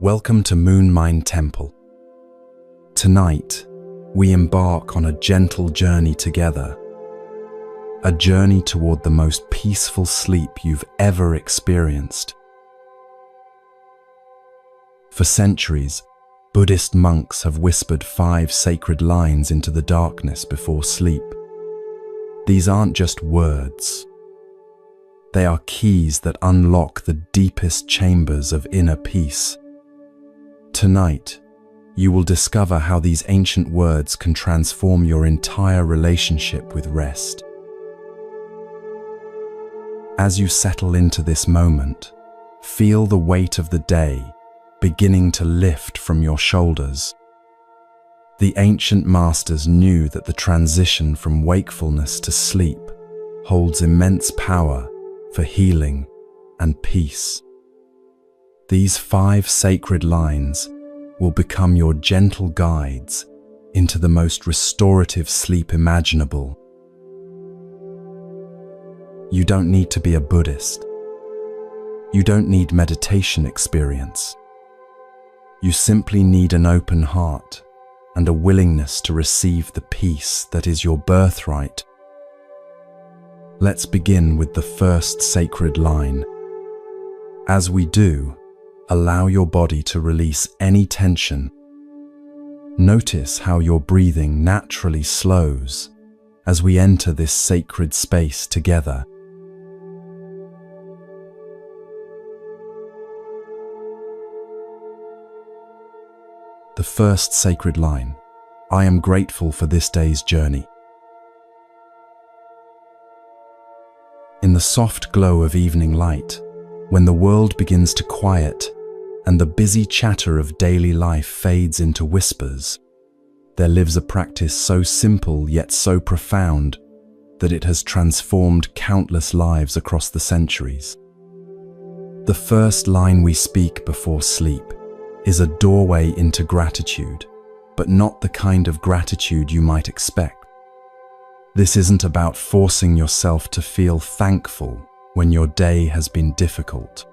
Welcome to Moonlight Temple. Tonight, we embark on a gentle journey together. A journey toward the most peaceful sleep you've ever experienced. For centuries, Buddhist monks have whispered 5 sacred lines into the darkness before sleep. These aren't just words. They are keys that unlock the deepest chambers of inner peace. Tonight, you will discover how these ancient words can transform your entire relationship with rest. As you settle into this moment, feel the weight of the day beginning to lift from your shoulders. The ancient masters knew that the transition from wakefulness to sleep holds immense power for healing and peace. These 5 sacred lines will become your gentle guides into the most restorative sleep imaginable. You don't need to be a Buddhist. You don't need meditation experience. You simply need an open heart and a willingness to receive the peace that is your birthright. Let's begin with the first sacred line. As we do, allow your body to release any tension. Notice how your breathing naturally slows as we enter this sacred space together. The first sacred line. I am grateful for this day's journey. In the soft glow of evening light, when the world begins to quiet and the busy chatter of daily life fades into whispers, there lives a practice so simple yet so profound that it has transformed countless lives across the centuries. The first line we speak before sleep is a doorway into gratitude, but not the kind of gratitude you might expect. This isn't about forcing yourself to feel thankful when your day has been difficult.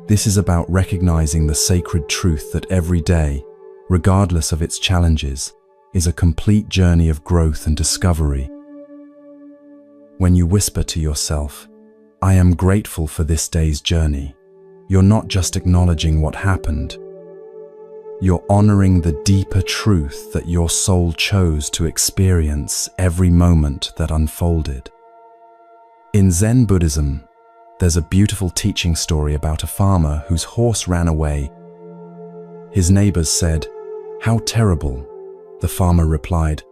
This is about recognizing the sacred truth that every day, regardless of its challenges, is a complete journey of growth and discovery. When you whisper to yourself, "I am grateful for this day's journey," you're not just acknowledging what happened. You're honoring the deeper truth that your soul chose to experience every moment that unfolded. In Zen Buddhism, there's a beautiful teaching story about a farmer whose horse ran away. His neighbors said, "How terrible." The farmer replied,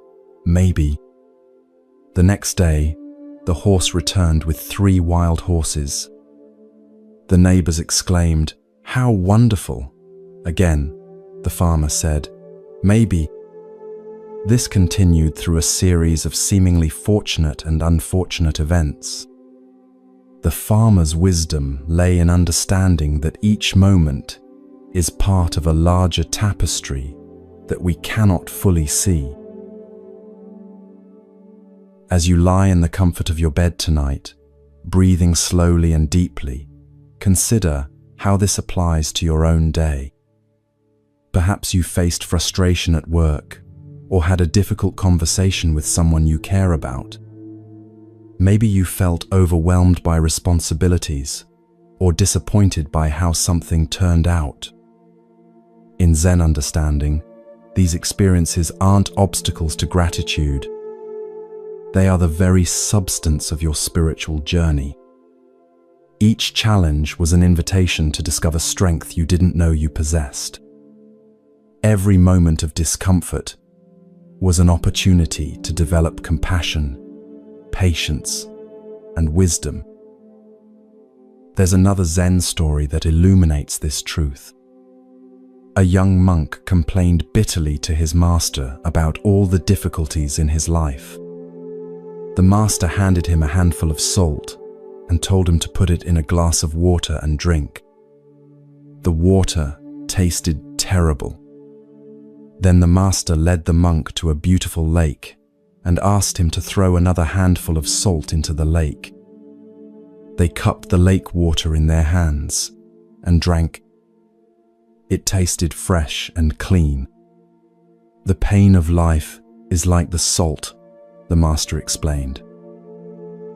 "Maybe." The next day, the horse returned with 3 wild horses. The neighbors exclaimed, "How wonderful." Again, the farmer said, "Maybe." This continued through a series of seemingly fortunate and unfortunate events. The farmer's wisdom lay in understanding that each moment is part of a larger tapestry that we cannot fully see. As you lie in the comfort of your bed tonight, breathing slowly and deeply, consider how this applies to your own day. Perhaps you faced frustration at work or had a difficult conversation with someone you care about. Maybe you felt overwhelmed by responsibilities or disappointed by how something turned out. In Zen understanding, these experiences aren't obstacles to gratitude. They are the very substance of your spiritual journey. Each challenge was an invitation to discover strength you didn't know you possessed. Every moment of discomfort was an opportunity to develop compassion, patience, and wisdom. There's another Zen story that illuminates this truth. A young monk complained bitterly to his master about all the difficulties in his life. The master handed him a handful of salt and told him to put it in a glass of water and drink. The water tasted terrible. Then the master led the monk to a beautiful lake and asked him to throw another handful of salt into the lake. They cupped the lake water in their hands and drank. It tasted fresh and clean. The pain of life is like the salt, the master explained.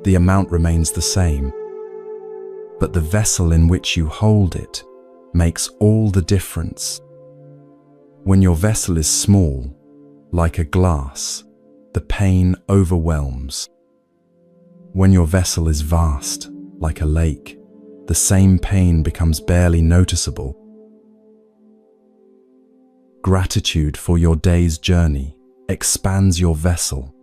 The amount remains the same, but the vessel in which you hold it makes all the difference. When your vessel is small, like a glass, the pain overwhelms. When your vessel is vast, like a lake, the same pain becomes barely noticeable. Gratitude for your day's journey expands your vessel.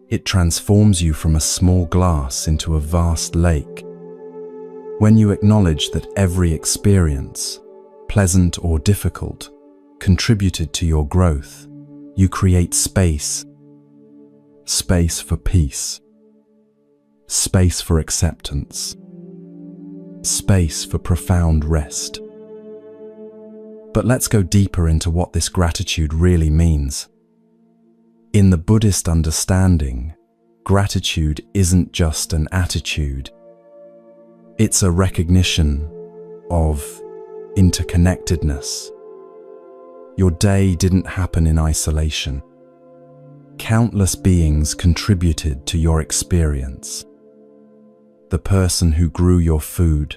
It transforms you from a small glass into a vast lake. When you acknowledge that every experience, pleasant or difficult, contributed to your growth, you create space. Space for peace. Space for acceptance. Space for profound rest. But let's go deeper into what this gratitude really means. In the Buddhist understanding, gratitude isn't just an attitude. It's a recognition of interconnectedness. Your day didn't happen in isolation. Countless beings contributed to your experience. The person who grew your food,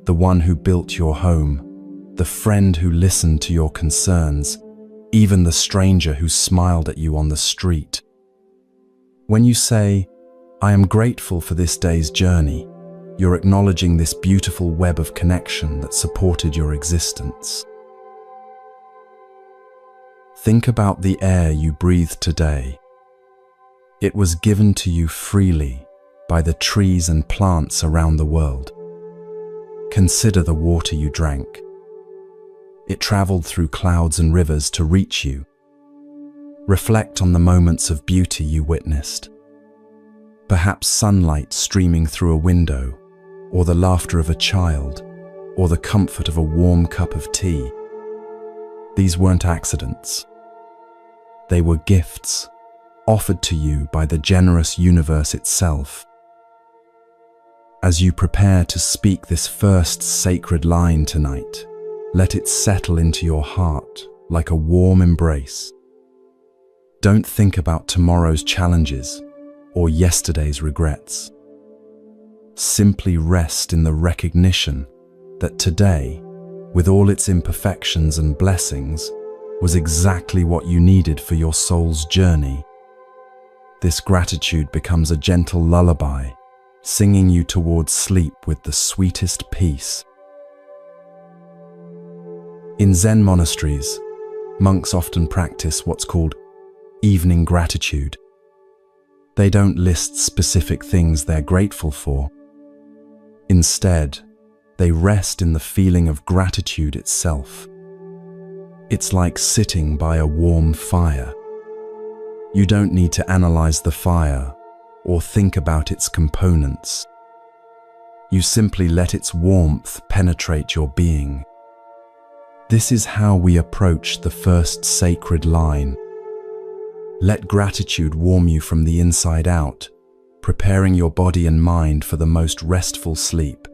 the one who built your home, the friend who listened to your concerns, even the stranger who smiled at you on the street. When you say, "I am grateful for this day's journey," you're acknowledging this beautiful web of connection that supported your existence. Think about the air you breathe today. It was given to you freely by the trees and plants around the world. Consider the water you drank. It traveled through clouds and rivers to reach you. Reflect on the moments of beauty you witnessed. Perhaps sunlight streaming through a window, or the laughter of a child, or the comfort of a warm cup of tea. These weren't accidents. They were gifts offered to you by the generous universe itself. As you prepare to speak this first sacred line tonight, let it settle into your heart like a warm embrace. Don't think about tomorrow's challenges or yesterday's regrets. Simply rest in the recognition that today, with all its imperfections and blessings, was exactly what you needed for your soul's journey. This gratitude becomes a gentle lullaby, singing you towards sleep with the sweetest peace. In Zen monasteries, monks often practice what's called evening gratitude. They don't list specific things they're grateful for. Instead, they rest in the feeling of gratitude itself. It's like sitting by a warm fire. You don't need to analyze the fire or think about its components. You simply let its warmth penetrate your being. This is how we approach the first sacred line. Let gratitude warm you from the inside out, preparing your body and mind for the most restful sleep.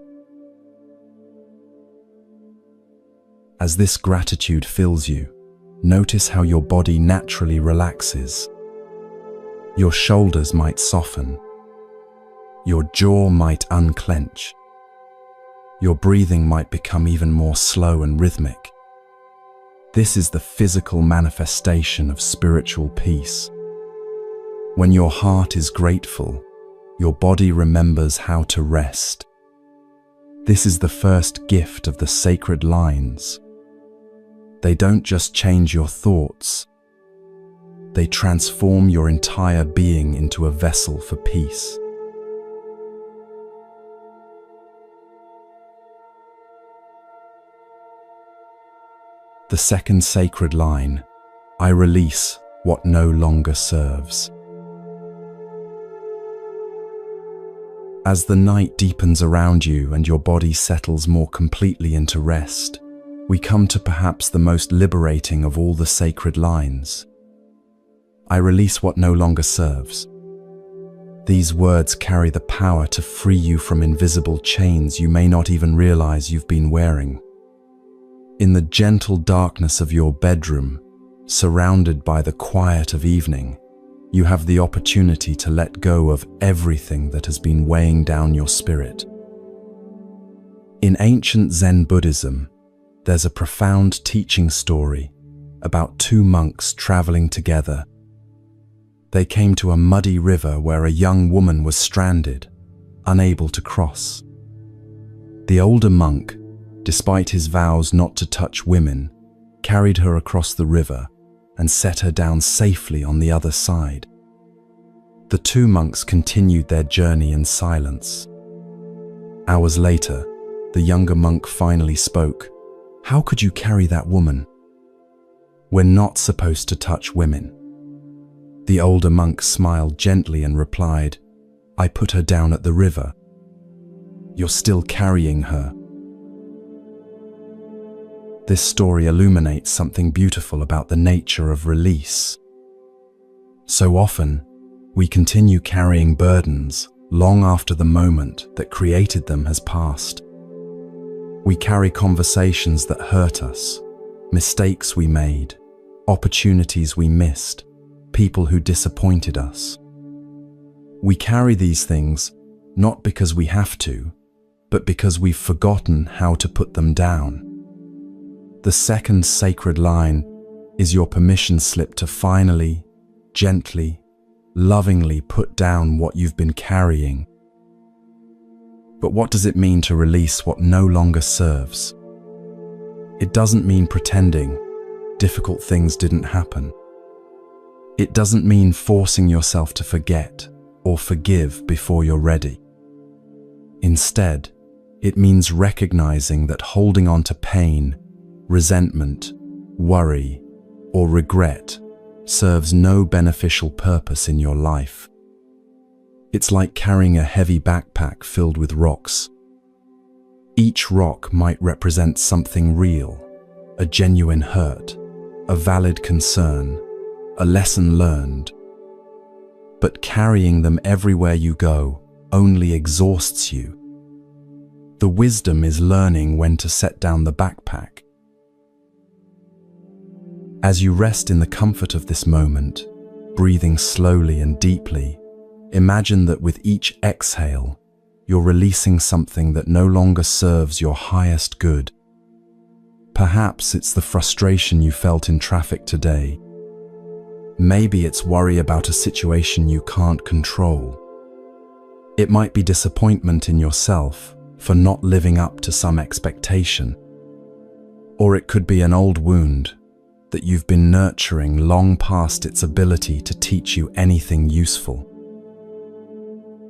As this gratitude fills you, notice how your body naturally relaxes. Your shoulders might soften. Your jaw might unclench. Your breathing might become even more slow and rhythmic. This is the physical manifestation of spiritual peace. When your heart is grateful, your body remembers how to rest. This is the first gift of the sacred lines. They don't just change your thoughts. They transform your entire being into a vessel for peace. The second sacred line, I release what no longer serves. As the night deepens around you and your body settles more completely into rest, we come to perhaps the most liberating of all the sacred lines. I release what no longer serves. These words carry the power to free you from invisible chains you may not even realize you've been wearing. In the gentle darkness of your bedroom, surrounded by the quiet of evening, you have the opportunity to let go of everything that has been weighing down your spirit. In ancient Zen Buddhism, there's a profound teaching story about two monks traveling together. They came to a muddy river where a young woman was stranded, unable to cross. The older monk, despite his vows not to touch women, carried her across the river and set her down safely on the other side. The two monks continued their journey in silence. Hours later, the younger monk finally spoke. "How could you carry that woman? We're not supposed to touch women." The older monk smiled gently and replied, "I put her down at the river. You're still carrying her." This story illuminates something beautiful about the nature of release. So often, we continue carrying burdens long after the moment that created them has passed. We carry conversations that hurt us, mistakes we made, opportunities we missed, people who disappointed us. We carry these things not because we have to, but because we've forgotten how to put them down. The second sacred line is your permission slip to finally, gently, lovingly put down what you've been carrying. But what does it mean to release what no longer serves? It doesn't mean pretending difficult things didn't happen. It doesn't mean forcing yourself to forget or forgive before you're ready. Instead, it means recognizing that holding on to pain, resentment, worry, or regret serves no beneficial purpose in your life. It's like carrying a heavy backpack filled with rocks. Each rock might represent something real, a genuine hurt, a valid concern, a lesson learned. But carrying them everywhere you go only exhausts you. The wisdom is learning when to set down the backpack. As you rest in the comfort of this moment, breathing slowly and deeply, imagine that with each exhale, you're releasing something that no longer serves your highest good. Perhaps it's the frustration you felt in traffic today. Maybe it's worry about a situation you can't control. It might be disappointment in yourself for not living up to some expectation. Or it could be an old wound that you've been nurturing long past its ability to teach you anything useful.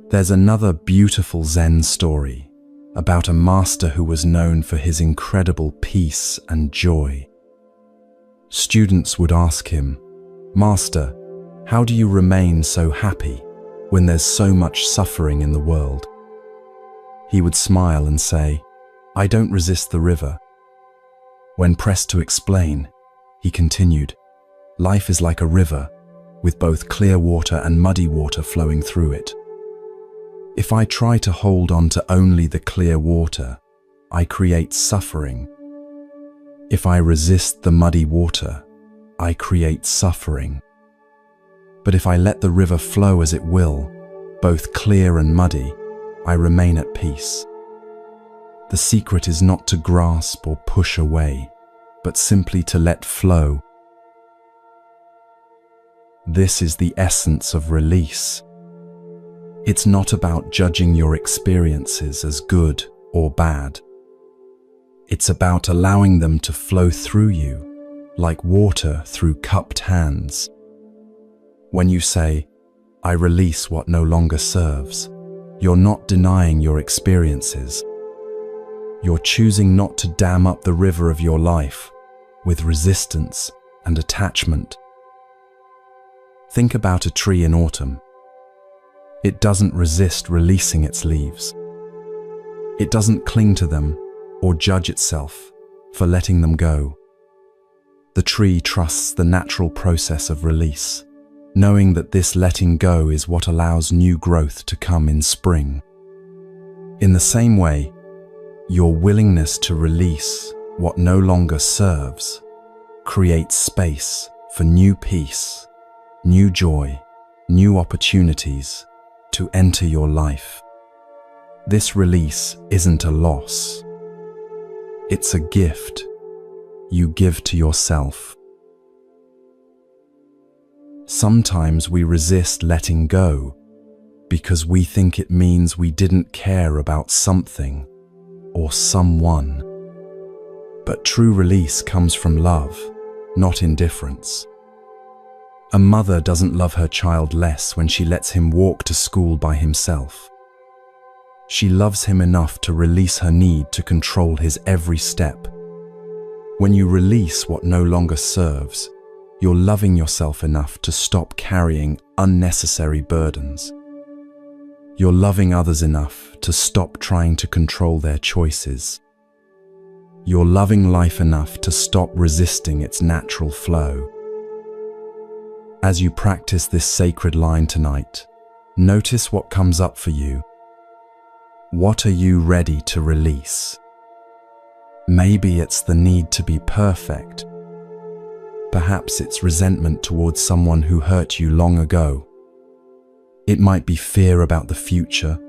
There's another beautiful Zen story about a master who was known for his incredible peace and joy. Students would ask him, "Master, how do you remain so happy when there's so much suffering in the world?" He would smile and say, "I don't resist the river." When pressed to explain, he continued, "Life is like a river, with both clear water and muddy water flowing through it. If I try to hold on to only the clear water, I create suffering. If I resist the muddy water, I create suffering. But if I let the river flow as it will, both clear and muddy, I remain at peace." The secret is not to grasp or push away, but simply to let flow. This is the essence of release. It's not about judging your experiences as good or bad. It's about allowing them to flow through you, like water through cupped hands. When you say, "I release what no longer serves," you're not denying your experiences. You're choosing not to dam up the river of your life with resistance and attachment. Think about a tree in autumn. It doesn't resist releasing its leaves. It doesn't cling to them or judge itself for letting them go. The tree trusts the natural process of release, knowing that this letting go is what allows new growth to come in spring. In the same way, your willingness to release what no longer serves creates space for new peace, new joy, new opportunities to enter your life. This release isn't a loss. It's a gift you give to yourself. Sometimes we resist letting go because we think it means we didn't care about something or someone. But true release comes from love, not indifference. A mother doesn't love her child less when she lets him walk to school by himself. She loves him enough to release her need to control his every step. When you release what no longer serves, you're loving yourself enough to stop carrying unnecessary burdens. You're loving others enough to stop trying to control their choices. You're loving life enough to stop resisting its natural flow. As you practice this sacred line tonight, notice what comes up for you. What are you ready to release? Maybe it's the need to be perfect. Perhaps it's resentment towards someone who hurt you long ago. It might be fear about the future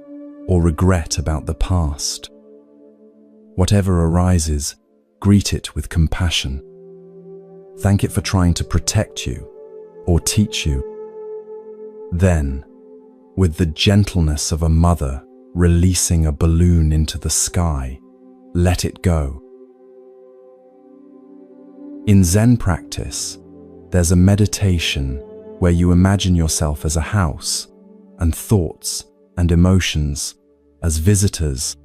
or regret about the past. Whatever arises, greet it with compassion. Thank it for trying to protect you or teach you. Then, with the gentleness of a mother releasing a balloon into the sky, let it go. In Zen practice, there's a meditation where you imagine yourself as a house and thoughts and emotions as visitors.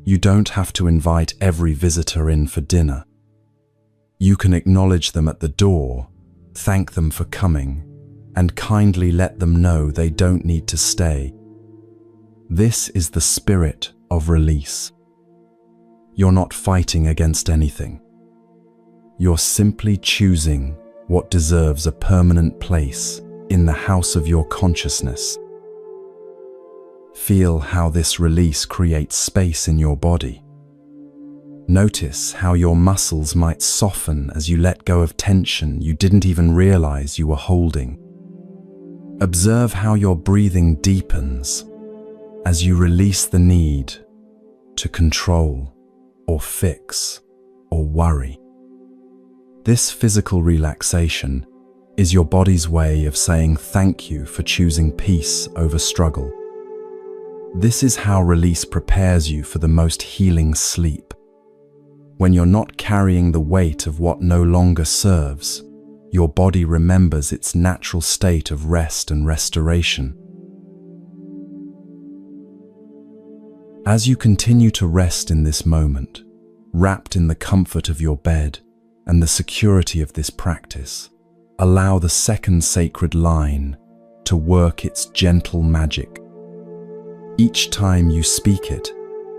You don't have to invite every visitor in for dinner. You can acknowledge them at the door, thank them for coming, and kindly let them know they don't need to stay. This is the spirit of release. You're not fighting against anything. You're simply choosing what deserves a permanent place in the house of your consciousness. Feel how this release creates space in your body. Notice how your muscles might soften as you let go of tension you didn't even realize you were holding. Observe how your breathing deepens as you release the need to control or fix or worry. This physical relaxation is your body's way of saying thank you for choosing peace over struggle. This is how release prepares you for the most healing sleep. When you're not carrying the weight of what no longer serves, your body remembers its natural state of rest and restoration. As you continue to rest in this moment, wrapped in the comfort of your bed and the security of this practice, allow the second sacred line to work its gentle magic. Each time you speak it,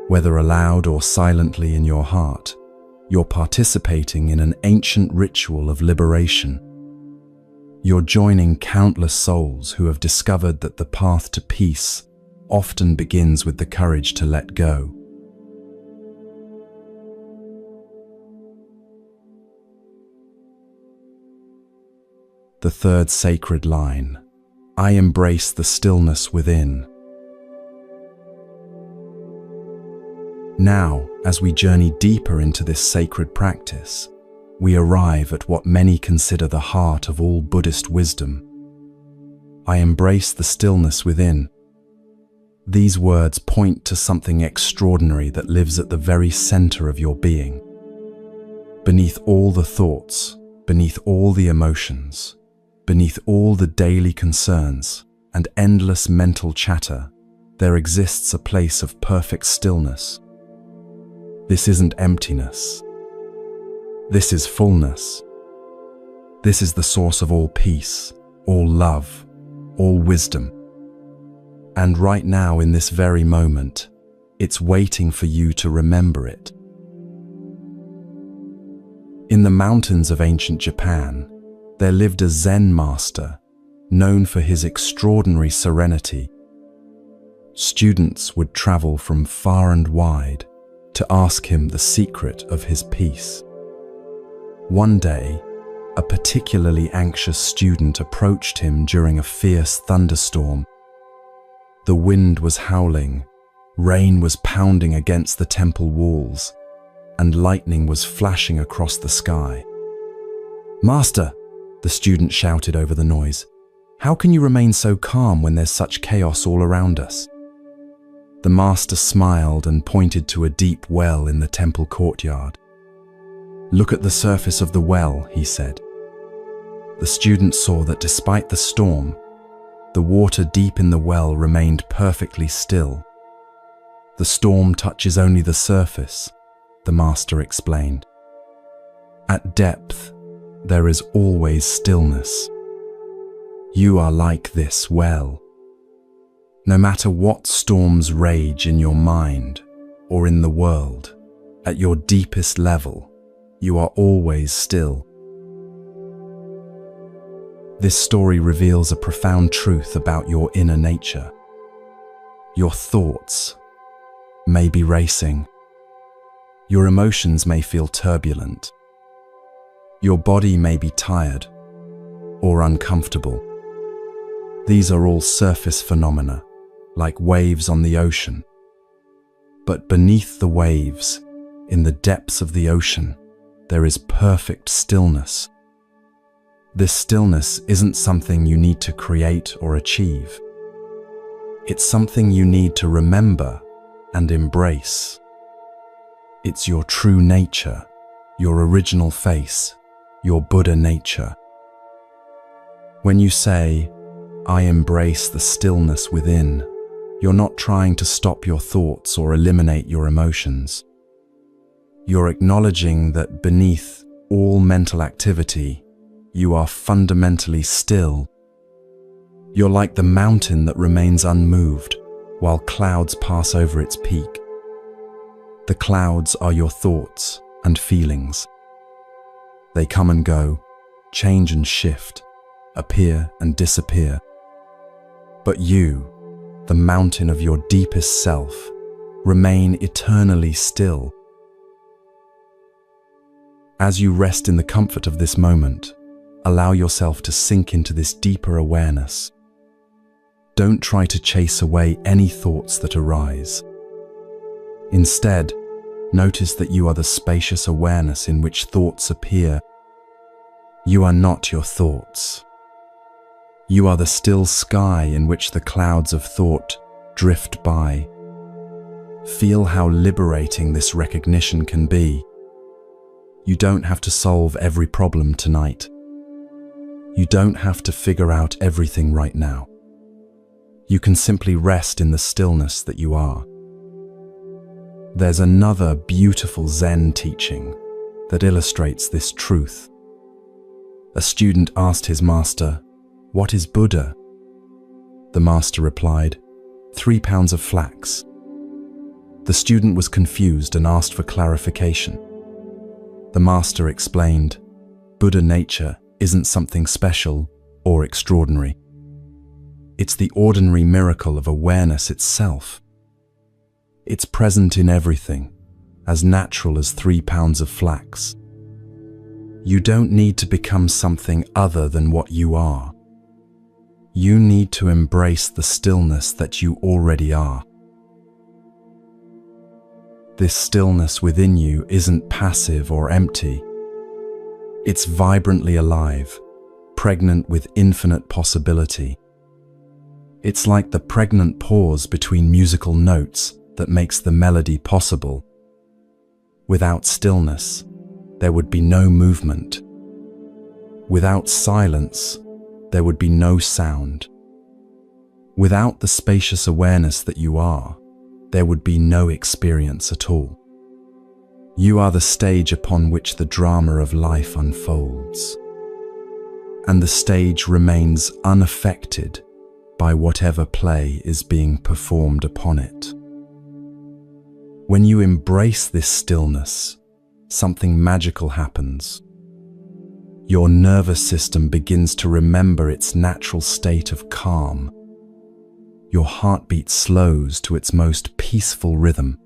whether aloud or silently in your heart, you're participating in an ancient ritual of liberation. You're joining countless souls who have discovered that the path to peace often begins with the courage to let go. The third sacred line, I embrace the stillness within. Now, as we journey deeper into this sacred practice, we arrive at what many consider the heart of all Buddhist wisdom. I embrace the stillness within. These words point to something extraordinary that lives at the very center of your being. Beneath all the thoughts, beneath all the emotions, beneath all the daily concerns and endless mental chatter, there exists a place of perfect stillness. This isn't emptiness. This is fullness. This is the source of all peace, all love, all wisdom. And right now, in this very moment, it's waiting for you to remember it. In the mountains of ancient Japan, there lived a Zen master known for his extraordinary serenity. Students would travel from far and wide to ask him the secret of his peace. One day, a particularly anxious student approached him during a fierce thunderstorm. The wind was howling, rain was pounding against the temple walls, and lightning was flashing across the sky. "Master," the student shouted over the noise, "how can you remain so calm when there's such chaos all around us?" The master smiled and pointed to a deep well in the temple courtyard. "Look at the surface of the well," he said. The student saw that despite the storm, the water deep in the well remained perfectly still. "The storm touches only the surface," the master explained. "At depth, there is always stillness. You are like this well. No matter what storms rage in your mind or in the world, at your deepest level, you are always still." This story reveals a profound truth about your inner nature. Your thoughts may be racing. Your emotions may feel turbulent. Your body may be tired or uncomfortable. These are all surface phenomena, like waves on the ocean. But beneath the waves, in the depths of the ocean, there is perfect stillness. This stillness isn't something you need to create or achieve. It's something you need to remember and embrace. It's your true nature, your original face, your Buddha nature. When you say, "I embrace the stillness within," you're not trying to stop your thoughts or eliminate your emotions. You're acknowledging that beneath all mental activity, you are fundamentally still. You're like the mountain that remains unmoved while clouds pass over its peak. The clouds are your thoughts and feelings. They come and go, change and shift, appear and disappear. But you, the mountain of your deepest self, remain eternally still. As you rest in the comfort of this moment, allow yourself to sink into this deeper awareness. Don't try to chase away any thoughts that arise. Instead, notice that you are the spacious awareness in which thoughts appear. You are not your thoughts. You are the still sky in which the clouds of thought drift by. Feel how liberating this recognition can be. You don't have to solve every problem tonight. You don't have to figure out everything right now. You can simply rest in the stillness that you are. There's another beautiful Zen teaching that illustrates this truth. A student asked his master, "What is Buddha?" The master replied, 3 pounds of flax." The student was confused and asked for clarification. The master explained, "Buddha nature isn't something special or extraordinary. It's the ordinary miracle of awareness itself. It's present in everything, as natural as 3 pounds of flax. You don't need to become something other than what you are. You need to embrace the stillness that you already are. This stillness within you isn't passive or empty. It's vibrantly alive, pregnant with infinite possibility. It's like the pregnant pause between musical notes that makes the melody possible. Without stillness, there would be no movement. Without silence, there would be no sound. Without the spacious awareness that you are, there would be no experience at all. You are the stage upon which the drama of life unfolds, and the stage remains unaffected by whatever play is being performed upon it. When you embrace this stillness, something magical happens. Your nervous system begins to remember its natural state of calm. Your heartbeat slows to its most peaceful rhythm.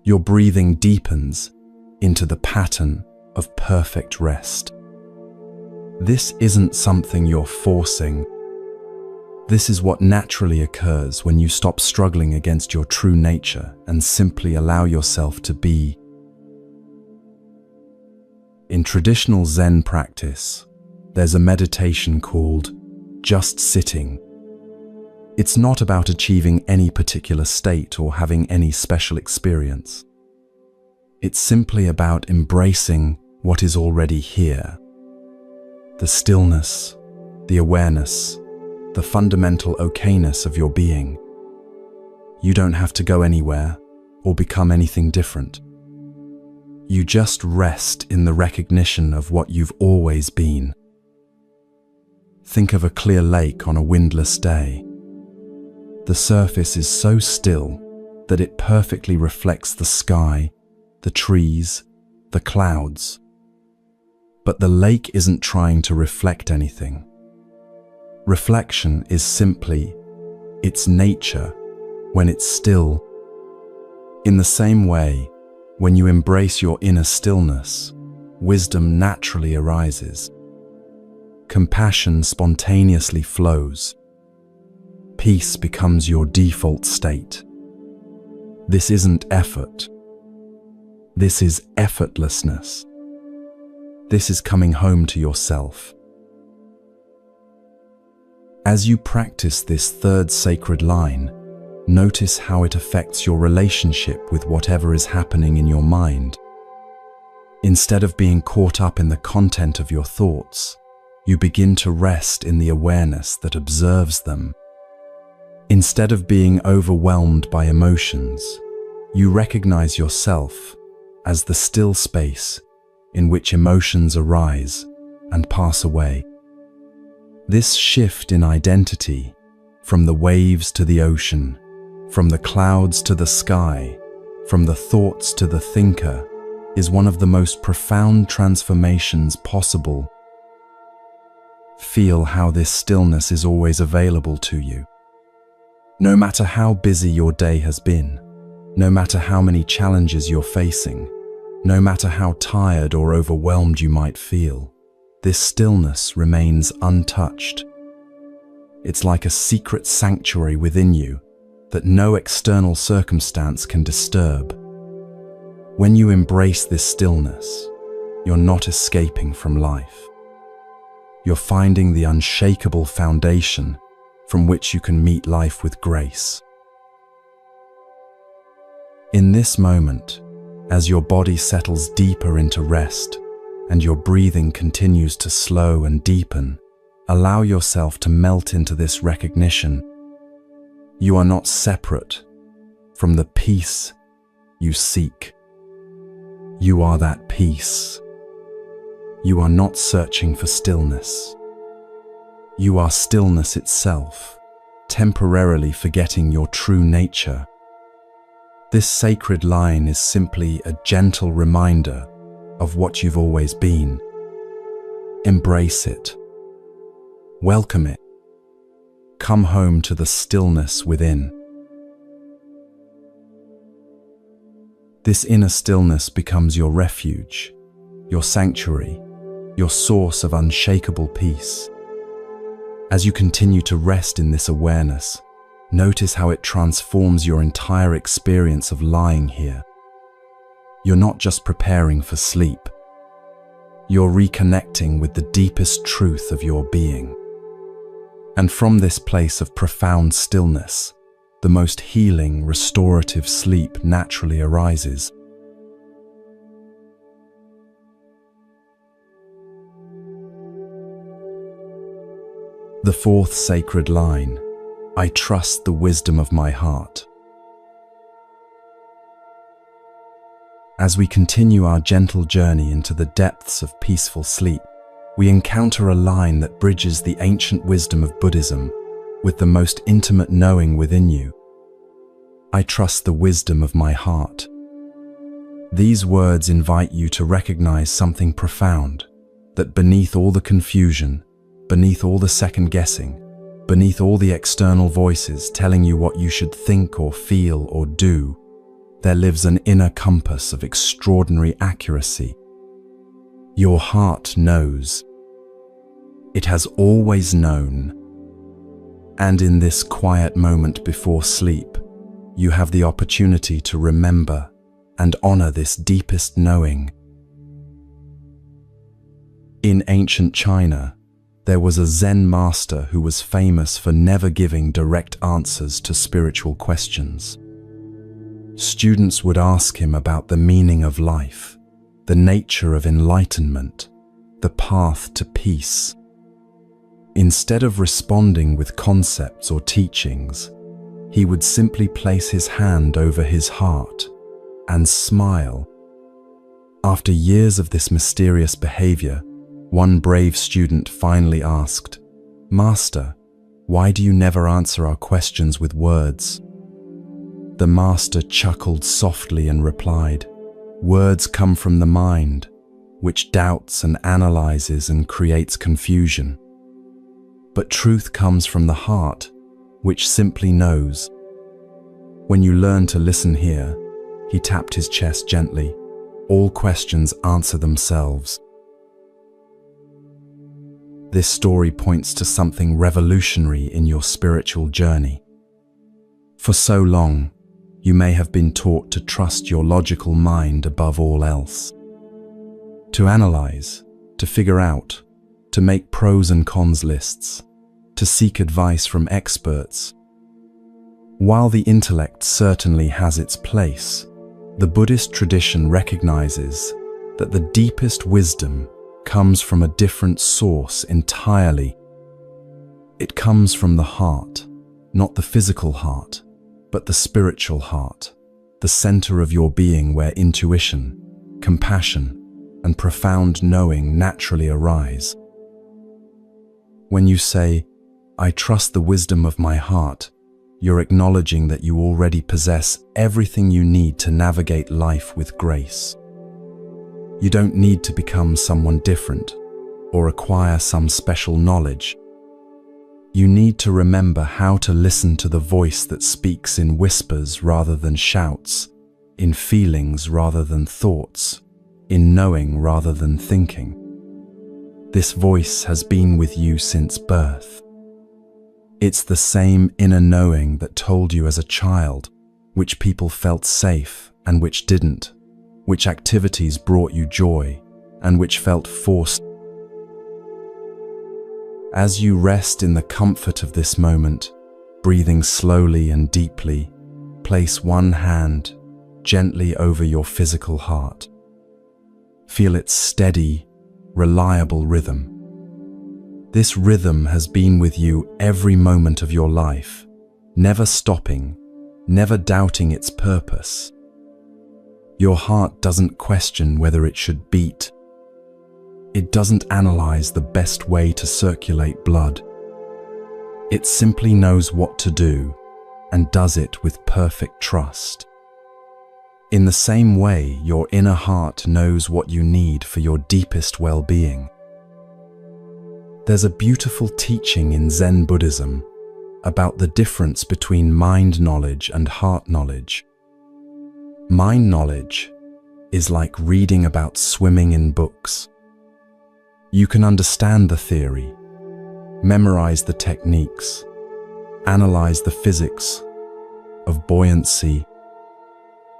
Your breathing deepens into the pattern of perfect rest. This isn't something you're forcing. This is what naturally occurs when you stop struggling against your true nature and simply allow yourself to be. In traditional Zen practice, there's a meditation called just sitting. It's not about achieving any particular state or having any special experience. It's simply about embracing what is already here. The stillness, the awareness, the fundamental okayness of your being. You don't have to go anywhere or become anything different. You just rest in the recognition of what you've always been. Think of a clear lake on a windless day. The surface is so still that it perfectly reflects the sky, the trees, the clouds. But the lake isn't trying to reflect anything. Reflection is simply its nature when it's still. In the same way, when you embrace your inner stillness, wisdom naturally arises. Compassion spontaneously flows. Peace becomes your default state. This isn't effort. This is effortlessness. This is coming home to yourself. As you practice this third sacred line, notice how it affects your relationship with whatever is happening in your mind. Instead of being caught up in the content of your thoughts, you begin to rest in the awareness that observes them. Instead of being overwhelmed by emotions, you recognize yourself as the still space in which emotions arise and pass away. This shift in identity, from the waves to the ocean, from the clouds to the sky, from the thoughts to the thinker, is one of the most profound transformations possible. Feel how this stillness is always available to you. No matter how busy your day has been, no matter how many challenges you're facing, no matter how tired or overwhelmed you might feel, this stillness remains untouched. It's like a secret sanctuary within you that no external circumstance can disturb. When you embrace this stillness, you're not escaping from life. You're finding the unshakable foundation from which you can meet life with grace. In this moment, as your body settles deeper into rest and your breathing continues to slow and deepen, allow yourself to melt into this recognition. You are not separate from the peace you seek. You are that peace. You are not searching for stillness. You are stillness itself, temporarily forgetting your true nature. This sacred line is simply a gentle reminder of what you've always been. Embrace it. Welcome it. Come home to the stillness within. This inner stillness becomes your refuge, your sanctuary, your source of unshakable peace. As you continue to rest in this awareness, notice how it transforms your entire experience of lying here. You're not just preparing for sleep. You're reconnecting with the deepest truth of your being. And from this place of profound stillness, the most healing, restorative sleep naturally arises. The fourth sacred line, I trust the wisdom of my heart. As we continue our gentle journey into the depths of peaceful sleep, we encounter a line that bridges the ancient wisdom of Buddhism with the most intimate knowing within you. I trust the wisdom of my heart. These words invite you to recognize something profound, that beneath all the confusion, beneath all the second guessing, beneath all the external voices telling you what you should think or feel or do, there lives an inner compass of extraordinary accuracy. Your heart knows. It has always known. And in this quiet moment before sleep, you have the opportunity to remember and honor this deepest knowing. In ancient China, there was a Zen master who was famous for never giving direct answers to spiritual questions. Students would ask him about the meaning of life, the nature of enlightenment, the path to peace. Instead of responding with concepts or teachings, he would simply place his hand over his heart and smile. After years of this mysterious behavior, one brave student finally asked, "Master, why do you never answer our questions with words?" The master chuckled softly and replied, "Words come from the mind, which doubts and analyzes and creates confusion. But truth comes from the heart, which simply knows." When you learn to listen here, he tapped his chest gently, all questions answer themselves. This story points to something revolutionary in your spiritual journey. For so long, you may have been taught to trust your logical mind above all else. To analyze, to figure out, to make pros and cons lists, to seek advice from experts. While the intellect certainly has its place, the Buddhist tradition recognizes that the deepest wisdom comes from a different source entirely. It comes from the heart, not the physical heart, but the spiritual heart, the center of your being where intuition, compassion, and profound knowing naturally arise. When you say, "I trust the wisdom of my heart," you're acknowledging that you already possess everything you need to navigate life with grace. You don't need to become someone different or acquire some special knowledge. You need to remember how to listen to the voice that speaks in whispers rather than shouts, in feelings rather than thoughts, in knowing rather than thinking. This voice has been with you since birth. It's the same inner knowing that told you as a child which people felt safe and which didn't, which activities brought you joy and which felt forced. As you rest in the comfort of this moment, breathing slowly and deeply, place one hand gently over your physical heart. Feel its steady, reliable rhythm. This rhythm has been with you every moment of your life, never stopping, never doubting its purpose. Your heart doesn't question whether it should beat. It doesn't analyze the best way to circulate blood. It simply knows what to do and does it with perfect trust. In the same way, your inner heart knows what you need for your deepest well-being. There's a beautiful teaching in Zen Buddhism about the difference between mind knowledge and heart knowledge. Mind knowledge is like reading about swimming in books. You can understand the theory, memorize the techniques, analyze the physics of buoyancy,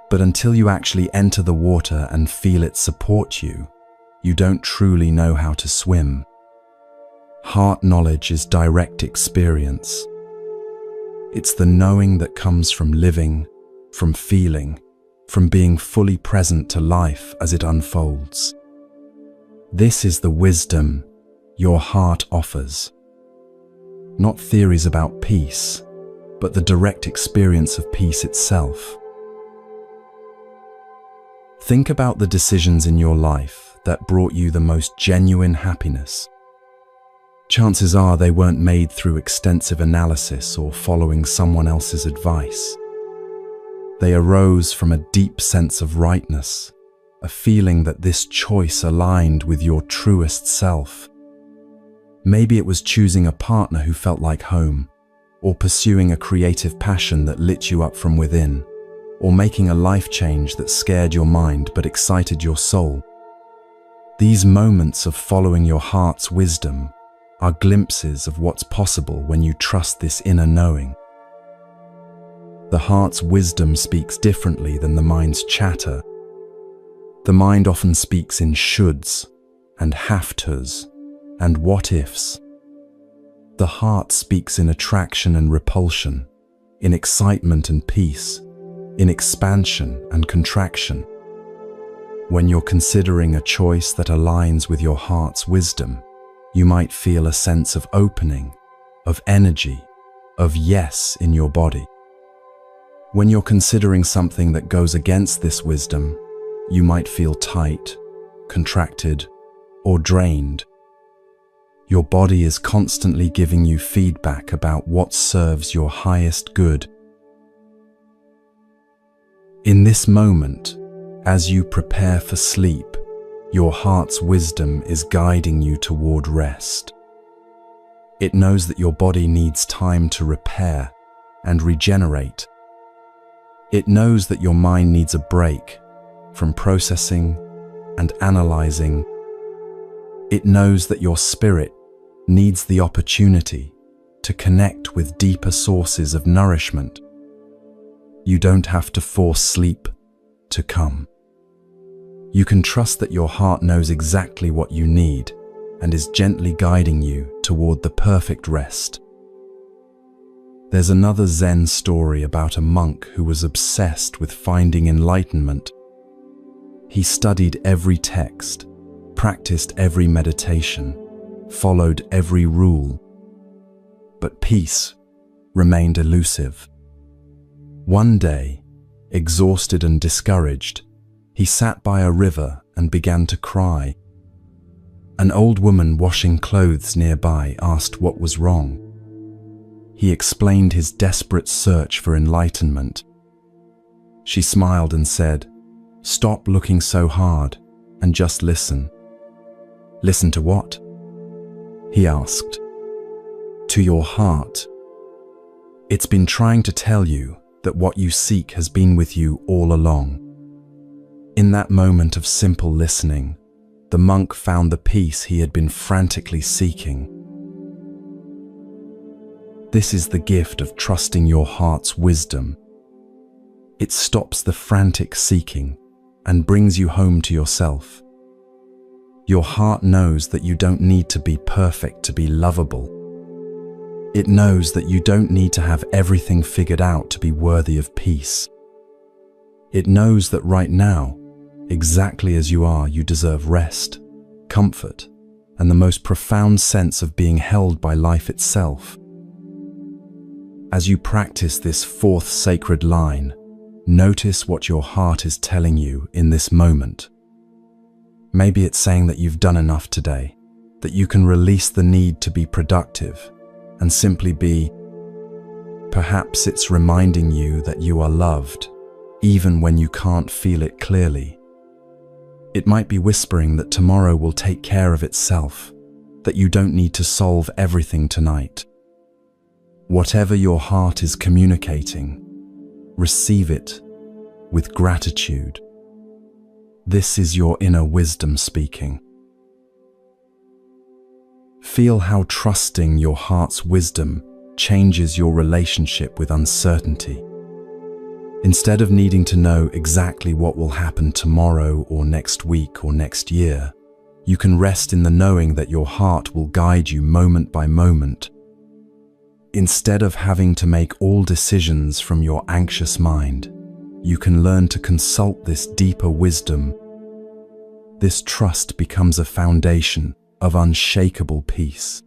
but until you actually enter the water and feel it support you, you don't truly know how to swim. Heart knowledge is direct experience. It's the knowing that comes from living, from feeling, from being fully present to life as it unfolds. This is the wisdom your heart offers. Not theories about peace, but the direct experience of peace itself. Think about the decisions in your life that brought you the most genuine happiness. Chances are they weren't made through extensive analysis or following someone else's advice. They arose from a deep sense of rightness, a feeling that this choice aligned with your truest self. Maybe it was choosing a partner who felt like home, or pursuing a creative passion that lit you up from within, or making a life change that scared your mind but excited your soul. These moments of following your heart's wisdom are glimpses of what's possible when you trust this inner knowing. The heart's wisdom speaks differently than the mind's chatter. The mind often speaks in shoulds and have tos and what ifs. The heart speaks in attraction and repulsion, in excitement and peace, in expansion and contraction. When you're considering a choice that aligns with your heart's wisdom, you might feel a sense of opening, of energy, of yes in your body. When you're considering something that goes against this wisdom, you might feel tight, contracted, or drained. Your body is constantly giving you feedback about what serves your highest good. In this moment, as you prepare for sleep, your heart's wisdom is guiding you toward rest. It knows that your body needs time to repair and regenerate. It knows that your mind needs a break from processing and analyzing. It knows that your spirit needs the opportunity to connect with deeper sources of nourishment. You don't have to force sleep to come. You can trust that your heart knows exactly what you need and is gently guiding you toward the perfect rest. There's another Zen story about a monk who was obsessed with finding enlightenment. He studied every text, practiced every meditation, followed every rule, but peace remained elusive. One day, exhausted and discouraged, he sat by a river and began to cry. An old woman washing clothes nearby asked what was wrong. He explained his desperate search for enlightenment. She smiled and said, "Stop looking so hard and just listen." "Listen to what?" he asked. "To your heart. It's been trying to tell you that what you seek has been with you all along." In that moment of simple listening, the monk found the peace he had been frantically seeking. This is the gift of trusting your heart's wisdom. It stops the frantic seeking and brings you home to yourself. Your heart knows that you don't need to be perfect to be lovable. It knows that you don't need to have everything figured out to be worthy of peace. It knows that right now, exactly as you are, you deserve rest, comfort, and the most profound sense of being held by life itself. As you practice this fourth sacred line, notice what your heart is telling you in this moment. Maybe it's saying that you've done enough today, that you can release the need to be productive and simply be. Perhaps it's reminding you that you are loved, even when you can't feel it clearly. It might be whispering that tomorrow will take care of itself, that you don't need to solve everything tonight. Whatever your heart is communicating, receive it with gratitude. This is your inner wisdom speaking. Feel how trusting your heart's wisdom changes your relationship with uncertainty. Instead of needing to know exactly what will happen tomorrow or next week or next year, you can rest in the knowing that your heart will guide you moment by moment. Instead of having to make all decisions from your anxious mind, you can learn to consult this deeper wisdom. This trust becomes a foundation of unshakable peace.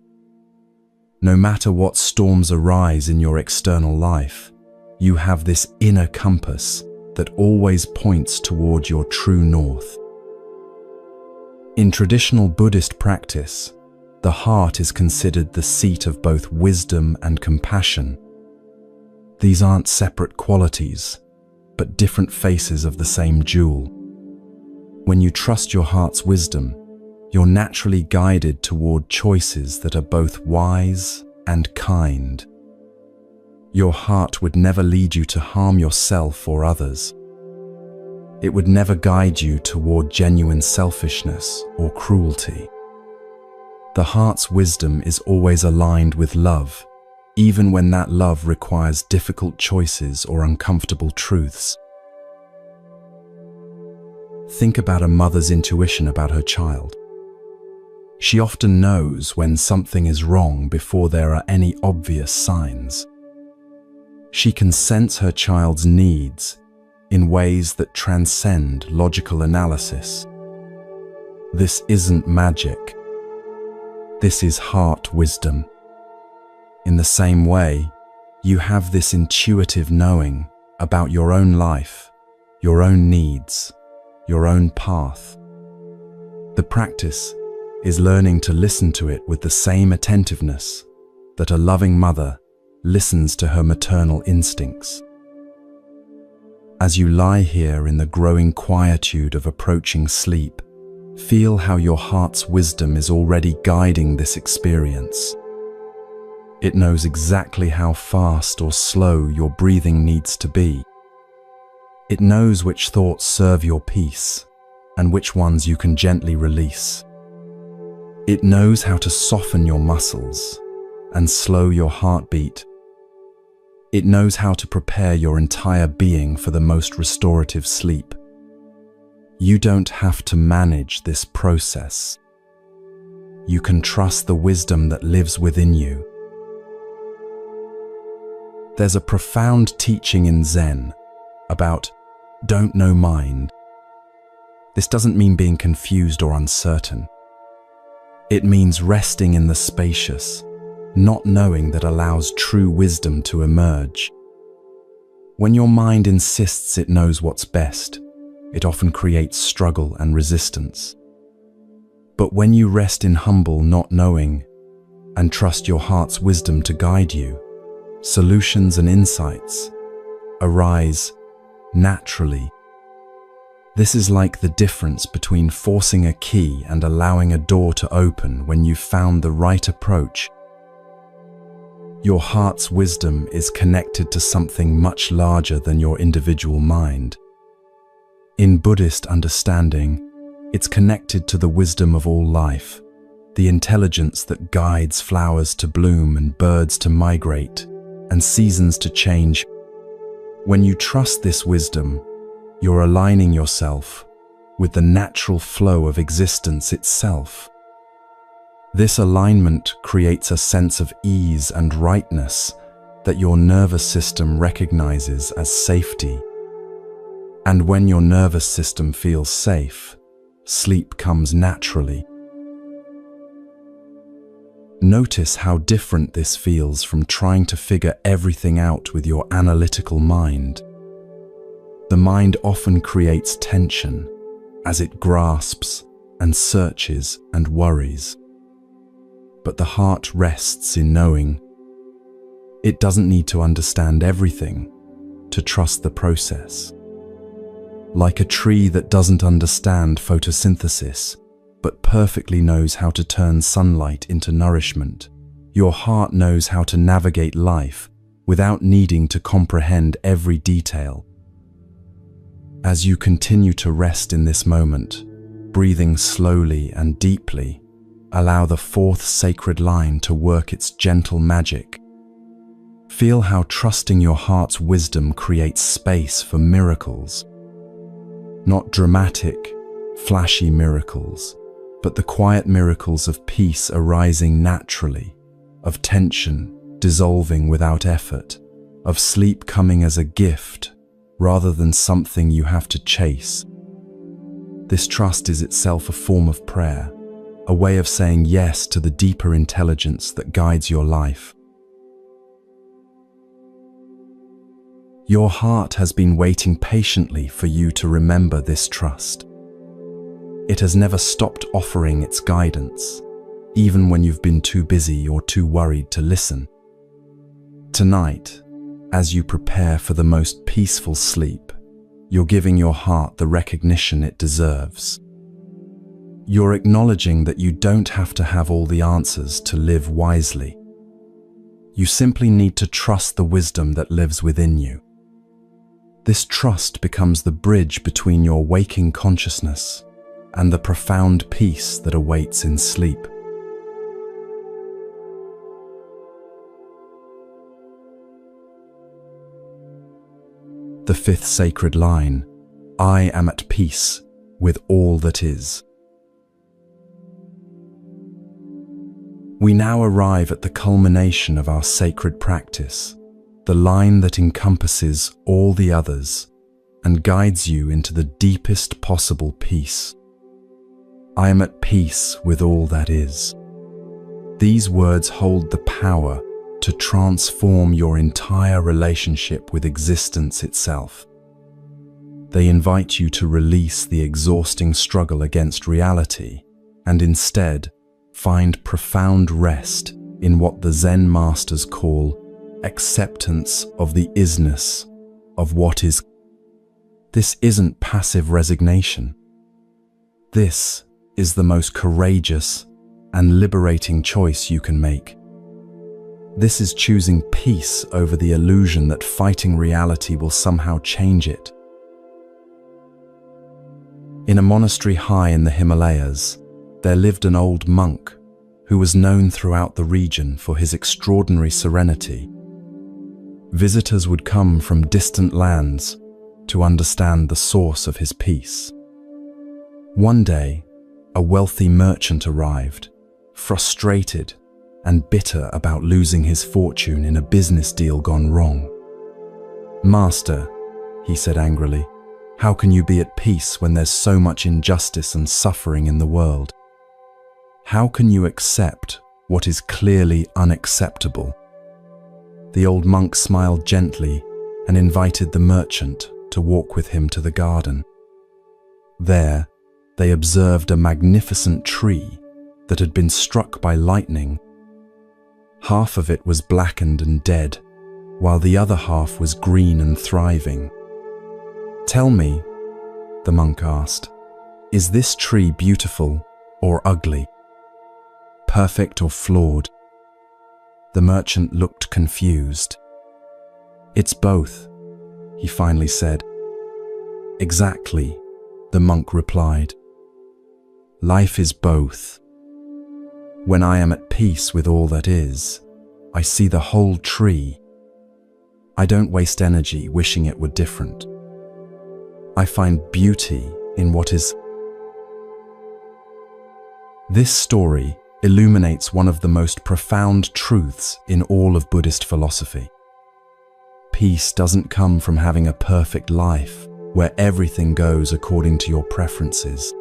No matter what storms arise in your external life, you have this inner compass that always points toward your true north. In traditional Buddhist practice, the heart is considered the seat of both wisdom and compassion. These aren't separate qualities, but different faces of the same jewel. When you trust your heart's wisdom, you're naturally guided toward choices that are both wise and kind. Your heart would never lead you to harm yourself or others. It would never guide you toward genuine selfishness or cruelty. The heart's wisdom is always aligned with love, even when that love requires difficult choices or uncomfortable truths. Think about a mother's intuition about her child. She often knows when something is wrong before there are any obvious signs. She can sense her child's needs in ways that transcend logical analysis. This isn't magic. This is heart wisdom. In the same way, you have this intuitive knowing about your own life, your own needs, your own path. The practice is learning to listen to it with the same attentiveness that a loving mother listens to her maternal instincts. As you lie here in the growing quietude of approaching sleep, feel how your heart's wisdom is already guiding this experience. It knows exactly how fast or slow your breathing needs to be. It knows which thoughts serve your peace and which ones you can gently release. It knows how to soften your muscles and slow your heartbeat. It knows how to prepare your entire being for the most restorative sleep. You don't have to manage this process. You can trust the wisdom that lives within you. There's a profound teaching in Zen about don't know mind. This doesn't mean being confused or uncertain. It means resting in the spacious, not knowing that allows true wisdom to emerge. When your mind insists it knows what's best, it often creates struggle and resistance. But when you rest in humble not knowing and trust your heart's wisdom to guide you, solutions and insights arise naturally. This is like the difference between forcing a key and allowing a door to open when you've found the right approach. Your heart's wisdom is connected to something much larger than your individual mind. In Buddhist understanding, it's connected to the wisdom of all life, the intelligence that guides flowers to bloom and birds to migrate and seasons to change. When you trust this wisdom, you're aligning yourself with the natural flow of existence itself. This alignment creates a sense of ease and rightness that your nervous system recognizes as safety. And when your nervous system feels safe, sleep comes naturally. Notice how different this feels from trying to figure everything out with your analytical mind. The mind often creates tension as it grasps and searches and worries. But the heart rests in knowing. It doesn't need to understand everything to trust the process. Like a tree that doesn't understand photosynthesis, but perfectly knows how to turn sunlight into nourishment, your heart knows how to navigate life without needing to comprehend every detail. As you continue to rest in this moment, breathing slowly and deeply, allow the fourth sacred line to work its gentle magic. Feel how trusting your heart's wisdom creates space for miracles. Not dramatic, flashy miracles, but the quiet miracles of peace arising naturally, of tension dissolving without effort, of sleep coming as a gift rather than something you have to chase. This trust is itself a form of prayer, a way of saying yes to the deeper intelligence that guides your life. Your heart has been waiting patiently for you to remember this trust. It has never stopped offering its guidance, even when you've been too busy or too worried to listen. Tonight, as you prepare for the most peaceful sleep, you're giving your heart the recognition it deserves. You're acknowledging that you don't have to have all the answers to live wisely. You simply need to trust the wisdom that lives within you. This trust becomes the bridge between your waking consciousness and the profound peace that awaits in sleep. The fifth sacred line, I am at peace with all that is. We now arrive at the culmination of our sacred practice, the line that encompasses all the others and guides you into the deepest possible peace. I am at peace with all that is. These words hold the power to transform your entire relationship with existence itself. They invite you to release the exhausting struggle against reality and instead find profound rest in what the Zen masters call acceptance of the isness of what is. This isn't passive resignation. This is the most courageous and liberating choice you can make. This is choosing peace over the illusion that fighting reality will somehow change it. In a monastery high in the Himalayas, there lived an old monk who was known throughout the region for his extraordinary serenity. Visitors would come from distant lands to understand the source of his peace. One day, a wealthy merchant arrived, frustrated and bitter about losing his fortune in a business deal gone wrong. "Master," he said angrily, "how can you be at peace when there's so much injustice and suffering in the world? How can you accept what is clearly unacceptable?" The old monk smiled gently and invited the merchant to walk with him to the garden. There, they observed a magnificent tree that had been struck by lightning. Half of it was blackened and dead, while the other half was green and thriving. "Tell me," the monk asked, "is this tree beautiful or ugly? Perfect or flawed?" The merchant looked confused. "It's both," he finally said. "Exactly," the monk replied. "Life is both. When I am at peace with all that is, I see the whole tree. I don't waste energy wishing it were different. I find beauty in what is." This story illuminates one of the most profound truths in all of Buddhist philosophy. Peace doesn't come from having a perfect life where everything goes according to your preferences.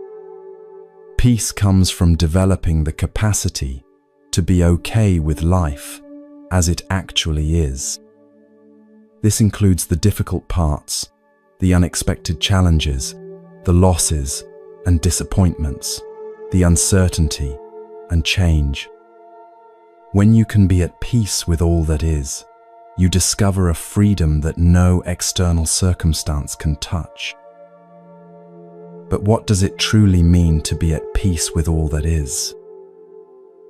Peace comes from developing the capacity to be okay with life as it actually is. This includes the difficult parts, the unexpected challenges, the losses and disappointments, the uncertainty and change. When you can be at peace with all that is, you discover a freedom that no external circumstance can touch. But what does it truly mean to be at peace with all that is?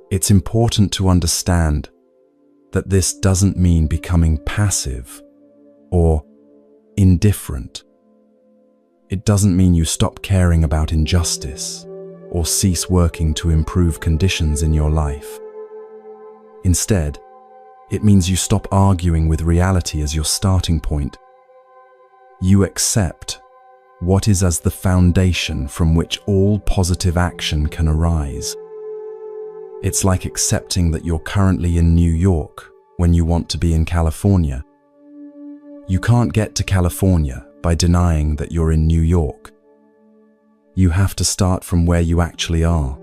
It's important to understand that this doesn't mean becoming passive or indifferent. It doesn't mean you stop caring about injustice or cease working to improve conditions in your life. Instead, it means you stop arguing with reality as your starting point. You accept what is as the foundation from which all positive action can arise. It's like accepting that you're currently in New York when you want to be in California. You can't get to California by denying that you're in New York. You have to start from where you actually are.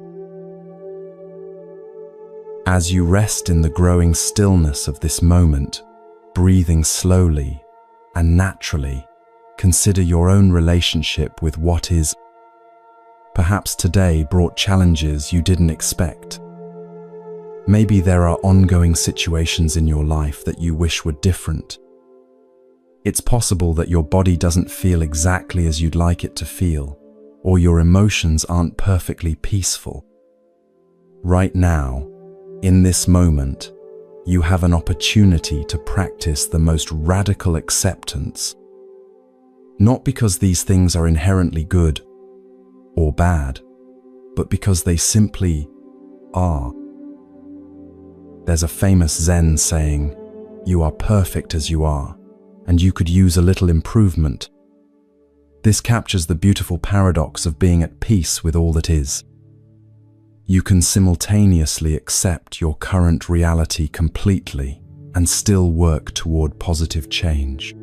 As you rest in the growing stillness of this moment, breathing slowly and naturally, consider your own relationship with what is. Perhaps today brought challenges you didn't expect. Maybe there are ongoing situations in your life that you wish were different. It's possible that your body doesn't feel exactly as you'd like it to feel, or your emotions aren't perfectly peaceful. Right now, in this moment, you have an opportunity to practice the most radical acceptance, not because these things are inherently good or bad, but because they simply are. There's a famous Zen saying, "You are perfect as you are, and you could use a little improvement." This captures the beautiful paradox of being at peace with all that is. You can simultaneously accept your current reality completely and still work toward positive change.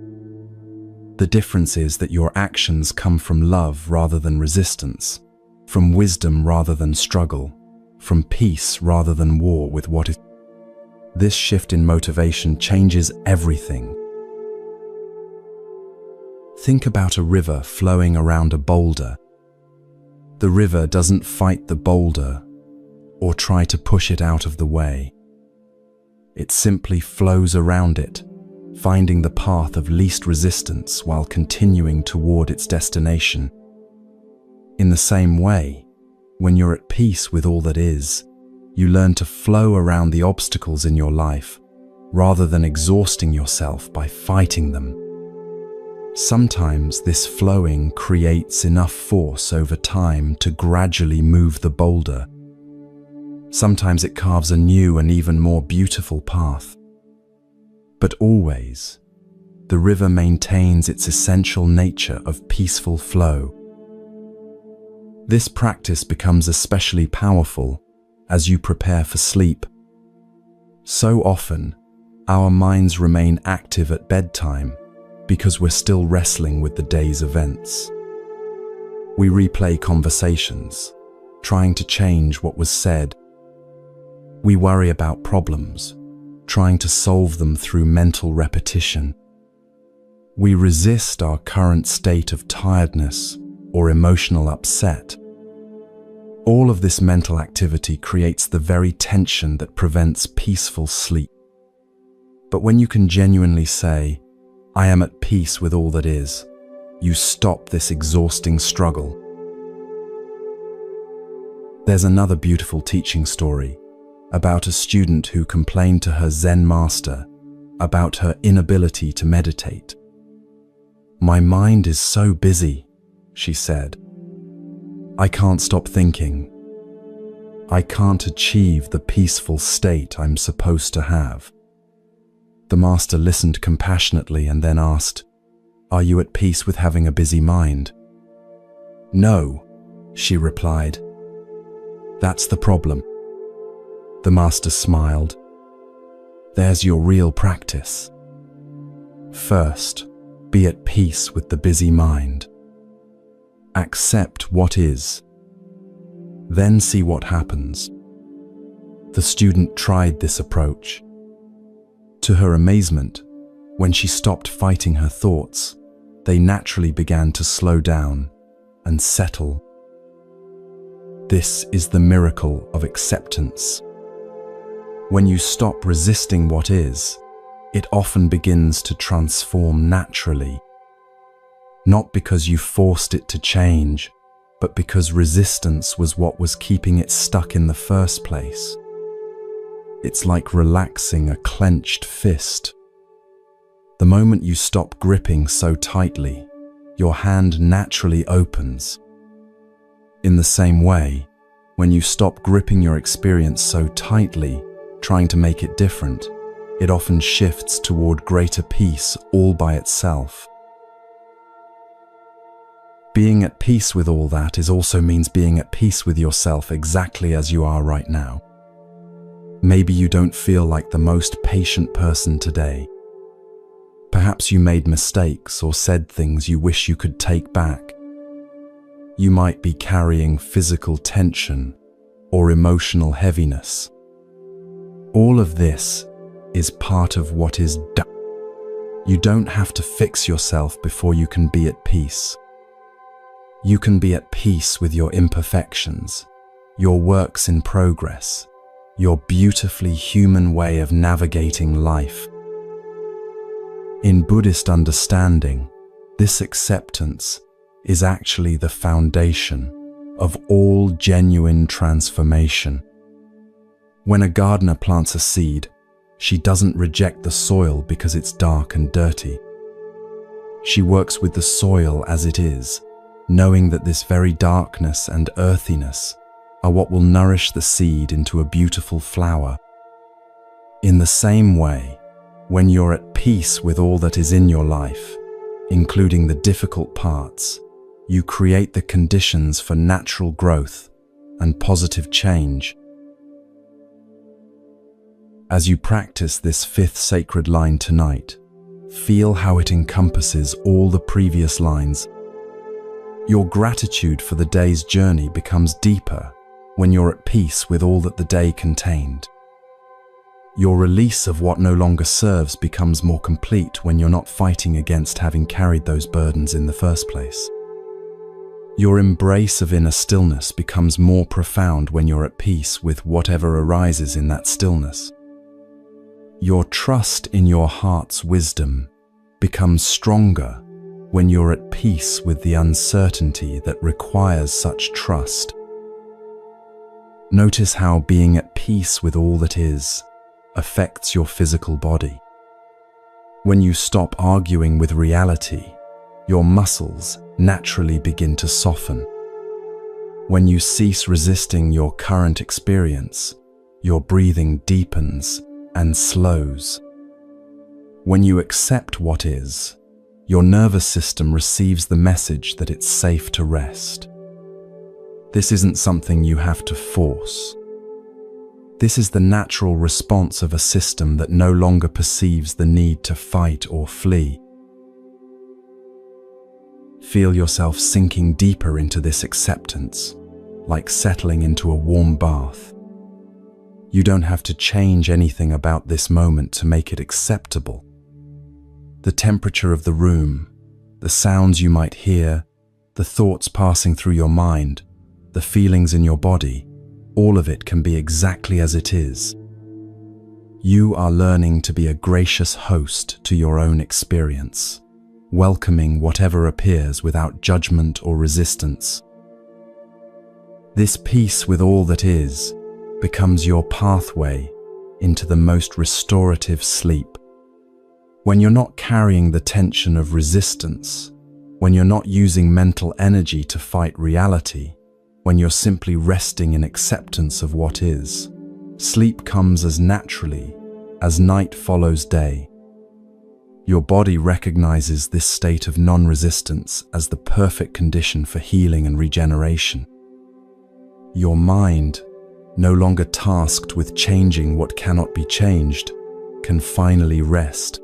The difference is that your actions come from love rather than resistance, from wisdom rather than struggle, from peace rather than war with what is. This shift in motivation changes everything. Think about a river flowing around a boulder. The river doesn't fight the boulder or try to push it out of the way. It simply flows around it, finding the path of least resistance while continuing toward its destination. In the same way, when you're at peace with all that is, you learn to flow around the obstacles in your life, rather than exhausting yourself by fighting them. Sometimes this flowing creates enough force over time to gradually move the boulder. Sometimes it carves a new and even more beautiful path. But always, the river maintains its essential nature of peaceful flow. This practice becomes especially powerful as you prepare for sleep. So often, our minds remain active at bedtime because we're still wrestling with the day's events. We replay conversations, trying to change what was said. We worry about problems, trying to solve them through mental repetition. We resist our current state of tiredness or emotional upset. All of this mental activity creates the very tension that prevents peaceful sleep. But when you can genuinely say, "I am at peace with all that is," you stop this exhausting struggle. There's another beautiful teaching story about a student who complained to her Zen master about her inability to meditate. "My mind is so busy," she said. "I can't stop thinking. I can't achieve the peaceful state I'm supposed to have." The master listened compassionately and then asked, "Are you at peace with having a busy mind?" "No," she replied. "That's the problem." The master smiled. "There's your real practice. First, be at peace with the busy mind. Accept what is. Then see what happens." The student tried this approach. To her amazement, when she stopped fighting her thoughts, they naturally began to slow down and settle. This is the miracle of acceptance. When you stop resisting what is, it often begins to transform naturally. Not because you forced it to change, but because resistance was what was keeping it stuck in the first place. It's like relaxing a clenched fist. The moment you stop gripping so tightly, your hand naturally opens. In the same way, when you stop gripping your experience so tightly, trying to make it different, it often shifts toward greater peace all by itself. Being at peace with all that also means being at peace with yourself exactly as you are right now. Maybe you don't feel like the most patient person today. Perhaps you made mistakes or said things you wish you could take back. You might be carrying physical tension or emotional heaviness. All of this is part of what is done. You don't have to fix yourself before you can be at peace. You can be at peace with your imperfections, your works in progress, your beautifully human way of navigating life. In Buddhist understanding, this acceptance is actually the foundation of all genuine transformation. When a gardener plants a seed, She doesn't reject the soil because it's dark and dirty. She works with the soil as it is, knowing that this very darkness and earthiness are what will nourish the seed into a beautiful flower. In the same way, when you're at peace with all that is in your life, including the difficult parts, you create the conditions for natural growth and positive change. As you practice this fifth sacred line tonight, feel how it encompasses all the previous lines. Your gratitude for the day's journey becomes deeper when you're at peace with all that the day contained. Your release of what no longer serves becomes more complete when you're not fighting against having carried those burdens in the first place. Your embrace of inner stillness becomes more profound when you're at peace with whatever arises in that stillness. Your trust in your heart's wisdom becomes stronger when you're at peace with the uncertainty that requires such trust. Notice how being at peace with all that is affects your physical body. When you stop arguing with reality, your muscles naturally begin to soften. When you cease resisting your current experience, your breathing deepens and slows. When you accept what is, your nervous system receives the message that it's safe to rest. This isn't something you have to force. This is the natural response of a system that no longer perceives the need to fight or flee. Feel yourself sinking deeper into this acceptance, like settling into a warm bath. You don't have to change anything about this moment to make it acceptable. The temperature of the room, the sounds you might hear, the thoughts passing through your mind, the feelings in your body, all of it can be exactly as it is. You are learning to be a gracious host to your own experience, welcoming whatever appears without judgment or resistance. This peace with all that is becomes your pathway into the most restorative sleep. When you're not carrying the tension of resistance, when you're not using mental energy to fight reality, when you're simply resting in acceptance of what is, sleep comes as naturally as night follows day. Your body recognizes this state of non-resistance as the perfect condition for healing and regeneration. Your mind, no longer tasked with changing what cannot be changed, can finally rest.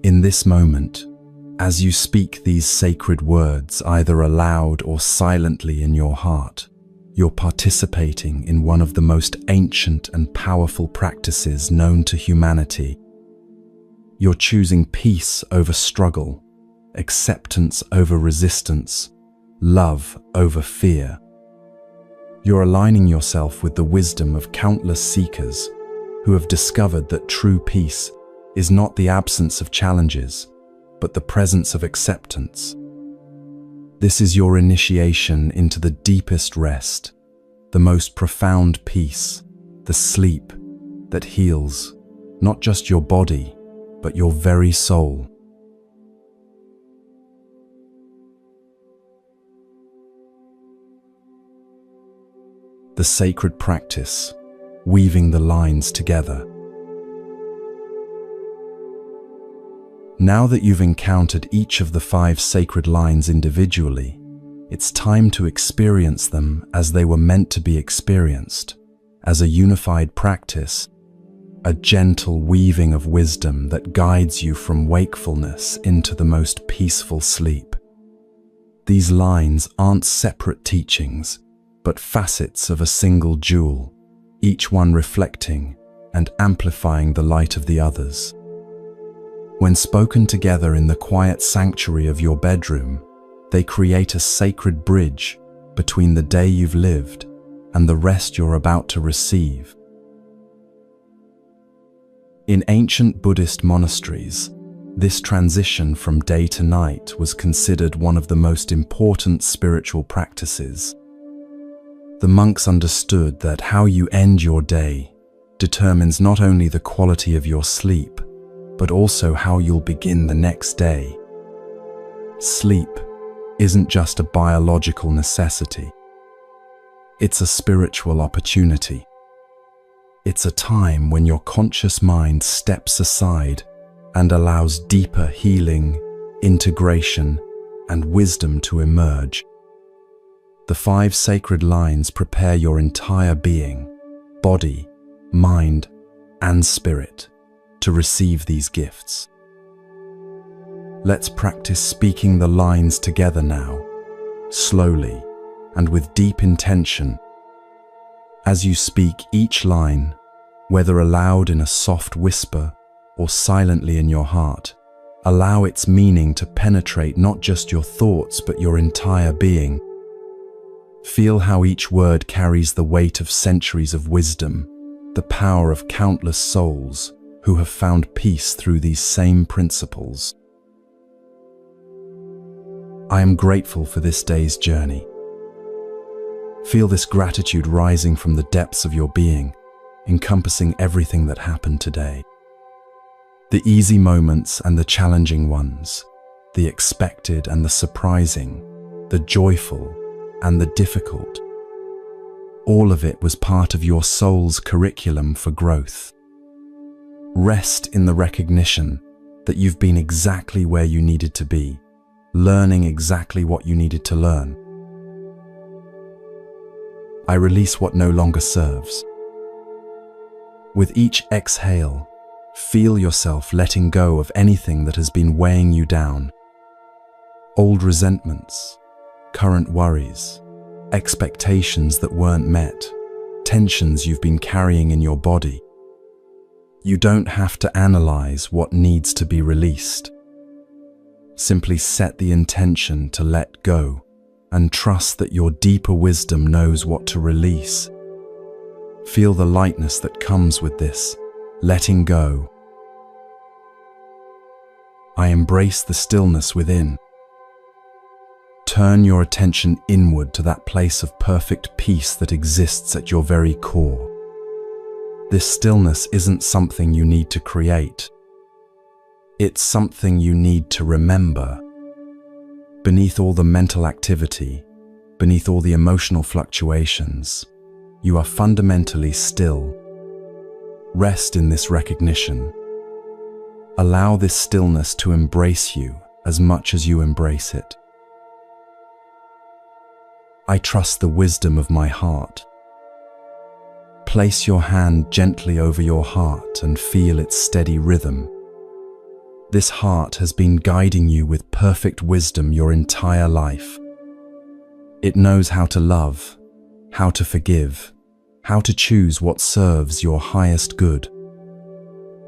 In this moment, as you speak these sacred words either aloud or silently in your heart, you're participating in one of the most ancient and powerful practices known to humanity. You're choosing peace over struggle, acceptance over resistance, love over fear. You're aligning yourself with the wisdom of countless seekers who have discovered that true peace is not the absence of challenges, but the presence of acceptance. This is your initiation into the deepest rest, the most profound peace, the sleep that heals not just your body, but your very soul. The sacred practice, weaving the lines together. Now that you've encountered each of the 5 sacred lines individually, it's time to experience them as they were meant to be experienced, as a unified practice, a gentle weaving of wisdom that guides you from wakefulness into the most peaceful sleep. These lines aren't separate teachings, but facets of a single jewel, each one reflecting and amplifying the light of the others. When spoken together in the quiet sanctuary of your bedroom, they create a sacred bridge between the day you've lived and the rest you're about to receive. In ancient Buddhist monasteries, this transition from day to night was considered one of the most important spiritual practices. The monks understood that how you end your day determines not only the quality of your sleep, but also how you'll begin the next day. Sleep isn't just a biological necessity. It's a spiritual opportunity. It's a time when your conscious mind steps aside and allows deeper healing, integration, and wisdom to emerge. The 5 sacred lines prepare your entire being, body, mind, and spirit to receive these gifts. Let's practice speaking the lines together now, slowly and with deep intention. As you speak each line, whether aloud in a soft whisper or silently in your heart, allow its meaning to penetrate not just your thoughts but your entire being. Feel how each word carries the weight of centuries of wisdom, the power of countless souls who have found peace through these same principles. I am grateful for this day's journey. Feel this gratitude rising from the depths of your being, encompassing everything that happened today. The easy moments and the challenging ones, the expected and the surprising, the joyful and the difficult. All of it was part of your soul's curriculum for growth. Rest in the recognition that you've been exactly where you needed to be, learning exactly what you needed to learn. I release what no longer serves. With each exhale, feel yourself letting go of anything that has been weighing you down. Old resentments, current worries, expectations that weren't met, tensions you've been carrying in your body. You don't have to analyze what needs to be released. Simply set the intention to let go and trust that your deeper wisdom knows what to release. Feel the lightness that comes with this, letting go. I embrace the stillness within. Turn your attention inward to that place of perfect peace that exists at your very core. This stillness isn't something you need to create. It's something you need to remember. Beneath all the mental activity, beneath all the emotional fluctuations, you are fundamentally still. Rest in this recognition. Allow this stillness to embrace you as much as you embrace it. I trust the wisdom of my heart. Place your hand gently over your heart and feel its steady rhythm. This heart has been guiding you with perfect wisdom your entire life. It knows how to love, how to forgive, how to choose what serves your highest good.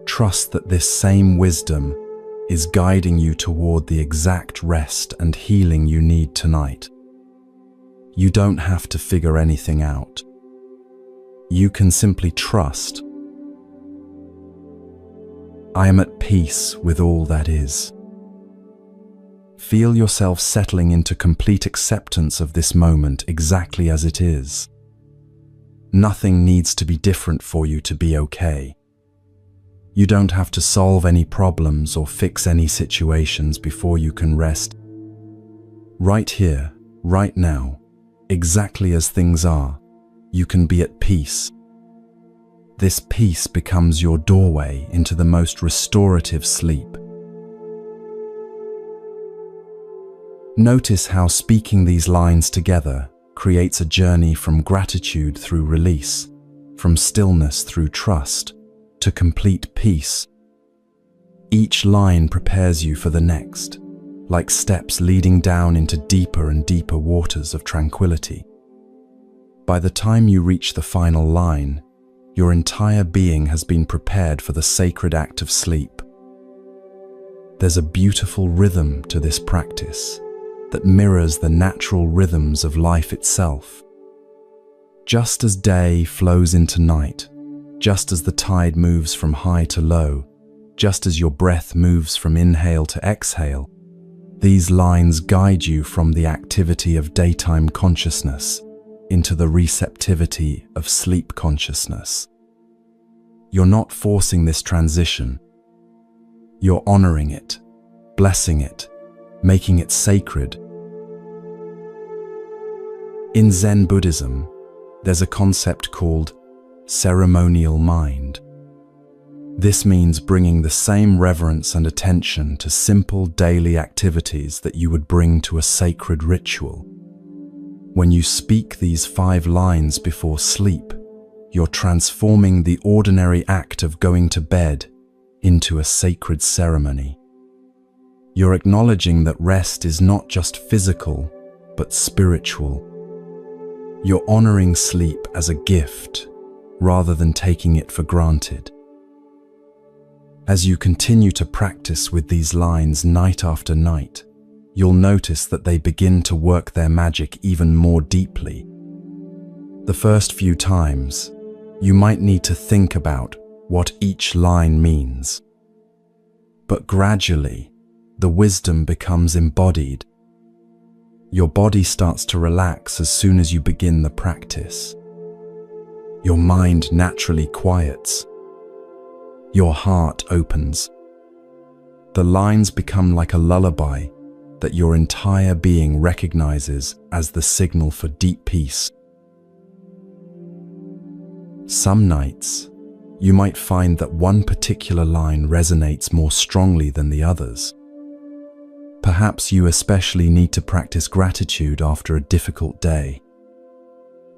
Trust that this same wisdom is guiding you toward the exact rest and healing you need tonight. You don't have to figure anything out. You can simply trust. I am at peace with all that is. Feel yourself settling into complete acceptance of this moment exactly as it is. Nothing needs to be different for you to be okay. You don't have to solve any problems or fix any situations before you can rest. Right here, right now, exactly as things are, you can be at peace. This peace becomes your doorway into the most restorative sleep. Notice how speaking these lines together creates a journey from gratitude through release, from stillness through trust, to complete peace. Each line prepares you for the next, like steps leading down into deeper and deeper waters of tranquility. By the time you reach the final line, your entire being has been prepared for the sacred act of sleep. There's a beautiful rhythm to this practice that mirrors the natural rhythms of life itself. Just as day flows into night, just as the tide moves from high to low, just as your breath moves from inhale to exhale, these lines guide you from the activity of daytime consciousness into the receptivity of sleep consciousness. You're not forcing this transition. You're honoring it, blessing it, making it sacred. In Zen Buddhism, there's a concept called ceremonial mind. This means bringing the same reverence and attention to simple daily activities that you would bring to a sacred ritual. When you speak these 5 lines before sleep, you're transforming the ordinary act of going to bed into a sacred ceremony. You're acknowledging that rest is not just physical, but spiritual. You're honoring sleep as a gift, rather than taking it for granted. As you continue to practice with these lines night after night, you'll notice that they begin to work their magic even more deeply. The first few times, you might need to think about what each line means. But gradually, the wisdom becomes embodied. Your body starts to relax as soon as you begin the practice. Your mind naturally quiets. Your heart opens. The lines become like a lullaby that your entire being recognizes as the signal for deep peace. Some nights, you might find that one particular line resonates more strongly than the others. Perhaps you especially need to practice gratitude after a difficult day.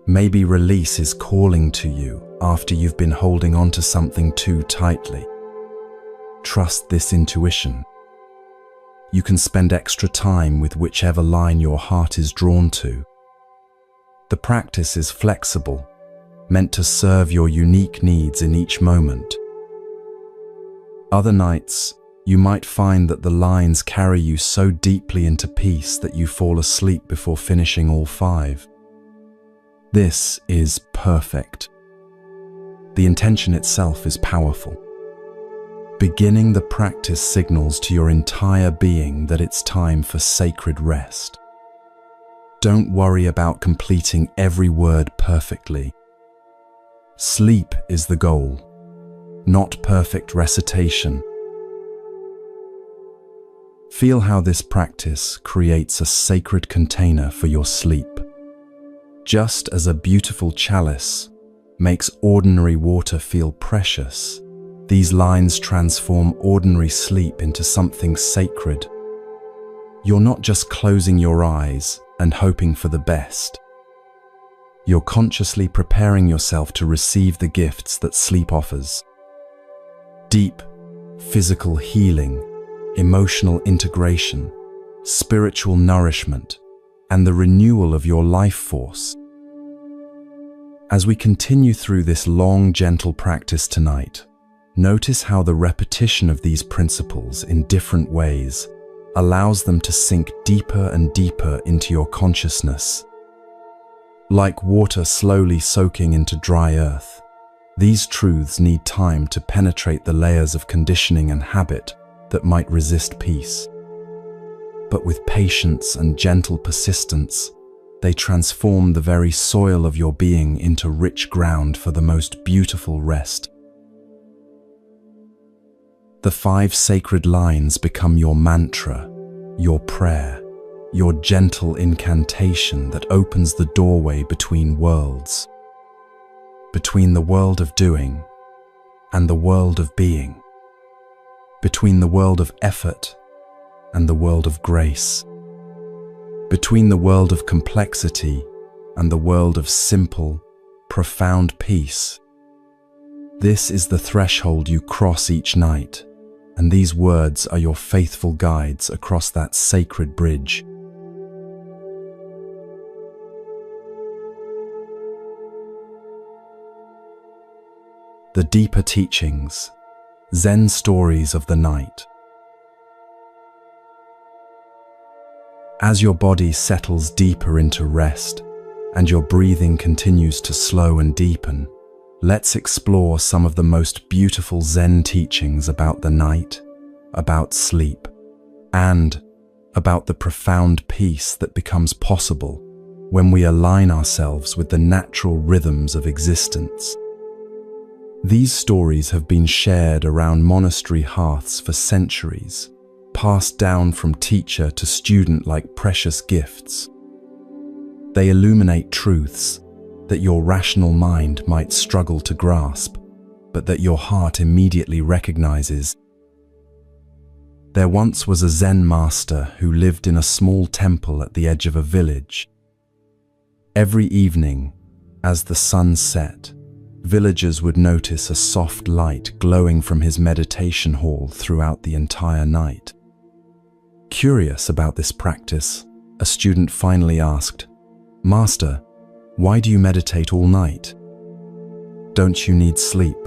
Maybe release is calling to you after you've been holding on to something too tightly. Trust this intuition. You can spend extra time with whichever line your heart is drawn to. The practice is flexible, meant to serve your unique needs in each moment. Other nights, you might find that the lines carry you so deeply into peace that you fall asleep before finishing all 5. This is perfect. The intention itself is powerful. Beginning the practice signals to your entire being that it's time for sacred rest. Don't worry about completing every word perfectly. Sleep is the goal, not perfect recitation. Feel how this practice creates a sacred container for your sleep. Just as a beautiful chalice makes ordinary water feel precious, these lines transform ordinary sleep into something sacred. You're not just closing your eyes and hoping for the best. You're consciously preparing yourself to receive the gifts that sleep offers. Deep physical healing, emotional integration, spiritual nourishment, and the renewal of your life force. As we continue through this long, gentle practice tonight, notice how the repetition of these principles in different ways allows them to sink deeper and deeper into your consciousness. Like water slowly soaking into dry earth, these truths need time to penetrate the layers of conditioning and habit that might resist peace. But with patience and gentle persistence, they transform the very soil of your being into rich ground for the most beautiful rest. The 5 sacred lines become your mantra, your prayer, your gentle incantation that opens the doorway between worlds, between the world of doing and the world of being, between the world of effort and the world of grace, between the world of complexity and the world of simple, profound peace. This is the threshold you cross each night, and these words are your faithful guides across that sacred bridge. The deeper teachings, Zen stories of the night. As your body settles deeper into rest and your breathing continues to slow and deepen, let's explore some of the most beautiful Zen teachings about the night, about sleep, and about the profound peace that becomes possible when we align ourselves with the natural rhythms of existence. These stories have been shared around monastery hearths for centuries, passed down from teacher to student like precious gifts. They illuminate truths that your rational mind might struggle to grasp, but that your heart immediately recognizes. There once was a Zen master who lived in a small temple at the edge of a village. Every evening, as the sun set, villagers would notice a soft light glowing from his meditation hall throughout the entire night. Curious about this practice, a student finally asked, "Master, why do you meditate all night? Don't you need sleep?"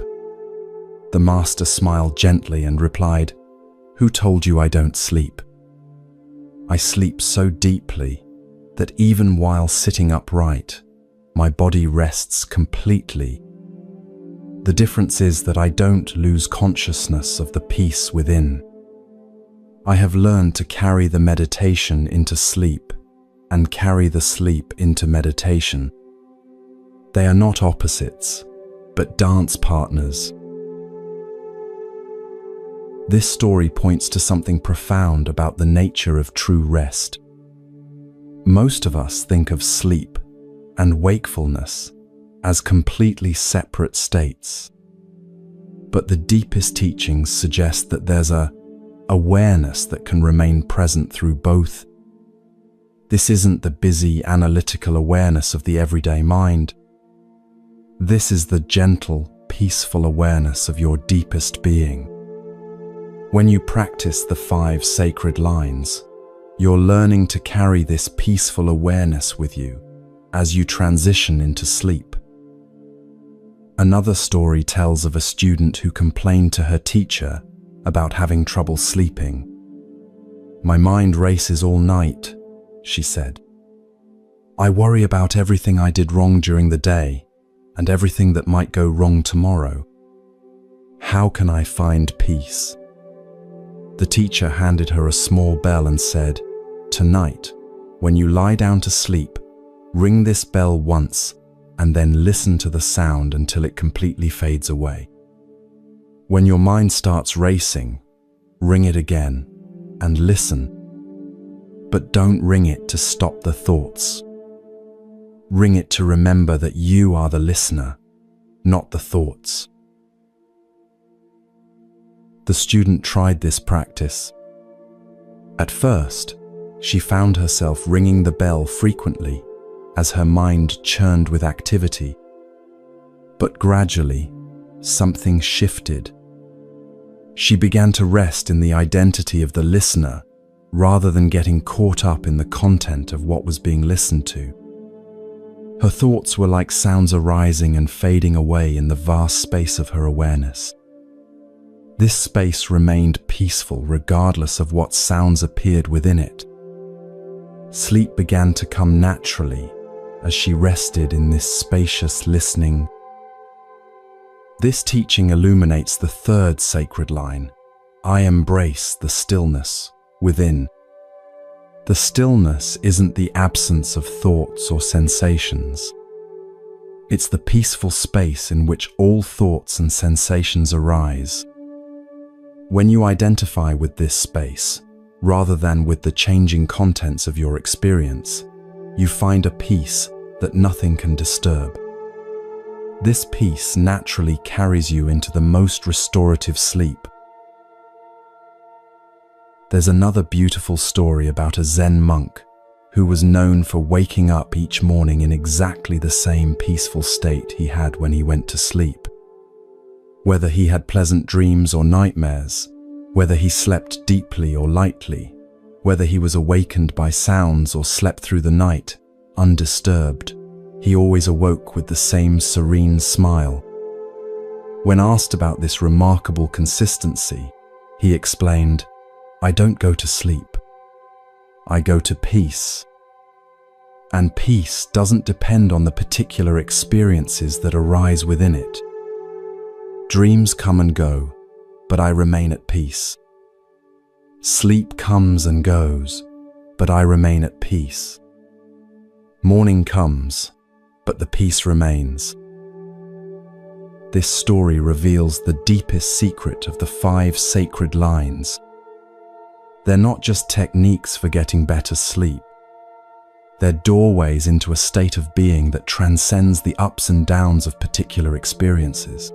The master smiled gently and replied, "Who told you I don't sleep? I sleep so deeply that even while sitting upright, my body rests completely. The difference is that I don't lose consciousness of the peace within. I have learned to carry the meditation into sleep and carry the sleep into meditation. They are not opposites, but dance partners." This story points to something profound about the nature of true rest. Most of us think of sleep and wakefulness as completely separate states. But the deepest teachings suggest that there's a awareness that can remain present through both. This isn't the busy, analytical awareness of the everyday mind. This is the gentle, peaceful awareness of your deepest being. When you practice the 5 sacred lines, you're learning to carry this peaceful awareness with you as you transition into sleep. Another story tells of a student who complained to her teacher about having trouble sleeping. "My mind races all night," she said. "I worry about everything I did wrong during the day and everything that might go wrong tomorrow. How can I find peace?" The teacher handed her a small bell and said, "Tonight, when you lie down to sleep, ring this bell once and then listen to the sound until it completely fades away. When your mind starts racing, ring it again and listen. But don't ring it to stop the thoughts. Ring it to remember that you are the listener, not the thoughts." The student tried this practice. At first, she found herself ringing the bell frequently as her mind churned with activity. But gradually, something shifted. She began to rest in the identity of the listener rather than getting caught up in the content of what was being listened to. Her thoughts were like sounds arising and fading away in the vast space of her awareness. This space remained peaceful regardless of what sounds appeared within it. Sleep began to come naturally as she rested in this spacious listening. This teaching illuminates the 3rd sacred line, "I embrace the stillness within." The stillness isn't the absence of thoughts or sensations. It's the peaceful space in which all thoughts and sensations arise. When you identify with this space, rather than with the changing contents of your experience, you find a peace that nothing can disturb. This peace naturally carries you into the most restorative sleep. There's another beautiful story about a Zen monk who was known for waking up each morning in exactly the same peaceful state he had when he went to sleep. Whether he had pleasant dreams or nightmares, whether he slept deeply or lightly, whether he was awakened by sounds or slept through the night, undisturbed, he always awoke with the same serene smile. When asked about this remarkable consistency, he explained, "I don't go to sleep. I go to peace. And peace doesn't depend on the particular experiences that arise within it. Dreams come and go, but I remain at peace. Sleep comes and goes, but I remain at peace. Morning comes, but the peace remains. This story reveals the deepest secret of the 5 sacred lines. They're not just techniques for getting better sleep. They're doorways into a state of being that transcends the ups and downs of particular experiences.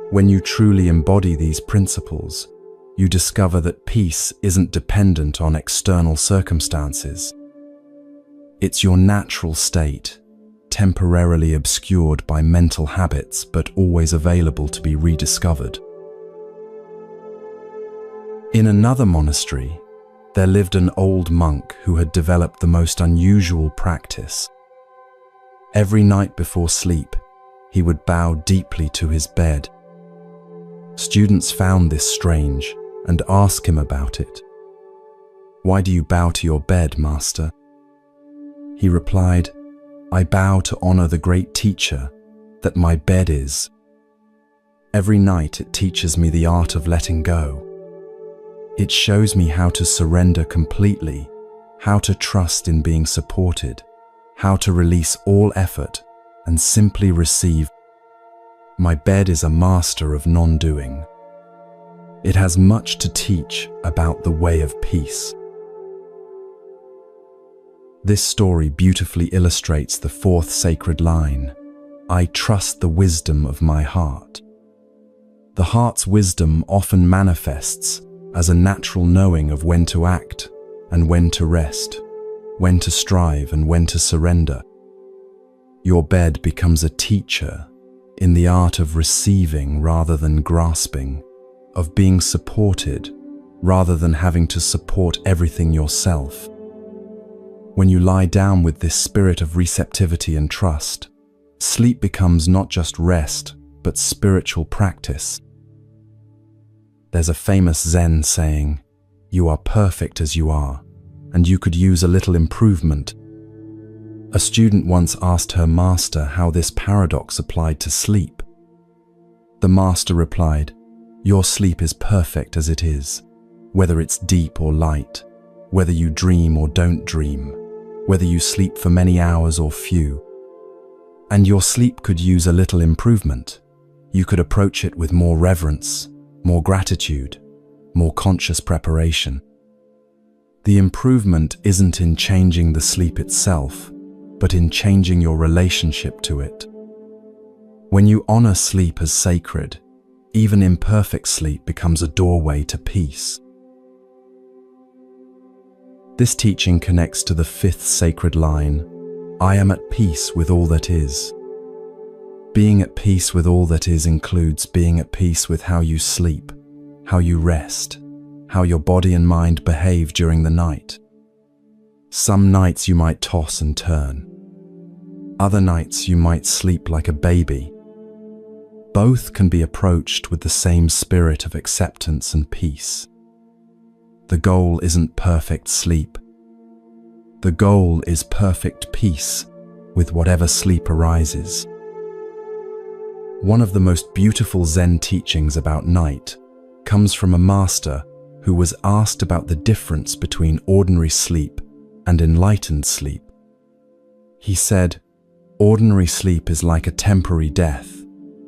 When you truly embody these principles, you discover that peace isn't dependent on external circumstances. It's your natural state, temporarily obscured by mental habits but always available to be rediscovered. In another monastery, there lived an old monk who had developed the most unusual practice. Every night before sleep, he would bow deeply to his bed. Students found this strange and asked him about it. "Why do you bow to your bed, master?" He replied, "I bow to honor the great teacher that my bed is. Every night it teaches me the art of letting go. It shows me how to surrender completely, how to trust in being supported, how to release all effort and simply receive. My bed is a master of non-doing. It has much to teach about the way of peace." This story beautifully illustrates the 4th sacred line, "I trust the wisdom of my heart." The heart's wisdom often manifests as a natural knowing of when to act and when to rest, when to strive and when to surrender. Your bed becomes a teacher in the art of receiving rather than grasping, of being supported rather than having to support everything yourself. When you lie down with this spirit of receptivity and trust, sleep becomes not just rest, but spiritual practice. There's a famous Zen saying, "You are perfect as you are, and you could use a little improvement." A student once asked her master how this paradox applied to sleep. The master replied, "Your sleep is perfect as it is, whether it's deep or light, whether you dream or don't dream, whether you sleep for many hours or few. And your sleep could use a little improvement. You could approach it with more reverence, more gratitude, more conscious preparation." The improvement isn't in changing the sleep itself, but in changing your relationship to it. When you honor sleep as sacred, even imperfect sleep becomes a doorway to peace. This teaching connects to the 5th sacred line, "I am at peace with all that is." Being at peace with all that is includes being at peace with how you sleep, how you rest, how your body and mind behave during the night. Some nights you might toss and turn. Other nights you might sleep like a baby. Both can be approached with the same spirit of acceptance and peace. The goal isn't perfect sleep. The goal is perfect peace with whatever sleep arises. One of the most beautiful Zen teachings about night comes from a master who was asked about the difference between ordinary sleep and enlightened sleep. He said, "Ordinary sleep is like a temporary death.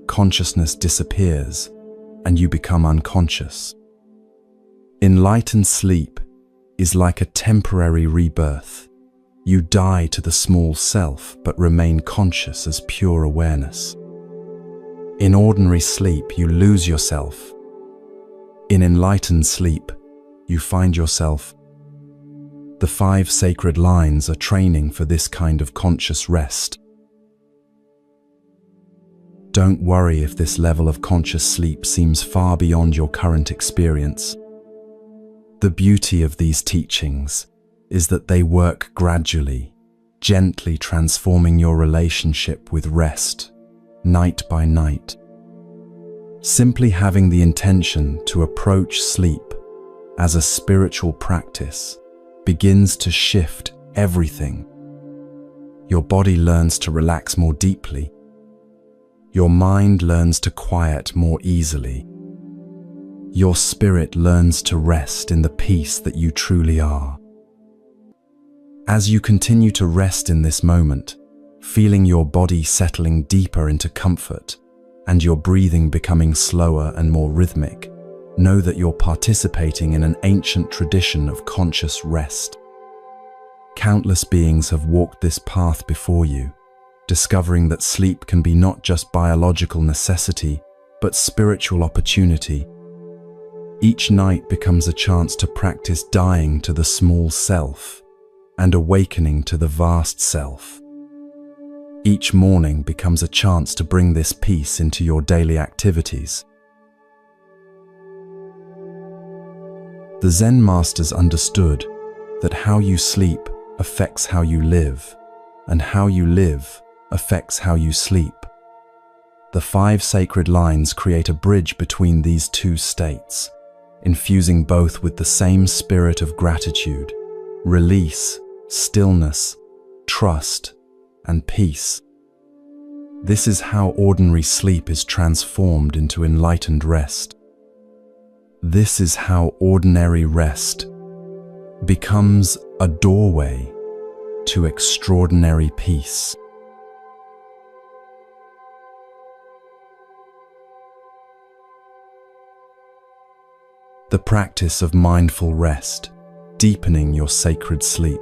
Consciousness disappears and you become unconscious. Enlightened sleep is like a temporary rebirth. You die to the small self but remain conscious as pure awareness. In ordinary sleep, you lose yourself. In enlightened sleep, you find yourself." The 5 sacred lines are training for this kind of conscious rest. Don't worry if this level of conscious sleep seems far beyond your current experience. The beauty of these teachings is that they work gradually, gently transforming your relationship with rest, night by night. Simply having the intention to approach sleep as a spiritual practice begins to shift everything. Your body learns to relax more deeply. Your mind learns to quiet more easily. Your spirit learns to rest in the peace that you truly are. As you continue to rest in this moment, feeling your body settling deeper into comfort and your breathing becoming slower and more rhythmic, know that you're participating in an ancient tradition of conscious rest. Countless beings have walked this path before you, discovering that sleep can be not just biological necessity, but spiritual opportunity. Each night becomes a chance to practice dying to the small self and awakening to the vast self. Each morning becomes a chance to bring this peace into your daily activities. The Zen masters understood that how you sleep affects how you live, and how you live affects how you sleep. The 5 sacred lines create a bridge between these two states, infusing both with the same spirit of gratitude, release, stillness, trust, and peace. This is how ordinary sleep is transformed into enlightened rest. This is how ordinary rest becomes a doorway to extraordinary peace. The practice of mindful rest, deepening your sacred sleep.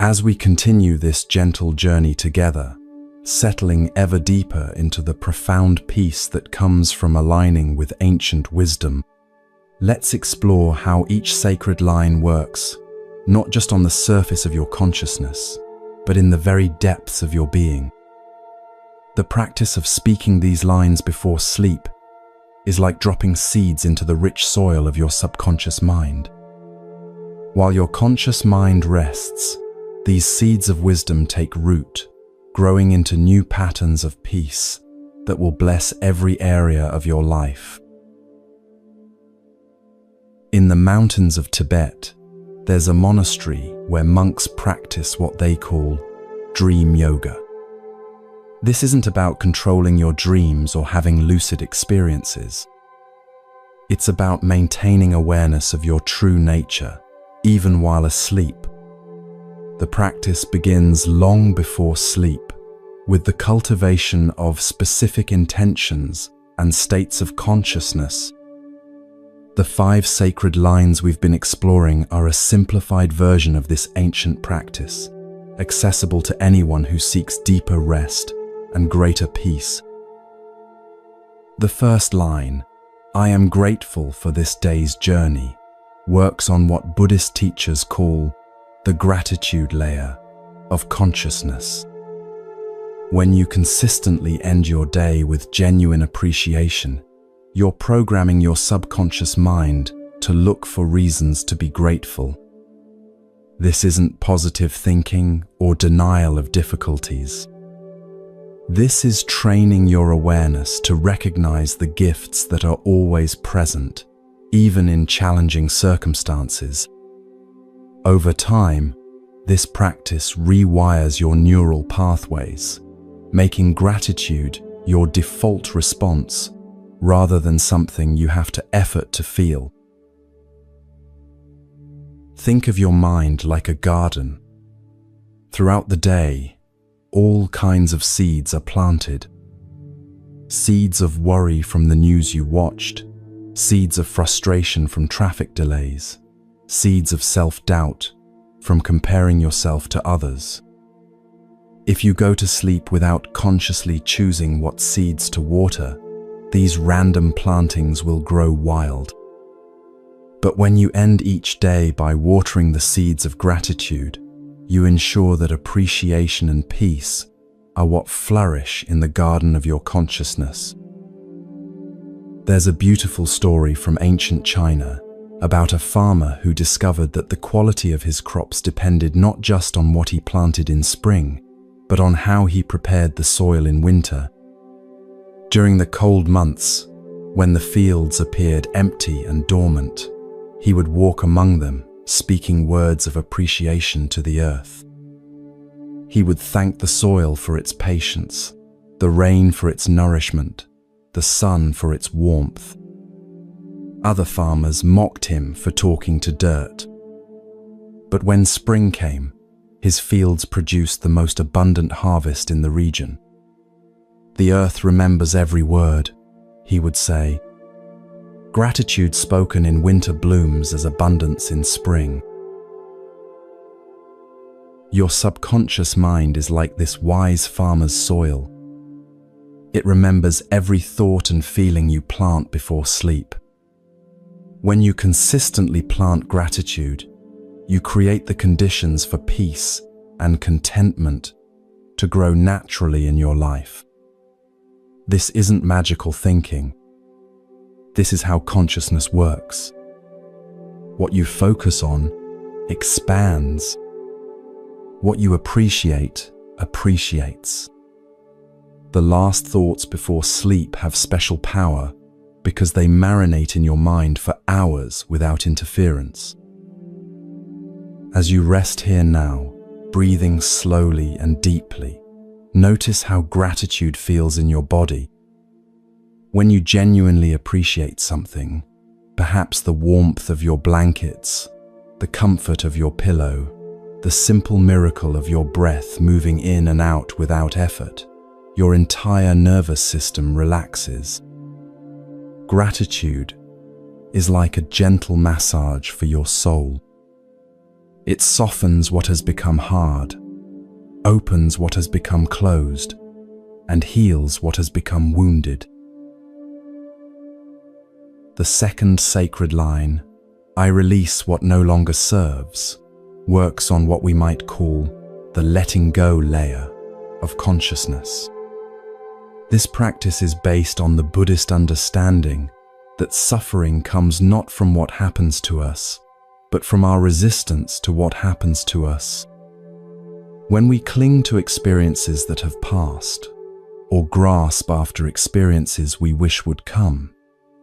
As we continue this gentle journey together, settling ever deeper into the profound peace that comes from aligning with ancient wisdom, let's explore how each sacred line works, not just on the surface of your consciousness, but in the very depths of your being. The practice of speaking these lines before sleep is like dropping seeds into the rich soil of your subconscious mind. While your conscious mind rests, these seeds of wisdom take root, growing into new patterns of peace that will bless every area of your life. In the mountains of Tibet, there's a monastery where monks practice what they call dream yoga. This isn't about controlling your dreams or having lucid experiences. It's about maintaining awareness of your true nature, even while asleep. The practice begins long before sleep, with the cultivation of specific intentions and states of consciousness. The 5 sacred lines we've been exploring are a simplified version of this ancient practice, accessible to anyone who seeks deeper rest and greater peace. The first line, "I am grateful for this day's journey," works on what Buddhist teachers call the gratitude layer of consciousness. When you consistently end your day with genuine appreciation, you're programming your subconscious mind to look for reasons to be grateful. This isn't positive thinking or denial of difficulties. This is training your awareness to recognize the gifts that are always present, even in challenging circumstances. Over time, this practice rewires your neural pathways, making gratitude your default response rather than something you have to effort to feel. Think of your mind like a garden. Throughout the day, all kinds of seeds are planted. Seeds of worry from the news you watched, seeds of frustration from traffic delays, seeds of self-doubt from comparing yourself to others. If you go to sleep without consciously choosing what seeds to water, these random plantings will grow wild. But when you end each day by watering the seeds of gratitude, you ensure that appreciation and peace are what flourish in the garden of your consciousness. There's a beautiful story from ancient China about a farmer who discovered that the quality of his crops depended not just on what he planted in spring, but on how he prepared the soil in winter. During the cold months, when the fields appeared empty and dormant, he would walk among them, speaking words of appreciation to the earth. He would thank the soil for its patience, the rain for its nourishment, the sun for its warmth. Other farmers mocked him for talking to dirt. But when spring came, his fields produced the most abundant harvest in the region. "The earth remembers every word," he would say. Gratitude spoken in winter blooms as abundance in spring. Your subconscious mind is like this wise farmer's soil. It remembers every thought and feeling you plant before sleep. When you consistently plant gratitude, you create the conditions for peace and contentment to grow naturally in your life. This isn't magical thinking. This is how consciousness works. What you focus on expands. What you appreciate appreciates. The last thoughts before sleep have special power because they marinate in your mind for hours without interference. As you rest here now, breathing slowly and deeply, notice how gratitude feels in your body. When you genuinely appreciate something, perhaps the warmth of your blankets, the comfort of your pillow, the simple miracle of your breath moving in and out without effort, your entire nervous system relaxes. Gratitude is like a gentle massage for your soul. It softens what has become hard, opens what has become closed, and heals what has become wounded. The second sacred line, "I release what no longer serves," works on what we might call the letting go layer of consciousness. This practice is based on the Buddhist understanding that suffering comes not from what happens to us, but from our resistance to what happens to us. When we cling to experiences that have passed, or grasp after experiences we wish would come,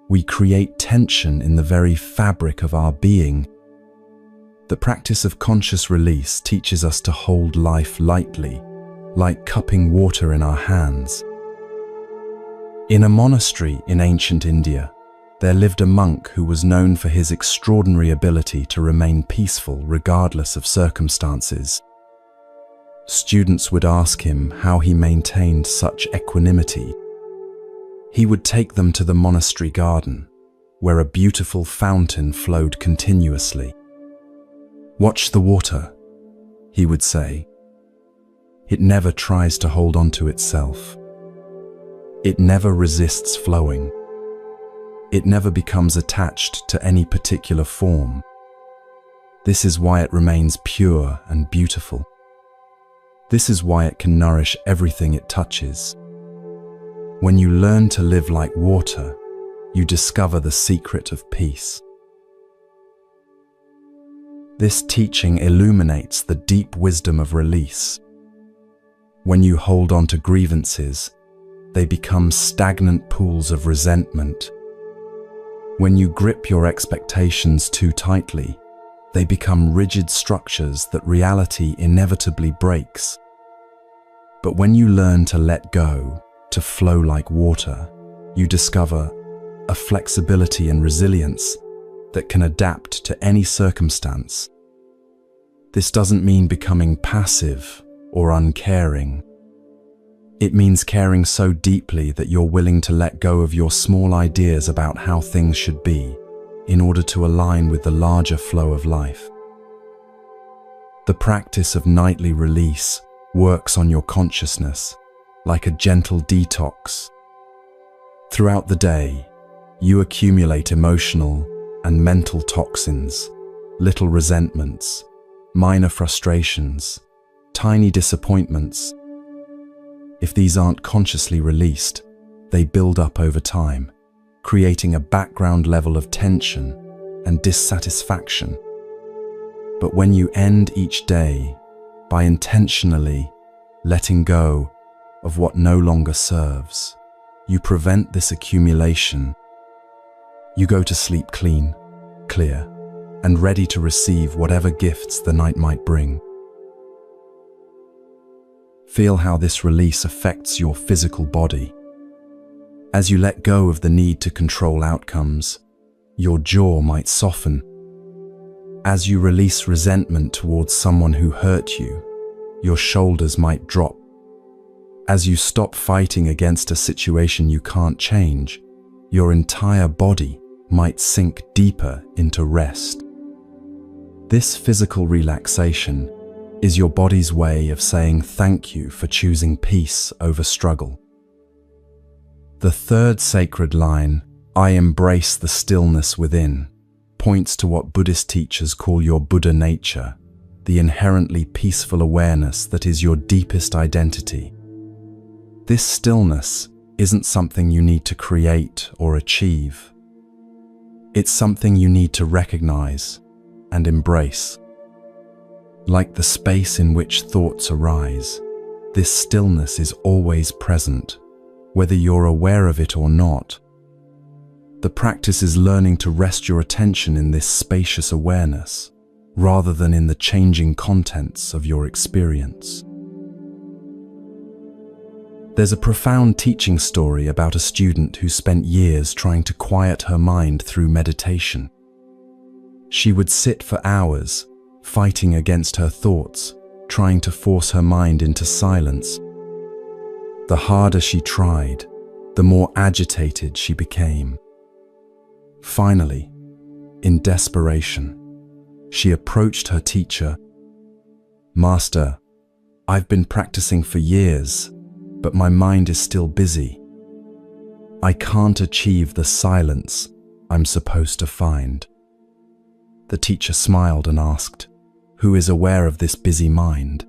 we create tension in the very fabric of our being. The practice of conscious release teaches us to hold life lightly, like cupping water in our hands. In a monastery in ancient India, there lived a monk who was known for his extraordinary ability to remain peaceful regardless of circumstances. Students would ask him how he maintained such equanimity. He would take them to the monastery garden, where a beautiful fountain flowed continuously. "Watch the water," he would say. "It never tries to hold on to itself. It never resists flowing. It never becomes attached to any particular form. This is why it remains pure and beautiful. This is why it can nourish everything it touches. When you learn to live like water, you discover the secret of peace." This teaching illuminates the deep wisdom of release. When you hold on to grievances, they become stagnant pools of resentment. When you grip your expectations too tightly, they become rigid structures that reality inevitably breaks. But when you learn to let go, to flow like water, you discover a flexibility and resilience that can adapt to any circumstance. This doesn't mean becoming passive or uncaring. It means caring so deeply that you're willing to let go of your small ideas about how things should be in order to align with the larger flow of life. The practice of nightly release works on your consciousness like a gentle detox. Throughout the day, you accumulate emotional and mental toxins, little resentments, minor frustrations, tiny disappointments. If these aren't consciously released, they build up over time, creating a background level of tension and dissatisfaction. But when you end each day by intentionally letting go of what no longer serves, you prevent this accumulation. You go to sleep clean, clear, and ready to receive whatever gifts the night might bring. Feel how this release affects your physical body. As you let go of the need to control outcomes, Your jaw might soften. As you release resentment towards someone who hurt you, your shoulders might drop. As you stop fighting against a situation you can't change, your entire body might sink deeper into rest. This physical relaxation is your body's way of saying thank you for choosing peace over struggle. The third sacred line, "I embrace the stillness within," points to what Buddhist teachers call your Buddha nature, the inherently peaceful awareness that is your deepest identity. This stillness isn't something you need to create or achieve. It's something you need to recognize and embrace. Like the space in which thoughts arise, this stillness is always present, whether you're aware of it or not. The practice is learning to rest your attention in this spacious awareness, rather than in the changing contents of your experience. There's a profound teaching story about a student who spent years trying to quiet her mind through meditation. She would sit for hours, fighting against her thoughts, trying to force her mind into silence. The harder she tried, the more agitated she became. Finally, in desperation, she approached her teacher. "Master, I've been practicing for years, but my mind is still busy. I can't achieve the silence I'm supposed to find." The teacher smiled and asked, "Who is aware of this busy mind?"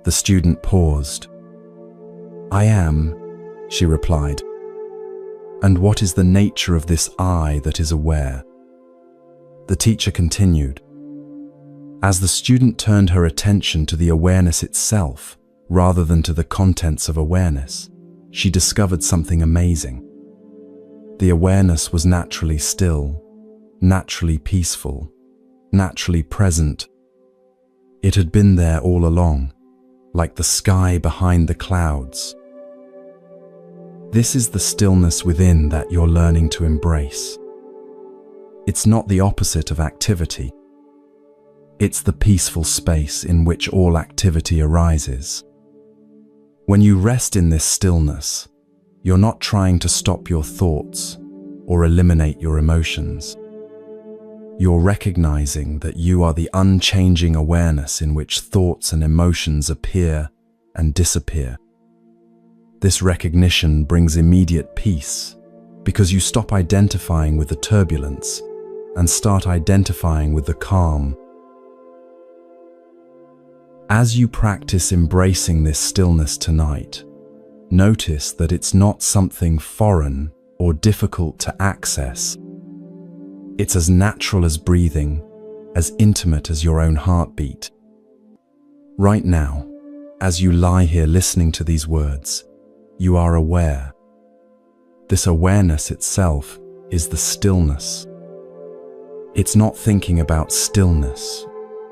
The student paused. "I am," she replied. "And what is the nature of this I that is aware?" The teacher continued. As the student turned her attention to the awareness itself, rather than to the contents of awareness, she discovered something amazing. The awareness was naturally still, naturally peaceful, naturally present. It had been there all along, like the sky behind the clouds. This is the stillness within that you're learning to embrace. It's not the opposite of activity. It's the peaceful space in which all activity arises. When you rest in this stillness, you're not trying to stop your thoughts or eliminate your emotions. You're recognizing that you are the unchanging awareness in which thoughts and emotions appear and disappear. This recognition brings immediate peace because you stop identifying with the turbulence and start identifying with the calm. As you practice embracing this stillness tonight, notice that it's not something foreign or difficult to access. It's as natural as breathing, as intimate as your own heartbeat. Right now, as you lie here listening to these words, you are aware. This awareness itself is the stillness. It's not thinking about stillness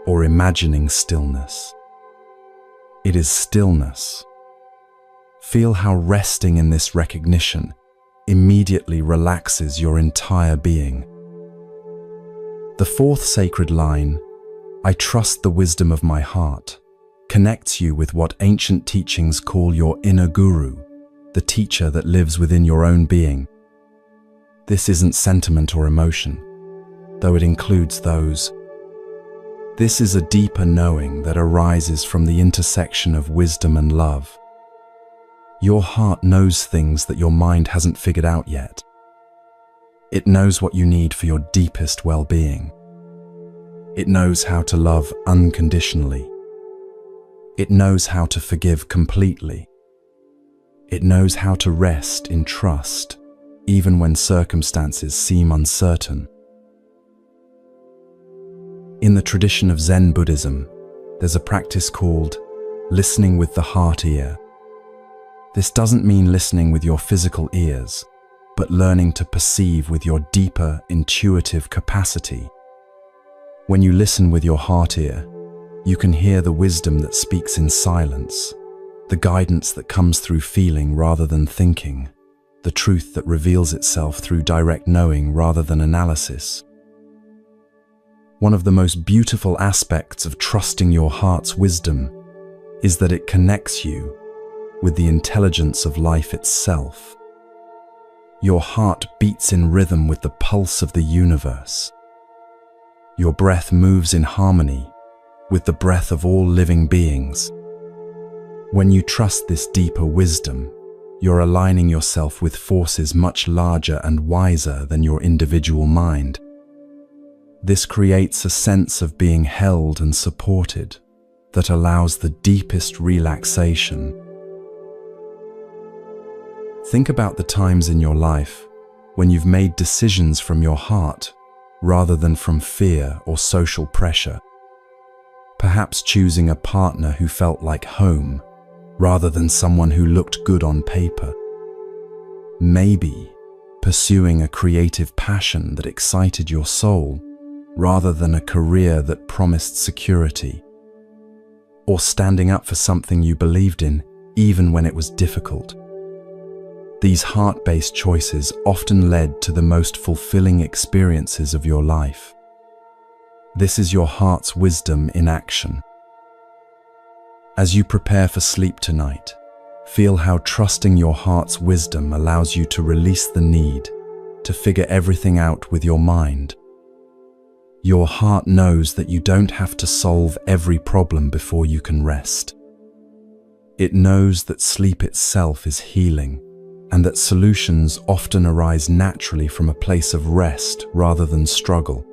or imagining stillness. It is stillness. Feel how resting in this recognition immediately relaxes your entire being. The fourth sacred line, "I trust the wisdom of my heart," connects you with what ancient teachings call your inner guru, the teacher that lives within your own being. This isn't sentiment or emotion, though it includes those. This is a deeper knowing that arises from the intersection of wisdom and love. Your heart knows things that your mind hasn't figured out yet. It knows what you need for your deepest well-being. It knows how to love unconditionally. It knows how to forgive completely. It knows how to rest in trust, even when circumstances seem uncertain. In the tradition of Zen Buddhism, there's a practice called listening with the heart ear. This doesn't mean listening with your physical ears, but learning to perceive with your deeper, intuitive capacity. When you listen with your heart ear, you can hear the wisdom that speaks in silence, the guidance that comes through feeling rather than thinking, the truth that reveals itself through direct knowing rather than analysis. One of the most beautiful aspects of trusting your heart's wisdom is that it connects you with the intelligence of life itself. Your heart beats in rhythm with the pulse of the universe. Your breath moves in harmony with the breath of all living beings. When you trust this deeper wisdom, you're aligning yourself with forces much larger and wiser than your individual mind. This creates a sense of being held and supported that allows the deepest relaxation. Think about the times in your life when you've made decisions from your heart rather than from fear or social pressure. Perhaps choosing a partner who felt like home rather than someone who looked good on paper. Maybe pursuing a creative passion that excited your soul rather than a career that promised security. Or standing up for something you believed in even when it was difficult. These heart-based choices often led to the most fulfilling experiences of your life. This is your heart's wisdom in action. As you prepare for sleep tonight, feel how trusting your heart's wisdom allows you to release the need to figure everything out with your mind. Your heart knows that you don't have to solve every problem before you can rest. It knows that sleep itself is healing, and that solutions often arise naturally from a place of rest rather than struggle.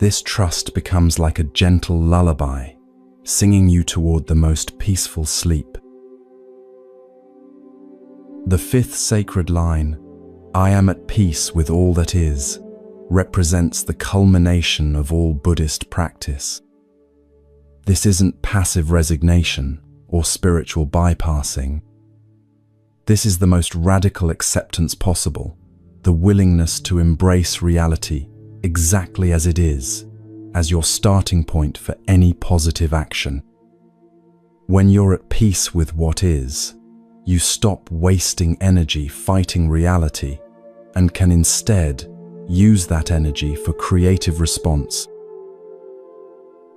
This trust becomes like a gentle lullaby, singing you toward the most peaceful sleep. The fifth sacred line, "I am at peace with all that is," represents the culmination of all Buddhist practice. This isn't passive resignation or spiritual bypassing. This is the most radical acceptance possible, the willingness to embrace reality exactly as it is, as your starting point for any positive action. When you're at peace with what is, you stop wasting energy fighting reality and can instead use that energy for creative response.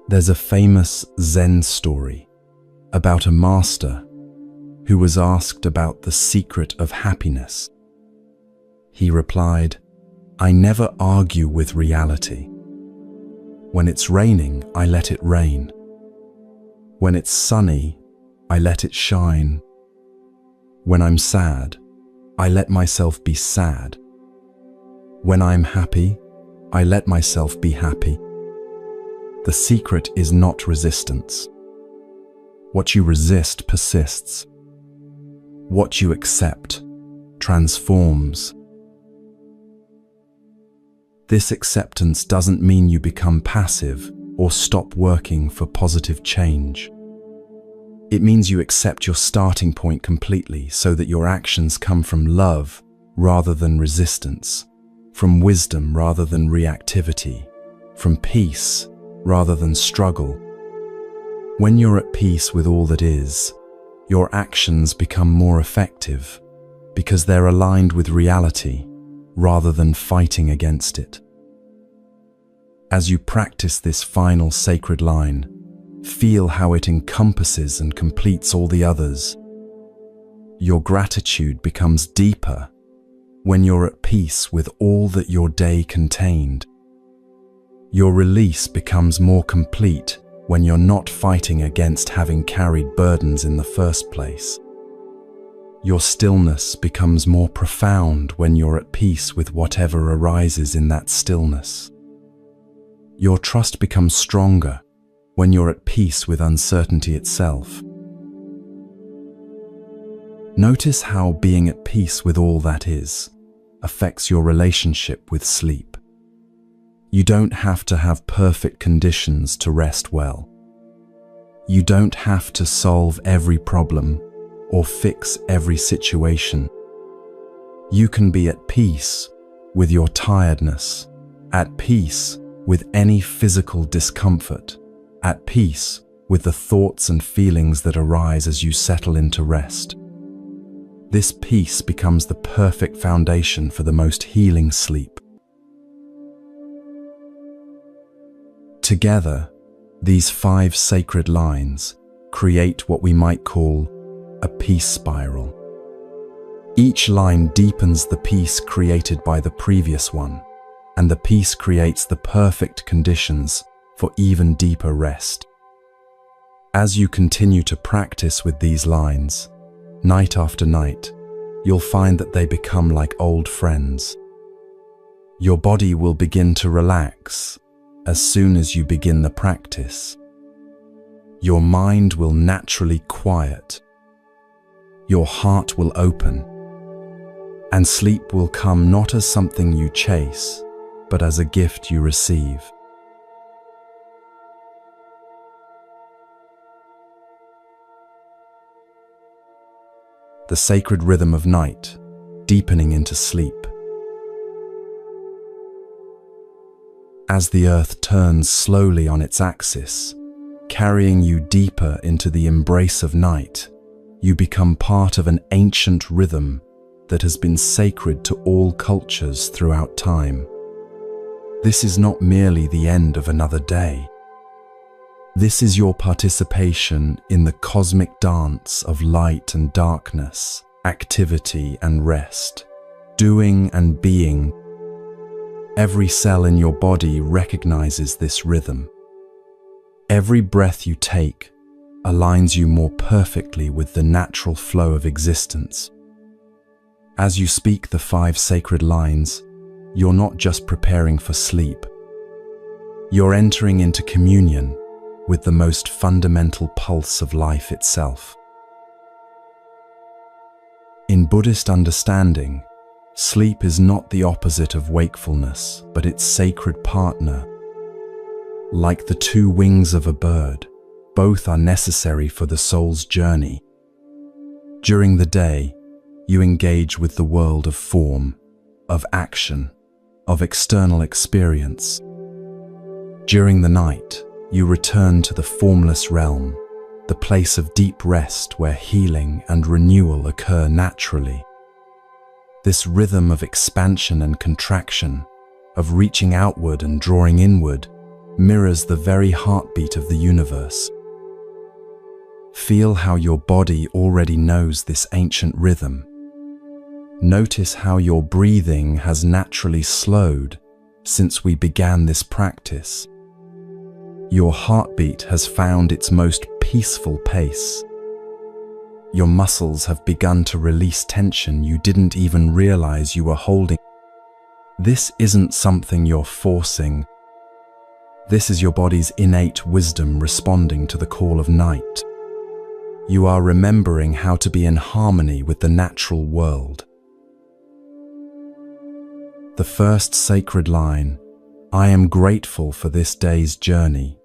There's a famous Zen story about a master who was asked about the secret of happiness. He replied, "I never argue with reality. When it's raining, I let it rain. When it's sunny, I let it shine. When I'm sad, I let myself be sad. When I'm happy, I let myself be happy." The secret is not resistance. What you resist persists. What you accept transforms. This acceptance doesn't mean you become passive or stop working for positive change. It means you accept your starting point completely so that your actions come from love rather than resistance, from wisdom rather than reactivity, from peace rather than struggle. When you're at peace with all that is, your actions become more effective because they're aligned with reality rather than fighting against it. As you practice this final sacred line, feel how it encompasses and completes all the others. Your gratitude becomes deeper when you're at peace with all that your day contained. Your release becomes more complete when you're not fighting against having carried burdens in the first place. Your stillness becomes more profound when you're at peace with whatever arises in that stillness. Your trust becomes stronger when you're at peace with uncertainty itself. Notice how being at peace with all that is affects your relationship with sleep. You don't have to have perfect conditions to rest well. You don't have to solve every problem or fix every situation. You can be at peace with your tiredness, at peace with any physical discomfort, at peace with the thoughts and feelings that arise as you settle into rest. This peace becomes the perfect foundation for the most healing sleep. Together, these 5 sacred lines create what we might call a peace spiral. Each line deepens the peace created by the previous one, and the peace creates the perfect conditions for even deeper rest. As you continue to practice with these lines, night after night, you'll find that they become like old friends. Your body will begin to relax as soon as you begin the practice. Your mind will naturally quiet. Your heart will open. And sleep will come not as something you chase, but as a gift you receive. The sacred rhythm of night, deepening into sleep. As the earth turns slowly on its axis, carrying you deeper into the embrace of night, you become part of an ancient rhythm that has been sacred to all cultures throughout time. This is not merely the end of another day. This is your participation in the cosmic dance of light and darkness, activity and rest, doing and being. Every cell in your body recognizes this rhythm. Every breath you take aligns you more perfectly with the natural flow of existence. As you speak the 5 sacred lines, you're not just preparing for sleep. You're entering into communion with the most fundamental pulse of life itself. In Buddhist understanding, sleep is not the opposite of wakefulness, but its sacred partner. Like the 2 wings of a bird, both are necessary for the soul's journey. During the day, you engage with the world of form, of action, of external experience. During the night, you return to the formless realm, the place of deep rest where healing and renewal occur naturally. This rhythm of expansion and contraction, of reaching outward and drawing inward, mirrors the very heartbeat of the universe. Feel how your body already knows this ancient rhythm. Notice how your breathing has naturally slowed since we began this practice. Your heartbeat has found its most peaceful pace. Your muscles have begun to release tension you didn't even realize you were holding. This isn't something you're forcing. This is your body's innate wisdom responding to the call of night. You are remembering how to be in harmony with the natural world. The first sacred line, "I am grateful for this day's journey,"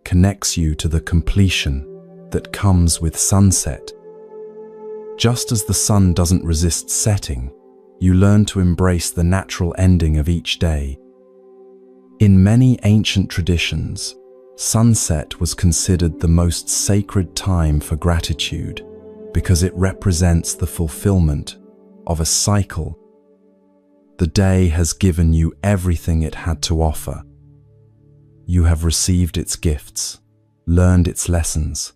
connects you to the completion that comes with sunset. Just as the sun doesn't resist setting, you learn to embrace the natural ending of each day. In many ancient traditions, sunset was considered the most sacred time for gratitude because it represents the fulfillment of a cycle. The day has given you everything it had to offer. You have received its gifts, learned its lessons,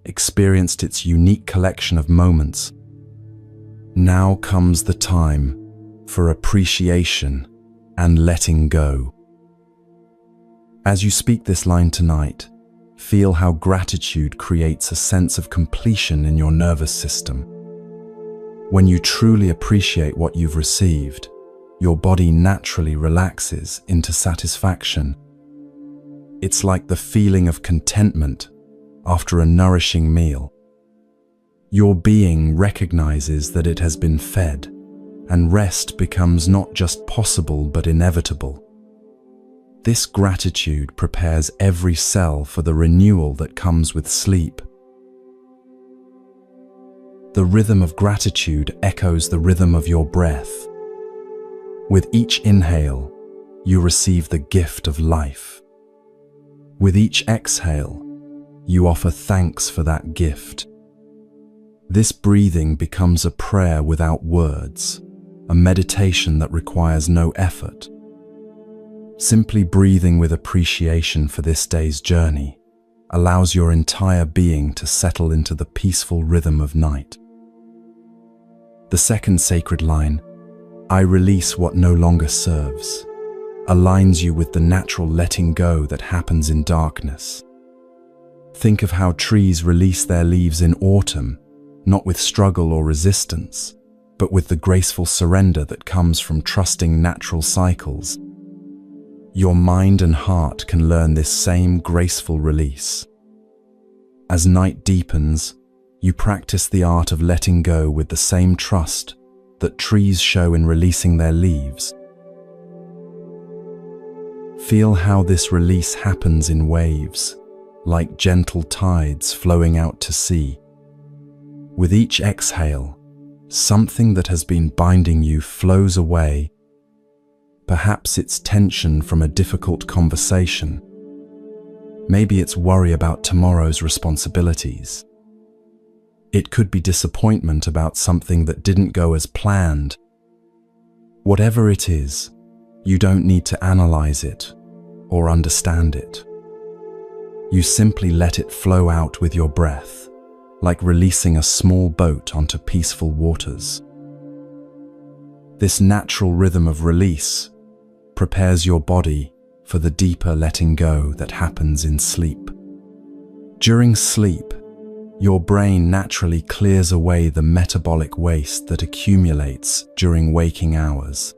experienced its unique collection of moments. Now comes the time for appreciation and letting go. As you speak this line tonight, feel how gratitude creates a sense of completion in your nervous system. When you truly appreciate what you've received, your body naturally relaxes into satisfaction. It's like the feeling of contentment after a nourishing meal. Your being recognizes that it has been fed, and rest becomes not just possible but inevitable. This gratitude prepares every cell for the renewal that comes with sleep. The rhythm of gratitude echoes the rhythm of your breath. With each inhale, you receive the gift of life. With each exhale, you offer thanks for that gift. This breathing becomes a prayer without words, a meditation that requires no effort. Simply breathing with appreciation for this day's journey allows your entire being to settle into the peaceful rhythm of night. The second sacred line, "I release what no longer serves," aligns you with the natural letting go that happens in darkness. Think of how trees release their leaves in autumn, not with struggle or resistance, but with the graceful surrender that comes from trusting natural cycles. Your mind and heart can learn this same graceful release. As night deepens, you practice the art of letting go with the same trust that trees show in releasing their leaves. Feel how this release happens in waves, like gentle tides flowing out to sea. With each exhale, something that has been binding you flows away. Perhaps it's tension from a difficult conversation. Maybe it's worry about tomorrow's responsibilities. It could be disappointment about something that didn't go as planned. Whatever it is, you don't need to analyze it or understand it. You simply let it flow out with your breath, like releasing a small boat onto peaceful waters. This natural rhythm of release prepares your body for the deeper letting go that happens in sleep. During sleep, your brain naturally clears away the metabolic waste that accumulates during waking hours.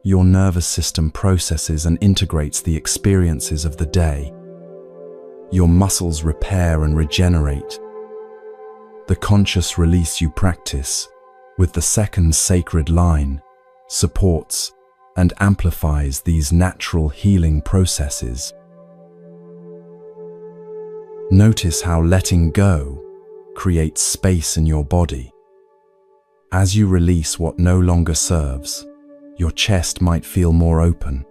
Your nervous system processes and integrates the experiences of the day. Your muscles repair and regenerate. The conscious release you practice, with the second sacred line, supports and amplifies these natural healing processes. Notice how letting go creates space in your body. As you release what no longer serves, your chest might feel more open.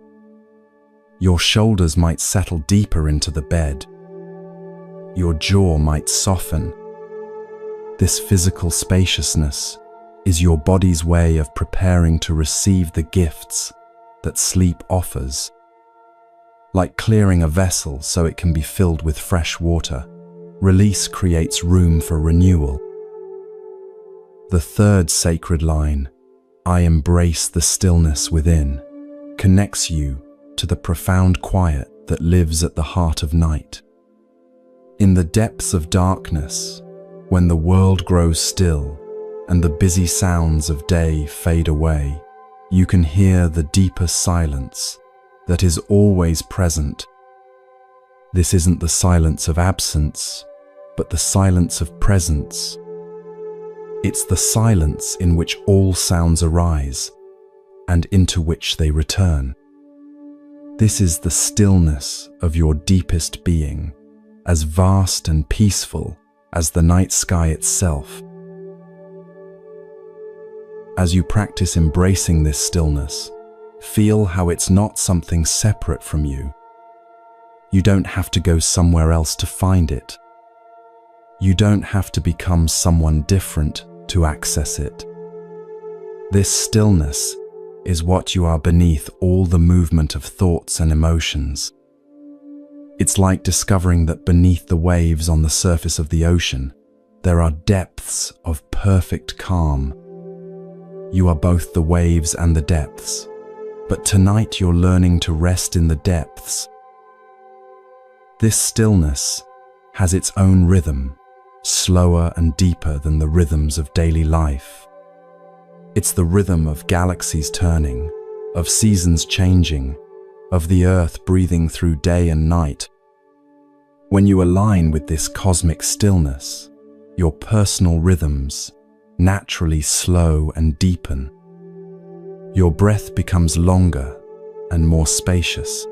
Your shoulders might settle deeper into the bed. Your jaw might soften. This physical spaciousness is your body's way of preparing to receive the gifts that sleep offers. Like clearing a vessel so it can be filled with fresh water, release creates room for renewal. The third sacred line, "I embrace the stillness within," connects you to the profound quiet that lives at the heart of night. In the depths of darkness, when the world grows still and the busy sounds of day fade away, you can hear the deeper silence that is always present. This isn't the silence of absence, but the silence of presence. It's the silence in which all sounds arise and into which they return. This is the stillness of your deepest being, as vast and peaceful as the night sky itself. As you practice embracing this stillness, feel how it's not something separate from you. You don't have to go somewhere else to find it. You don't have to become someone different to access it. This stillness is what you are beneath all the movement of thoughts and emotions. It's like discovering that beneath the waves on the surface of the ocean, there are depths of perfect calm. You are both the waves and the depths, but tonight you're learning to rest in the depths. This stillness has its own rhythm, slower and deeper than the rhythms of daily life. It's the rhythm of galaxies turning, of seasons changing, of the earth breathing through day and night. When you align with this cosmic stillness, your personal rhythms naturally slow and deepen. Your breath becomes longer and more spacious.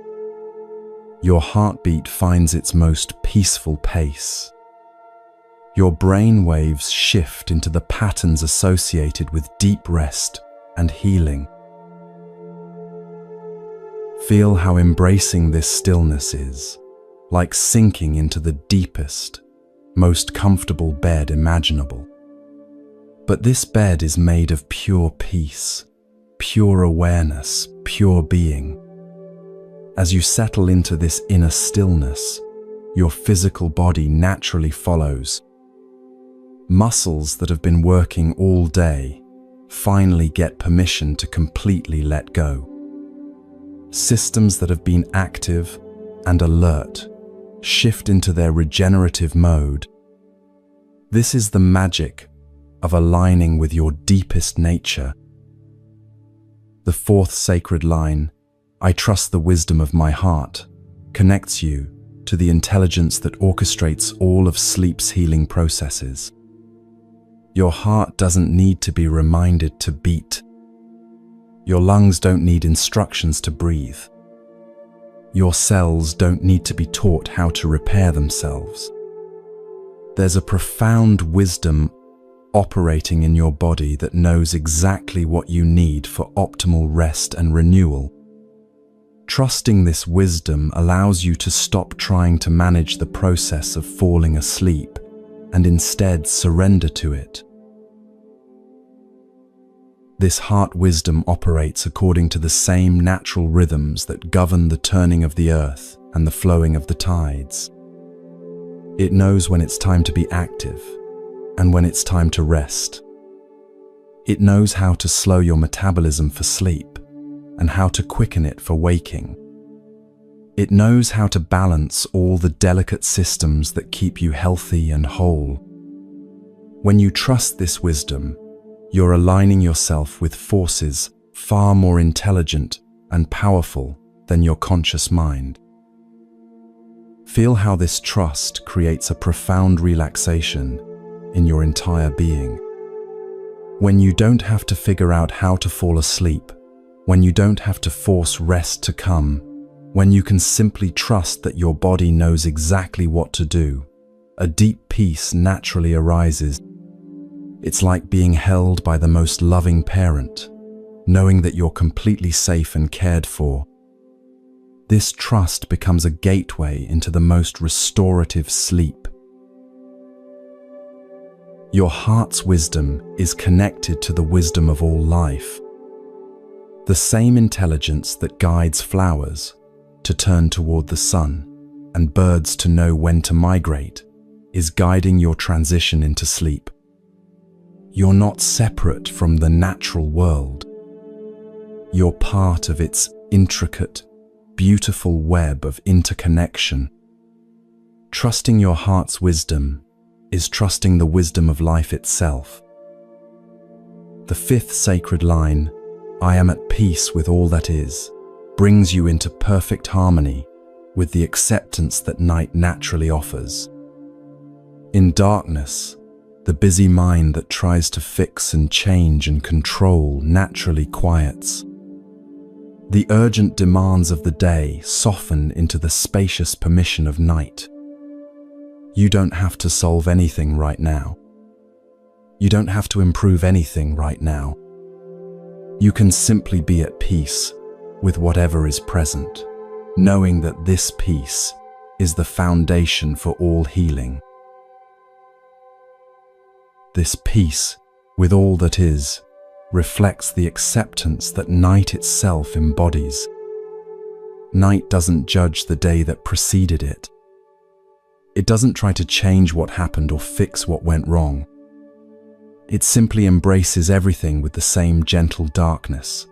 Your heartbeat finds its most peaceful pace. Your brain waves shift into the patterns associated with deep rest and healing. Feel how embracing this stillness is like sinking into the deepest, most comfortable bed imaginable. But this bed is made of pure peace, pure awareness, pure being. As you settle into this inner stillness, your physical body naturally follows. Muscles that have been working all day finally get permission to completely let go. Systems that have been active and alert shift into their regenerative mode. This is the magic of aligning with your deepest nature. The fourth sacred line, I trust the wisdom of my heart, connects you to the intelligence that orchestrates all of sleep's healing processes. Your heart doesn't need to be reminded to beat. Your lungs don't need instructions to breathe. Your cells don't need to be taught how to repair themselves. There's a profound wisdom operating in your body that knows exactly what you need for optimal rest and renewal. Trusting this wisdom allows you to stop trying to manage the process of falling asleep and instead surrender to it. This heart wisdom operates according to the same natural rhythms that govern the turning of the earth and the flowing of the tides. It knows when it's time to be active and when it's time to rest. It knows how to slow your metabolism for sleep and how to quicken it for waking. It knows how to balance all the delicate systems that keep you healthy and whole. When you trust this wisdom, you're aligning yourself with forces far more intelligent and powerful than your conscious mind. Feel how this trust creates a profound relaxation in your entire being. When you don't have to figure out how to fall asleep, when you don't have to force rest to come, when you can simply trust that your body knows exactly what to do, a deep peace naturally arises. It's like being held by the most loving parent, knowing that you're completely safe and cared for. This trust becomes a gateway into the most restorative sleep. Your heart's wisdom is connected to the wisdom of all life. The same intelligence that guides flowers to turn toward the sun and birds to know when to migrate is guiding your transition into sleep. You're not separate from the natural world. You're part of its intricate, beautiful web of interconnection. Trusting your heart's wisdom is trusting the wisdom of life itself. The fifth sacred line, I am at peace with all that is, brings you into perfect harmony with the acceptance that night naturally offers. In darkness, the busy mind that tries to fix and change and control naturally quiets. The urgent demands of the day soften into the spacious permission of night. You don't have to solve anything right now. You don't have to improve anything right now. You can simply be at peace with whatever is present, knowing that this peace is the foundation for all healing. This peace with all that is reflects the acceptance that night itself embodies. Night doesn't judge the day that preceded it. It doesn't try to change what happened or fix what went wrong. It simply embraces everything with the same gentle darkness,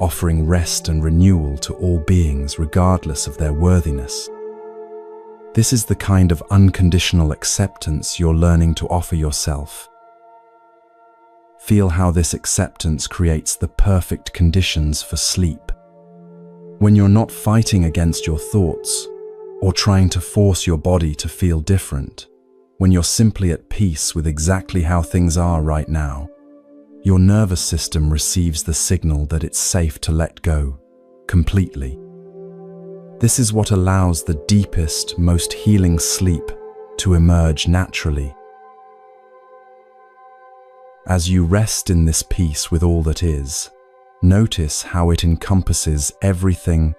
offering rest and renewal to all beings regardless of their worthiness. This is the kind of unconditional acceptance you're learning to offer yourself. Feel how this acceptance creates the perfect conditions for sleep. When you're not fighting against your thoughts or trying to force your body to feel different, when you're simply at peace with exactly how things are right now, your nervous system receives the signal that it's safe to let go completely. This is what allows the deepest, most healing sleep to emerge naturally. As you rest in this peace with all that is, notice how it encompasses everything.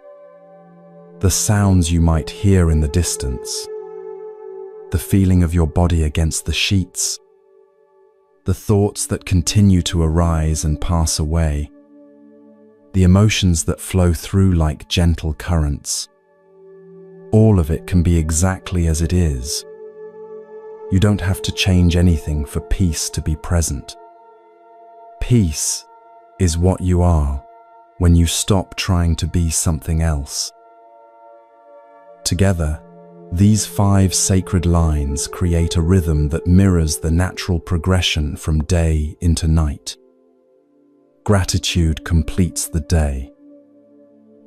The sounds you might hear in the distance, the feeling of your body against the sheets, the thoughts that continue to arise and pass away, the emotions that flow through like gentle currents. All of it can be exactly as it is. You don't have to change anything for peace to be present. Peace is what you are when you stop trying to be something else. Together, these 5 sacred lines create a rhythm that mirrors the natural progression from day into night. Gratitude completes the day.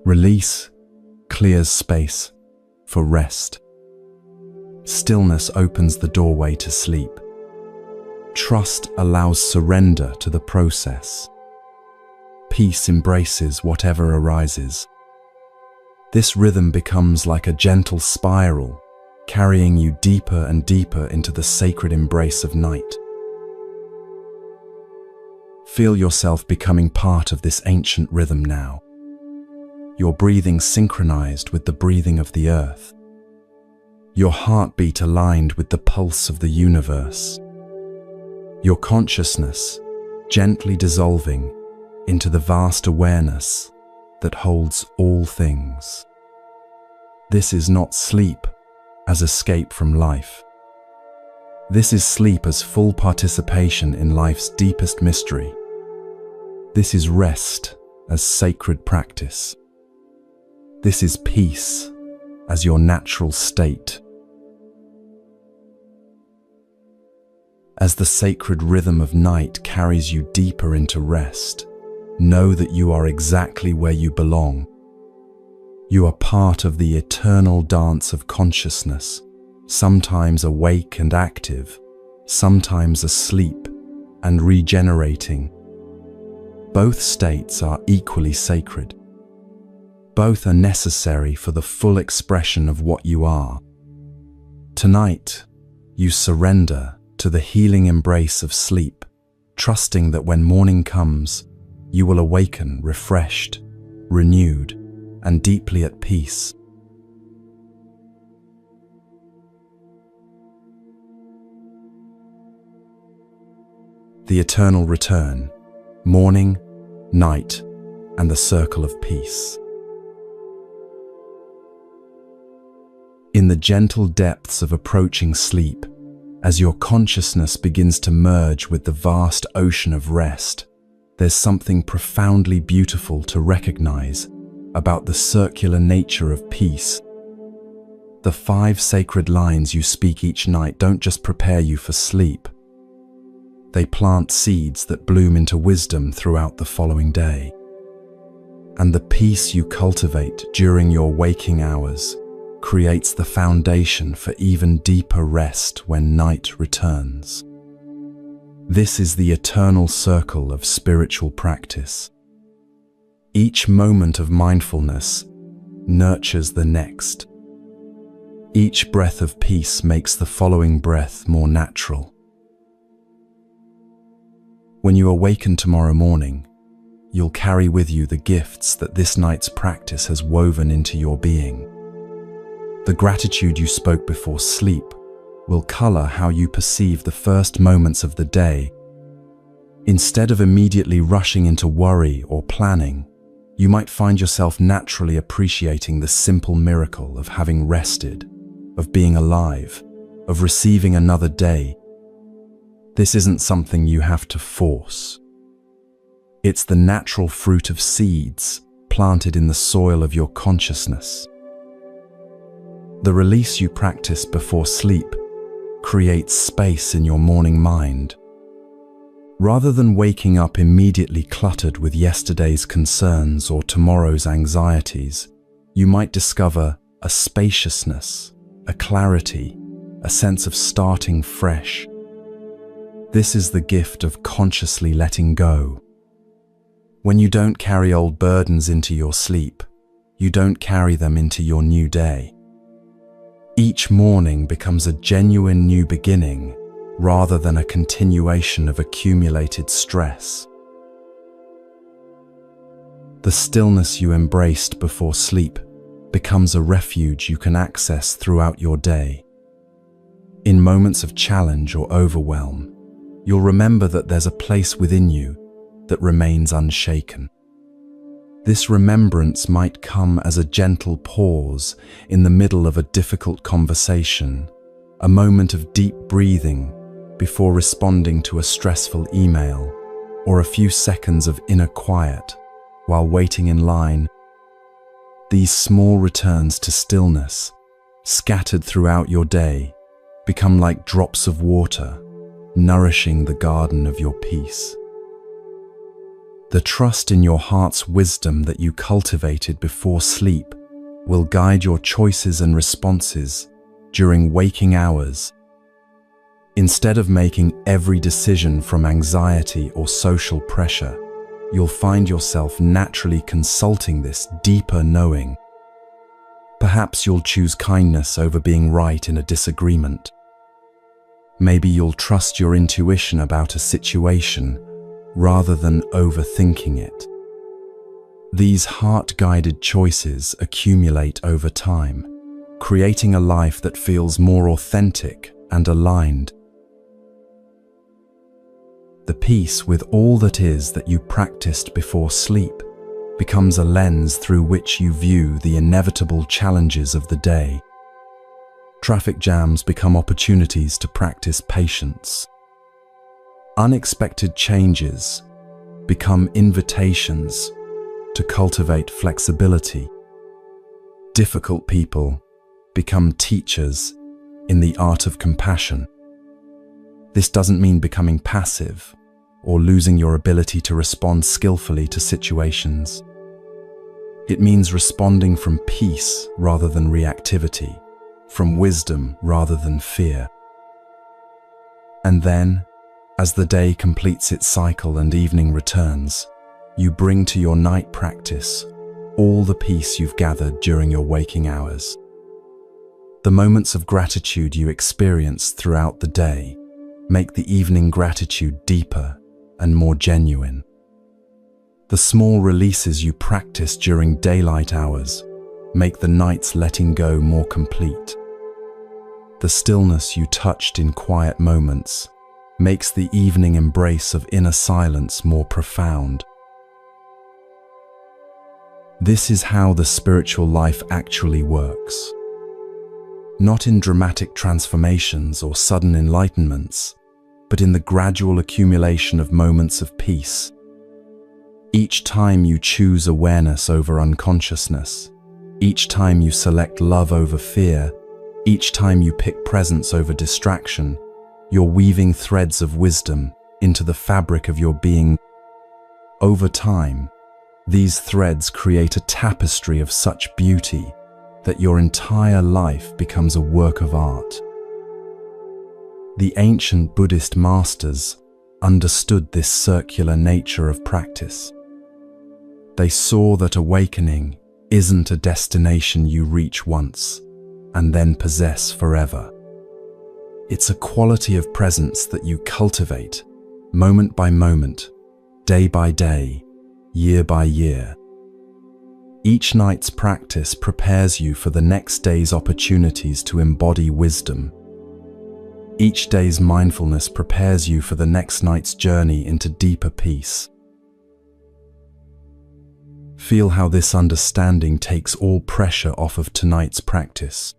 Release clears space for rest. Stillness opens the doorway to sleep. Trust allows surrender to the process. Peace embraces whatever arises. This rhythm becomes like a gentle spiral, carrying you deeper and deeper into the sacred embrace of night. Feel yourself becoming part of this ancient rhythm now. Your breathing synchronized with the breathing of the earth. Your heartbeat aligned with the pulse of the universe. Your consciousness gently dissolving into the vast awareness that holds all things. This is not sleep as escape from life. This is sleep as full participation in life's deepest mystery. This is rest as sacred practice. This is peace as your natural state. As the sacred rhythm of night carries you deeper into rest, know that you are exactly where you belong. You are part of the eternal dance of consciousness, sometimes awake and active, sometimes asleep and regenerating. Both states are equally sacred. Both are necessary for the full expression of what you are. Tonight, you surrender to the healing embrace of sleep, trusting that when morning comes, you will awaken refreshed, renewed, and deeply at peace. The eternal return, morning, night, and the circle of peace. In the gentle depths of approaching sleep, as your consciousness begins to merge with the vast ocean of rest, there's something profoundly beautiful to recognize about the circular nature of peace. The 5 sacred lines you speak each night don't just prepare you for sleep. They plant seeds that bloom into wisdom throughout the following day. And the peace you cultivate during your waking hours creates the foundation for even deeper rest when night returns. This is the eternal circle of spiritual practice. Each moment of mindfulness nurtures the next. Each breath of peace makes the following breath more natural. When you awaken tomorrow morning, you'll carry with you the gifts that this night's practice has woven into your being. The gratitude you spoke before sleep will color how you perceive the first moments of the day. Instead of immediately rushing into worry or planning, you might find yourself naturally appreciating the simple miracle of having rested, of being alive, of receiving another day. This isn't something you have to force. It's the natural fruit of seeds planted in the soil of your consciousness. The release you practice before sleep creates space in your morning mind. Rather than waking up immediately cluttered with yesterday's concerns or tomorrow's anxieties, you might discover a spaciousness, a clarity, a sense of starting fresh. This is the gift of consciously letting go. When you don't carry old burdens into your sleep, you don't carry them into your new day. Each morning becomes a genuine new beginning rather than a continuation of accumulated stress. The stillness you embraced before sleep becomes a refuge you can access throughout your day. In moments of challenge or overwhelm, you'll remember that there's a place within you that remains unshaken. This remembrance might come as a gentle pause in the middle of a difficult conversation, a moment of deep breathing before responding to a stressful email, or a few seconds of inner quiet while waiting in line. These small returns to stillness, scattered throughout your day, become like drops of water, nourishing the garden of your peace. The trust in your heart's wisdom that you cultivated before sleep will guide your choices and responses during waking hours. Instead of making every decision from anxiety or social pressure, you'll find yourself naturally consulting this deeper knowing. Perhaps you'll choose kindness over being right in a disagreement. Maybe you'll trust your intuition about a situation rather than overthinking it. These heart-guided choices accumulate over time, creating a life that feels more authentic and aligned. The peace with all that is that you practiced before sleep becomes a lens through which you view the inevitable challenges of the day. Traffic jams become opportunities to practice patience. Unexpected changes become invitations to cultivate flexibility. Difficult people become teachers in the art of compassion. This doesn't mean becoming passive or losing your ability to respond skillfully to situations. It means responding from peace rather than reactivity, from wisdom rather than fear. And then, as the day completes its cycle and evening returns, you bring to your night practice all the peace you've gathered during your waking hours. The moments of gratitude you experience throughout the day make the evening gratitude deeper and more genuine. The small releases you practice during daylight hours make the night's letting go more complete. The stillness you touched in quiet moments makes the evening embrace of inner silence more profound. This is how the spiritual life actually works. Not in dramatic transformations or sudden enlightenments, but in the gradual accumulation of moments of peace. Each time you choose awareness over unconsciousness, each time you select love over fear, each time you pick presence over distraction, you're weaving threads of wisdom into the fabric of your being. Over time, these threads create a tapestry of such beauty that your entire life becomes a work of art. The ancient Buddhist masters understood this circular nature of practice. They saw that awakening isn't a destination you reach once and then possess forever. It's a quality of presence that you cultivate moment by moment, day by day, year by year. Each night's practice prepares you for the next day's opportunities to embody wisdom. Each day's mindfulness prepares you for the next night's journey into deeper peace. Feel how this understanding takes all pressure off of tonight's practice.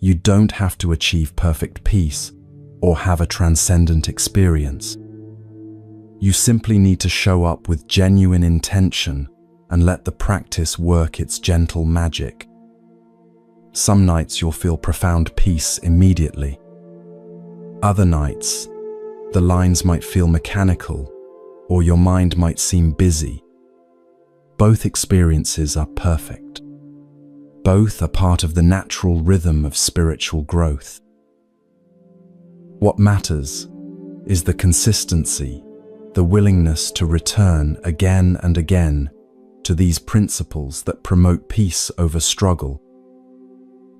You don't have to achieve perfect peace or have a transcendent experience. You simply need to show up with genuine intention and let the practice work its gentle magic. Some nights you'll feel profound peace immediately. Other nights, the lines might feel mechanical or your mind might seem busy. Both experiences are perfect. Both are part of the natural rhythm of spiritual growth. What matters is the consistency, the willingness to return again and again to these principles that promote peace over struggle.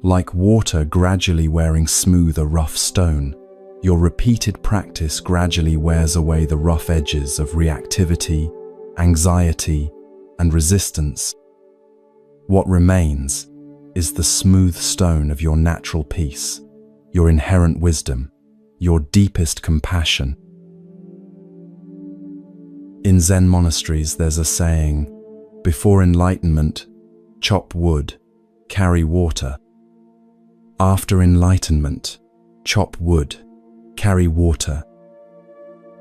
Like water gradually wearing smooth a rough stone, your repeated practice gradually wears away the rough edges of reactivity, anxiety, and resistance. What remains is the smooth stone of your natural peace, your inherent wisdom, your deepest compassion. In Zen monasteries, there's a saying, before enlightenment, chop wood, carry water. After enlightenment, chop wood, carry water.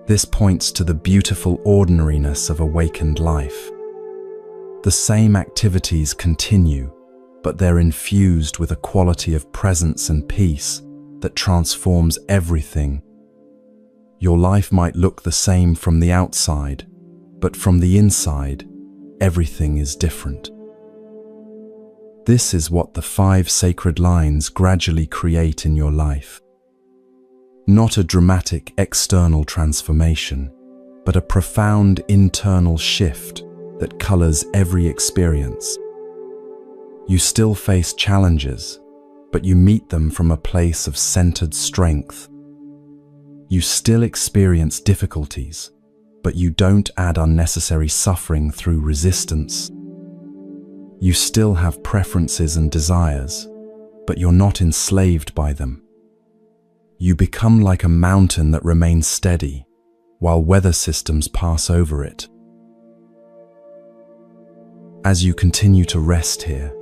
This points to the beautiful ordinariness of awakened life. The same activities continue, but they're infused with a quality of presence and peace that transforms everything. Your life might look the same from the outside, but from the inside, everything is different. This is what the 5 sacred lines gradually create in your life. Not a dramatic external transformation, but a profound internal shift that colors every experience. You still face challenges, but you meet them from a place of centered strength. You still experience difficulties, but you don't add unnecessary suffering through resistance. You still have preferences and desires, but you're not enslaved by them. You become like a mountain that remains steady, while weather systems pass over it. As you continue to rest here,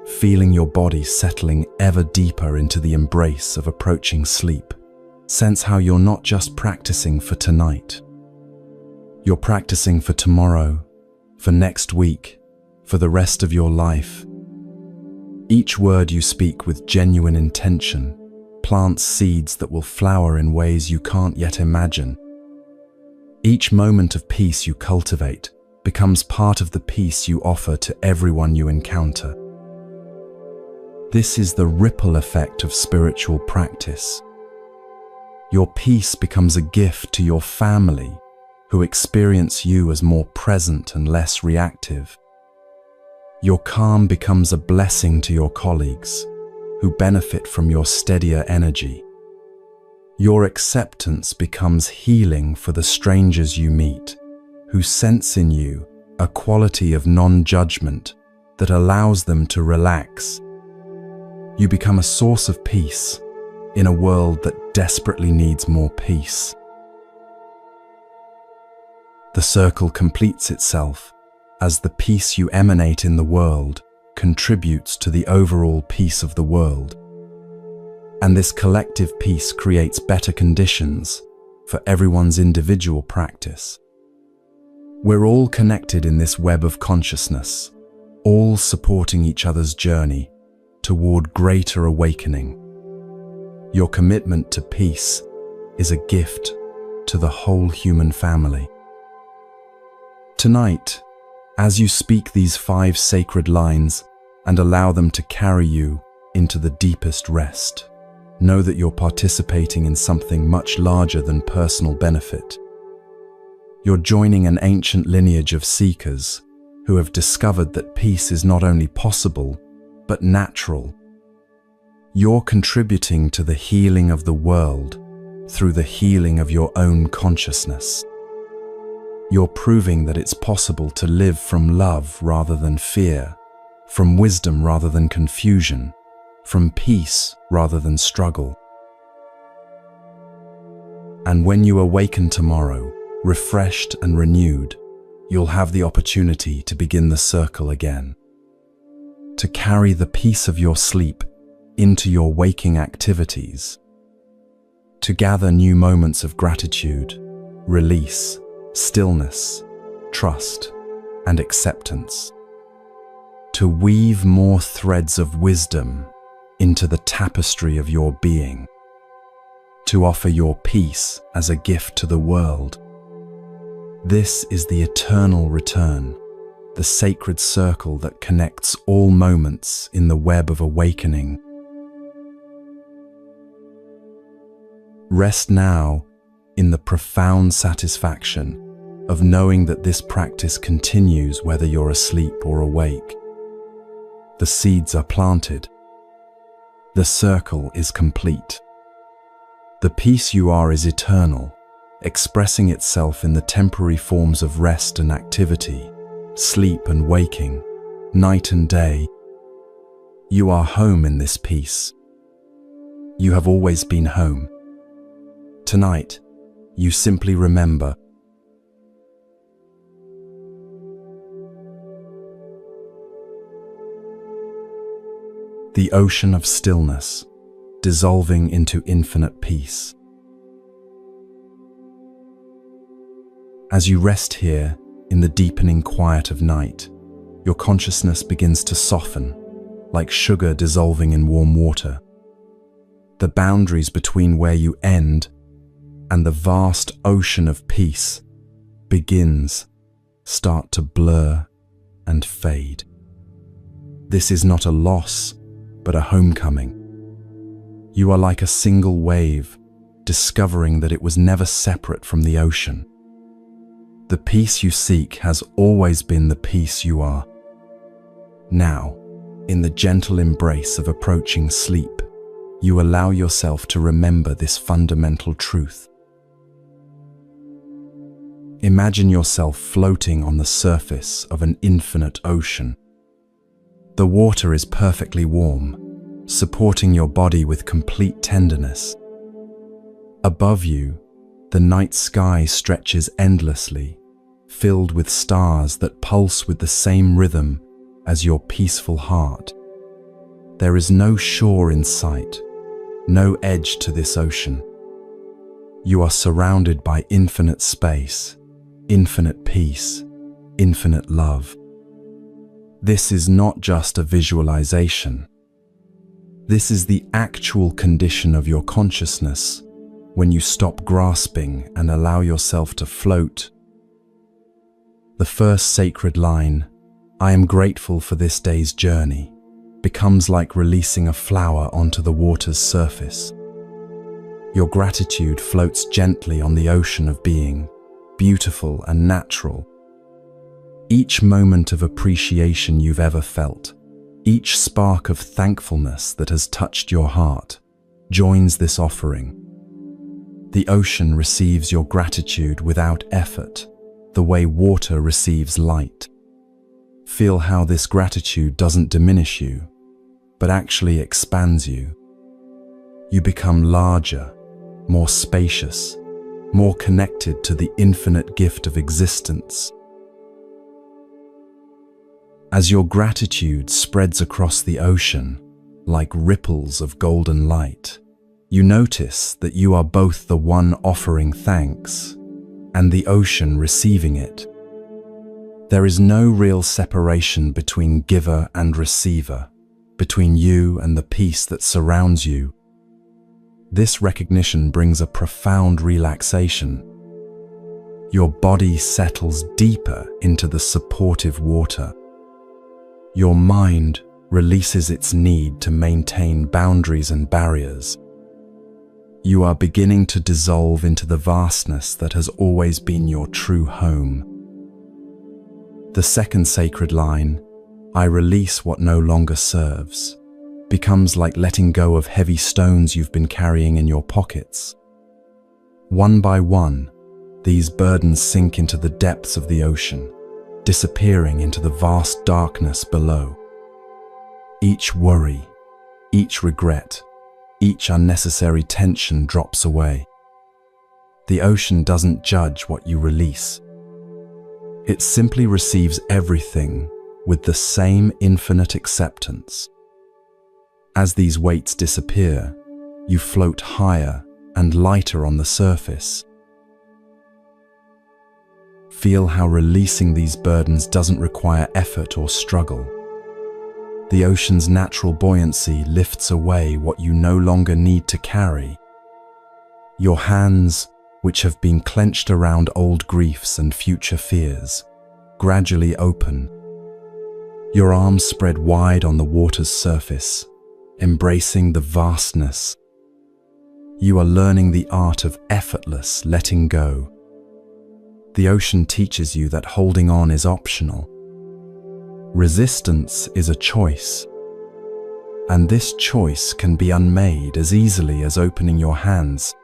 feeling your body settling ever deeper into the embrace of approaching sleep, sense how you're not just practicing for tonight. You're practicing for tomorrow, for next week, for the rest of your life. Each word you speak with genuine intention plants seeds that will flower in ways you can't yet imagine. Each moment of peace you cultivate becomes part of the peace you offer to everyone you encounter. This is the ripple effect of spiritual practice. Your peace becomes a gift to your family, who experience you as more present and less reactive. Your calm becomes a blessing to your colleagues, who benefit from your steadier energy. Your acceptance becomes healing for the strangers you meet, who sense in you a quality of non-judgment that allows them to relax. You become a source of peace in a world that desperately needs more peace. The circle completes itself as the peace you emanate in the world contributes to the overall peace of the world. And this collective peace creates better conditions for everyone's individual practice. We're all connected in this web of consciousness, all supporting each other's journey toward greater awakening. Your commitment to peace is a gift to the whole human family. Tonight, as you speak these 5 sacred lines and allow them to carry you into the deepest rest, know that you're participating in something much larger than personal benefit. You're joining an ancient lineage of seekers who have discovered that peace is not only possible, but natural. You're contributing to the healing of the world through the healing of your own consciousness. You're proving that it's possible to live from love rather than fear, from wisdom rather than confusion, from peace rather than struggle. And when you awaken tomorrow, refreshed and renewed, you'll have the opportunity to begin the circle again, to carry the peace of your sleep into your waking activities, to gather new moments of gratitude, release, stillness, trust, and acceptance, to weave more threads of wisdom into the tapestry of your being, to offer your peace as a gift to the world. This is the eternal return, the sacred circle that connects all moments in the web of awakening. Rest now in the profound satisfaction of knowing that this practice continues whether you're asleep or awake. The seeds are planted. The circle is complete. The peace you are is eternal, expressing itself in the temporary forms of rest and activity, sleep and waking, night and day. You are home in this peace. you have always been home. Tonight, you simply remember. The ocean of stillness, dissolving into infinite peace. As you rest here in the deepening quiet of night, your consciousness begins to soften, like sugar dissolving in warm water. The boundaries between where you end and the vast ocean of peace start to blur and fade. This is not a loss, but a homecoming. You are like a single wave, discovering that it was never separate from the ocean. The peace you seek has always been the peace you are. Now, in the gentle embrace of approaching sleep, you allow yourself to remember this fundamental truth. Imagine yourself floating on the surface of an infinite ocean. The water is perfectly warm, supporting your body with complete tenderness. Above you, the night sky stretches endlessly, filled with stars that pulse with the same rhythm as your peaceful heart. There is no shore in sight, no edge to this ocean. You are surrounded by infinite space, infinite peace, infinite love. This is not just a visualization. This is the actual condition of your consciousness when you stop grasping and allow yourself to float. The first sacred line, "I am grateful for this day's journey," becomes like releasing a flower onto the water's surface. Your gratitude floats gently on the ocean of being, beautiful and natural. Each moment of appreciation you've ever felt, each spark of thankfulness that has touched your heart, joins this offering. The ocean receives your gratitude without effort, the way water receives light. Feel how this gratitude doesn't diminish you, but actually expands you. You become larger, more spacious, more connected to the infinite gift of existence. As your gratitude spreads across the ocean, like ripples of golden light, you notice that you are both the one offering thanks and the ocean receiving it. There is no real separation between giver and receiver, between you and the peace that surrounds you. This recognition brings a profound relaxation. Your body settles deeper into the supportive water. Your mind releases its need to maintain boundaries and barriers. You are beginning to dissolve into the vastness that has always been your true home. The second sacred line, "I release what no longer serves," becomes like letting go of heavy stones you've been carrying in your pockets. One by one, these burdens sink into the depths of the ocean, disappearing into the vast darkness below. Each worry, each regret, each unnecessary tension drops away. The ocean doesn't judge what you release. It simply receives everything with the same infinite acceptance. As these weights disappear, you float higher and lighter on the surface. Feel how releasing these burdens doesn't require effort or struggle. The ocean's natural buoyancy lifts away what you no longer need to carry. Your hands, which have been clenched around old griefs and future fears, gradually open. Your arms spread wide on the water's surface, embracing the vastness. You are learning the art of effortless letting go. The ocean teaches you that holding on is optional. Resistance is a choice, and this choice can be unmade as easily as opening your hands.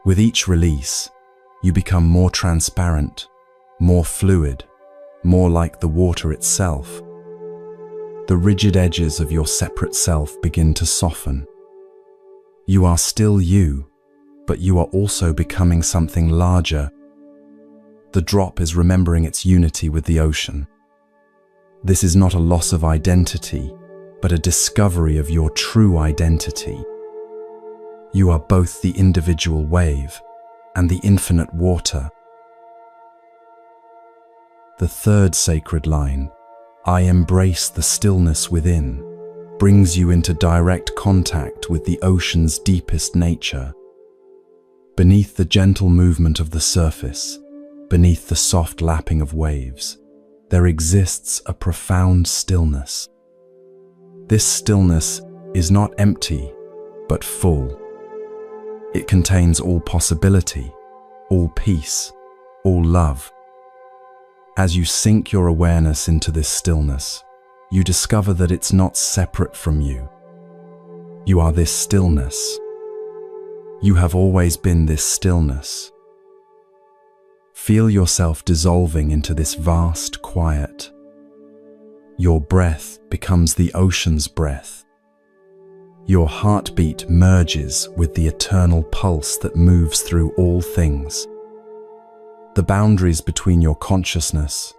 With each release, you become more transparent, more fluid, more like the water itself. The rigid edges of your separate self begin to soften, You are still you, but you are also becoming something larger. The drop is remembering its unity with the ocean. This is not a loss of identity, but a discovery of your true identity. You are both the individual wave and the infinite water. The third sacred line, I embrace the stillness within, brings you into direct contact with the ocean's deepest nature. Beneath the gentle movement of the surface, beneath the soft lapping of waves, there exists a profound stillness. This stillness is not empty, but full. It contains all possibility, all peace, all love. As you sink your awareness into this stillness, you discover that it's not separate from you. You are this stillness. You have always been this stillness. Feel yourself dissolving into this vast quiet. Your breath becomes the ocean's breath. Your heartbeat merges with the eternal pulse that moves through all things. The boundaries between your consciousness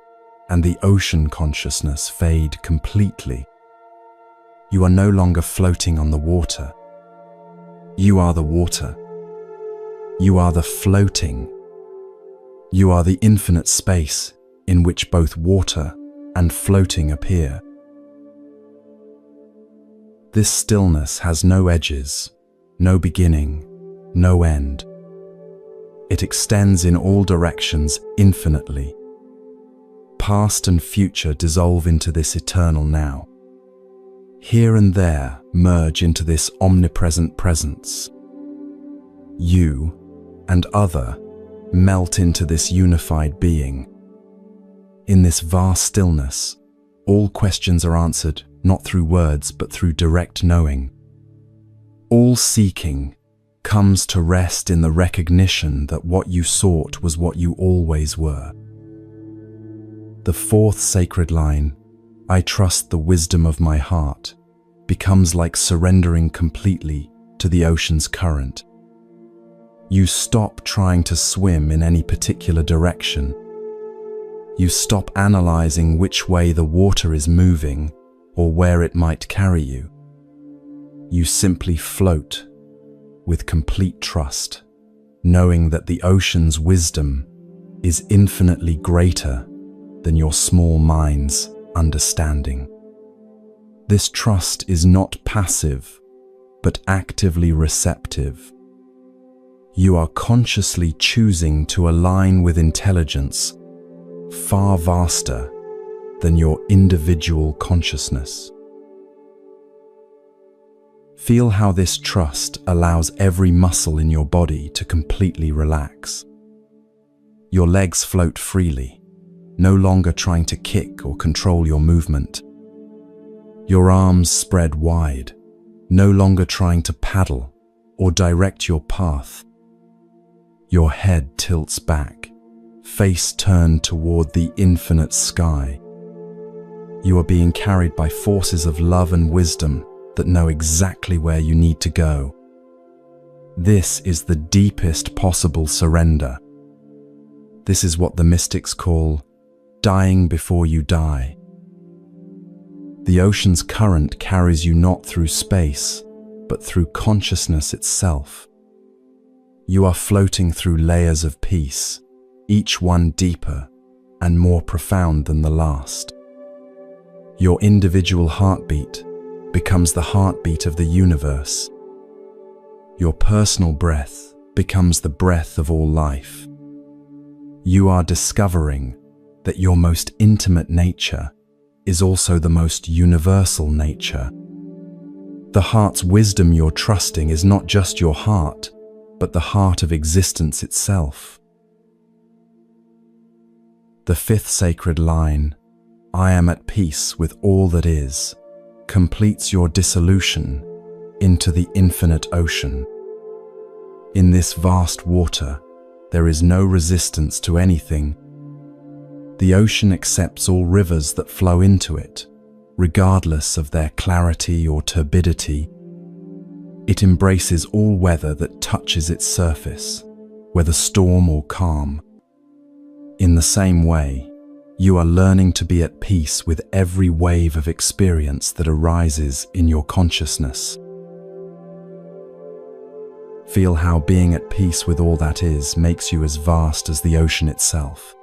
and the ocean consciousness fade completely. You are no longer floating on the water. You are the water. You are the floating. You are the infinite space in which both water and floating appear. This stillness has no edges, no beginning, no end. It extends in all directions infinitely. Past and future dissolve into this eternal now. Here and there merge into this omnipresent presence. You and other melt into this unified being. In this vast stillness, all questions are answered not through words but through direct knowing. All seeking comes to rest in the recognition that what you sought was what you always were. The fourth sacred line, I trust the wisdom of my heart, becomes like surrendering completely to the ocean's current. You stop trying to swim in any particular direction. You stop analyzing which way the water is moving or where it might carry you. You simply float with complete trust, knowing that the ocean's wisdom is infinitely greater than your small mind's understanding. This trust is not passive, but actively receptive. You are consciously choosing to align with intelligence far vaster than your individual consciousness. Feel how this trust allows every muscle in your body to completely relax. Your legs float freely, no longer trying to kick or control your movement. Your arms spread wide, no longer trying to paddle or direct your path. Your head tilts back, face turned toward the infinite sky. You are being carried by forces of love and wisdom that know exactly where you need to go. This is the deepest possible surrender. This is what the mystics call dying before you die. The ocean's current carries you not through space, but through consciousness itself. You are floating through layers of peace, each one deeper and more profound than the last. Your individual heartbeat becomes the heartbeat of the universe. Your personal breath becomes the breath of all life. You are discovering that your most intimate nature is also the most universal nature. The heart's wisdom you're trusting is not just your heart, but the heart of existence itself. The fifth sacred line, I am at peace with all that is, completes your dissolution into the infinite ocean. In this vast water, there is no resistance to anything. The ocean accepts all rivers that flow into it, regardless of their clarity or turbidity. It embraces all weather that touches its surface, whether storm or calm. In the same way, you are learning to be at peace with every wave of experience that arises in your consciousness. Feel how being at peace with all that is makes you as vast as the ocean itself.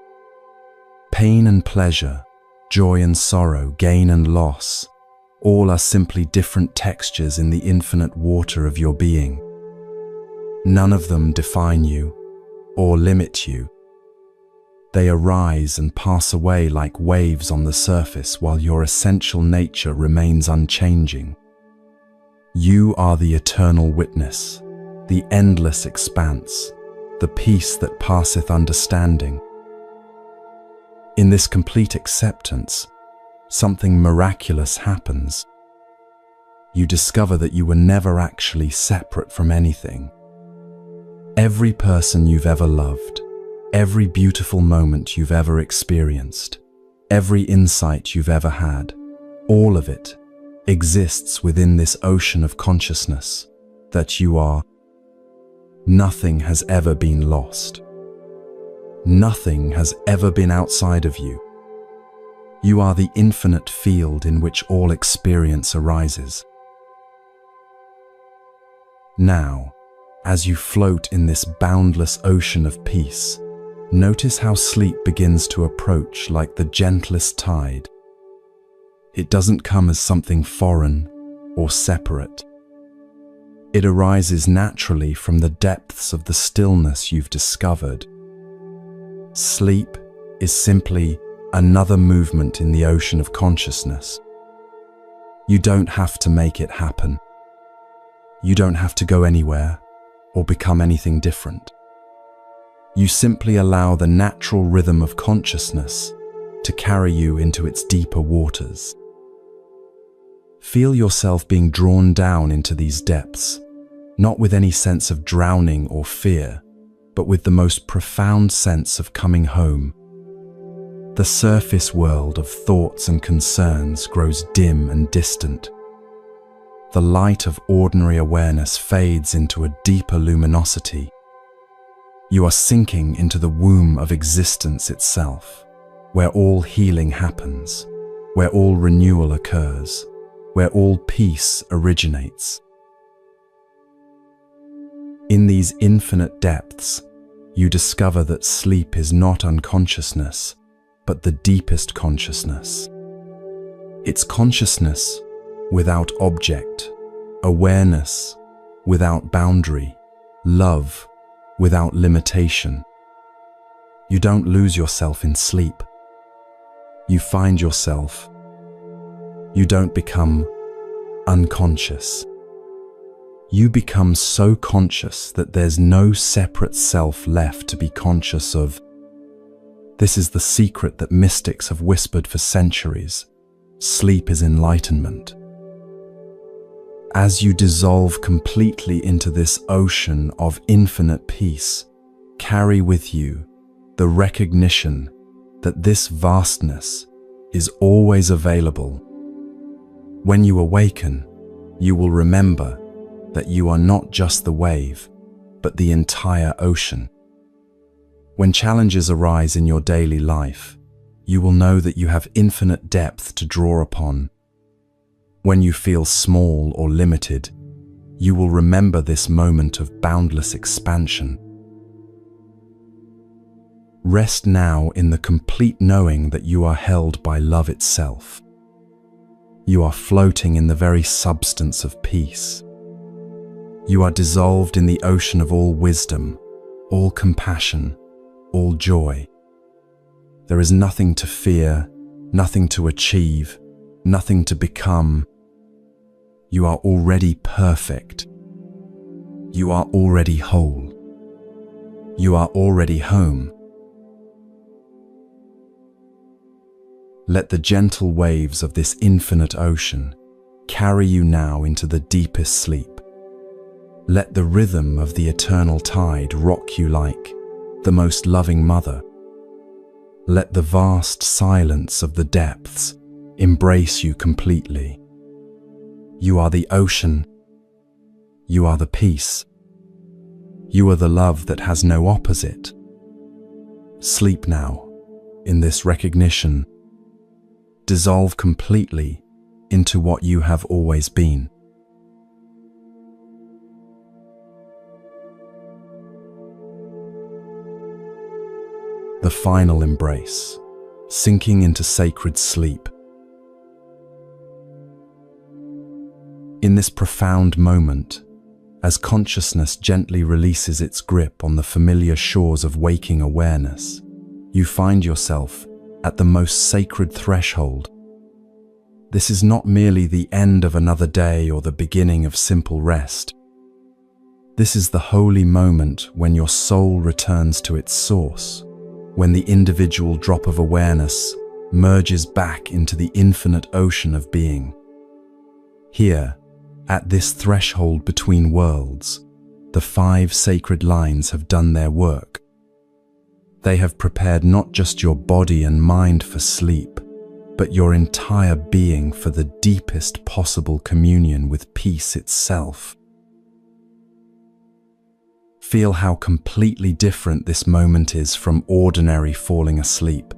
Pain and pleasure, joy and sorrow, gain and loss, all are simply different textures in the infinite water of your being. None of them define you or limit you. They arise and pass away like waves on the surface while your essential nature remains unchanging. You are the eternal witness, the endless expanse, the peace that passeth understanding. In this complete acceptance, something miraculous happens. You discover that you were never actually separate from anything. Every person you've ever loved, every beautiful moment you've ever experienced, every insight you've ever had, all of it exists within this ocean of consciousness that you are. Nothing has ever been lost. Nothing has ever been outside of you. You are the infinite field in which all experience arises. Now, as you float in this boundless ocean of peace, notice how sleep begins to approach like the gentlest tide. It doesn't come as something foreign or separate. It arises naturally from the depths of the stillness you've discovered. Sleep is simply another movement in the ocean of consciousness. You don't have to make it happen. You don't have to go anywhere or become anything different. You simply allow the natural rhythm of consciousness to carry you into its deeper waters. Feel yourself being drawn down into these depths, not with any sense of drowning or fear, but with the most profound sense of coming home. The surface world of thoughts and concerns grows dim and distant. The light of ordinary awareness fades into a deeper luminosity. You are sinking into the womb of existence itself, where all healing happens, where all renewal occurs, where all peace originates. In these infinite depths, you discover that sleep is not unconsciousness, but the deepest consciousness. It's consciousness without object, awareness without boundary, love without limitation. You don't lose yourself in sleep. You find yourself. You don't become unconscious. You become so conscious that there's no separate self left to be conscious of. This is the secret that mystics have whispered for centuries. Sleep is enlightenment. As you dissolve completely into this ocean of infinite peace, carry with you the recognition that this vastness is always available. When you awaken, you will remember that you are not just the wave, but the entire ocean. When challenges arise in your daily life, you will know that you have infinite depth to draw upon. When you feel small or limited, you will remember this moment of boundless expansion. Rest now in the complete knowing that you are held by love itself. You are floating in the very substance of peace. You are dissolved in the ocean of all wisdom, all compassion, all joy. There is nothing to fear, nothing to achieve, nothing to become. You are already perfect. You are already whole. You are already home. Let the gentle waves of this infinite ocean carry you now into the deepest sleep. Let the rhythm of the eternal tide rock you like the most loving mother. Let the vast silence of the depths embrace you completely. You are the ocean. You are the peace. You are the love that has no opposite. Sleep now, in this recognition. Dissolve completely into what you have always been. The final embrace, sinking into sacred sleep. In this profound moment, as consciousness gently releases its grip on the familiar shores of waking awareness, you find yourself at the most sacred threshold. This is not merely the end of another day or the beginning of simple rest. This is the holy moment when your soul returns to its source, when the individual drop of awareness merges back into the infinite ocean of being. Here, at this threshold between worlds, the 5 sacred lines have done their work. They have prepared not just your body and mind for sleep, but your entire being for the deepest possible communion with peace itself. Feel how completely different this moment is from ordinary falling asleep.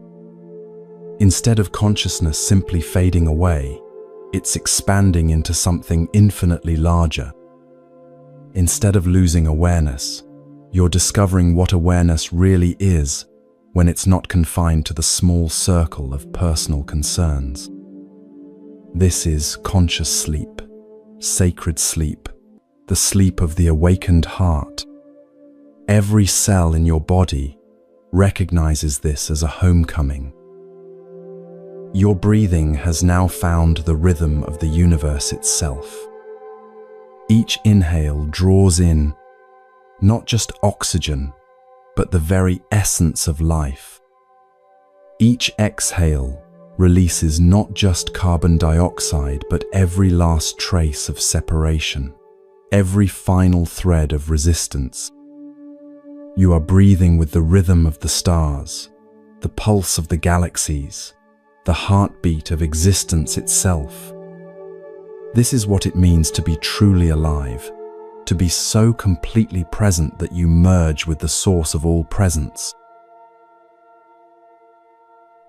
Instead of consciousness simply fading away, it's expanding into something infinitely larger. Instead of losing awareness, you're discovering what awareness really is when it's not confined to the small circle of personal concerns. This is conscious sleep, sacred sleep, the sleep of the awakened heart. Every cell in your body recognizes this as a homecoming. Your breathing has now found the rhythm of the universe itself. Each inhale draws in not just oxygen, but the very essence of life. Each exhale releases not just carbon dioxide, but every last trace of separation, every final thread of resistance. You are breathing with the rhythm of the stars, the pulse of the galaxies, the heartbeat of existence itself. This is what it means to be truly alive, to be so completely present that you merge with the source of all presence.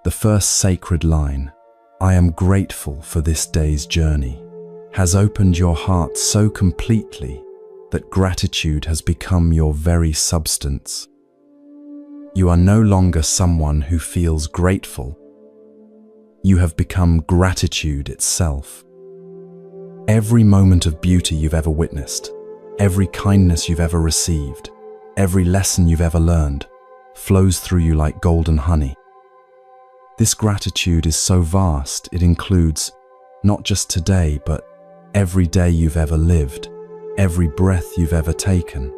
The first sacred line, "I am grateful for this day's journey," has opened your heart so completely that gratitude has become your very substance. You are no longer someone who feels grateful. You have become gratitude itself. Every moment of beauty you've ever witnessed, every kindness you've ever received, every lesson you've ever learned, flows through you like golden honey. This gratitude is so vast, it includes not just today, but every day you've ever lived, every breath you've ever taken,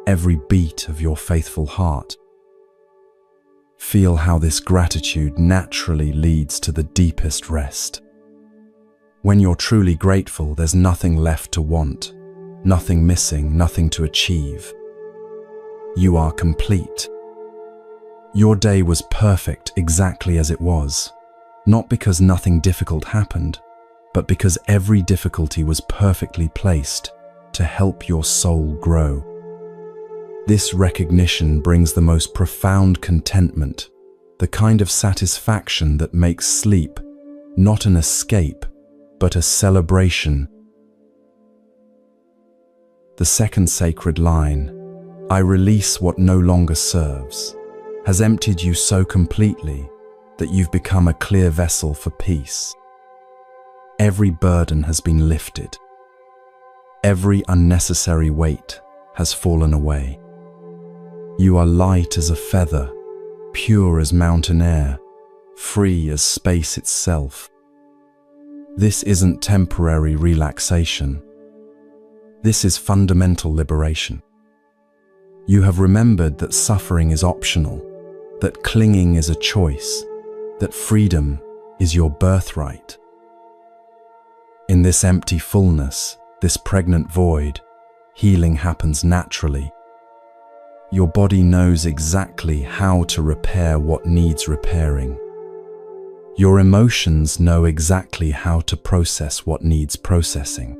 every beat of your faithful heart. Feel how this gratitude naturally leads to the deepest rest. When you're truly grateful, there's nothing left to want, nothing missing, nothing to achieve. You are complete. Your day was perfect exactly as it was, not because nothing difficult happened, but because every difficulty was perfectly placed to help your soul grow. This recognition brings the most profound contentment, the kind of satisfaction that makes sleep not an escape, but a celebration. The second sacred line, "I release what no longer serves," has emptied you so completely that you've become a clear vessel for peace. Every burden has been lifted. Every unnecessary weight has fallen away. You are light as a feather, pure as mountain air, free as space itself. This isn't temporary relaxation. This is fundamental liberation. You have remembered that suffering is optional, that clinging is a choice, that freedom is your birthright. In this empty fullness, this pregnant void, healing happens naturally. Your body knows exactly how to repair what needs repairing. Your emotions know exactly how to process what needs processing.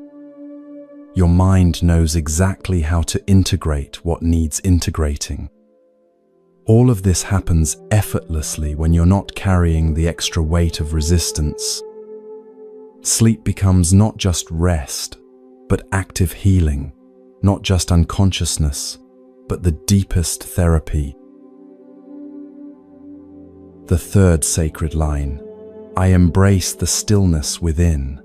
Your mind knows exactly how to integrate what needs integrating. All of this happens effortlessly when you're not carrying the extra weight of resistance. Sleep becomes not just rest, but active healing, not just unconsciousness, but the deepest therapy. The third sacred line, "I embrace the stillness within,"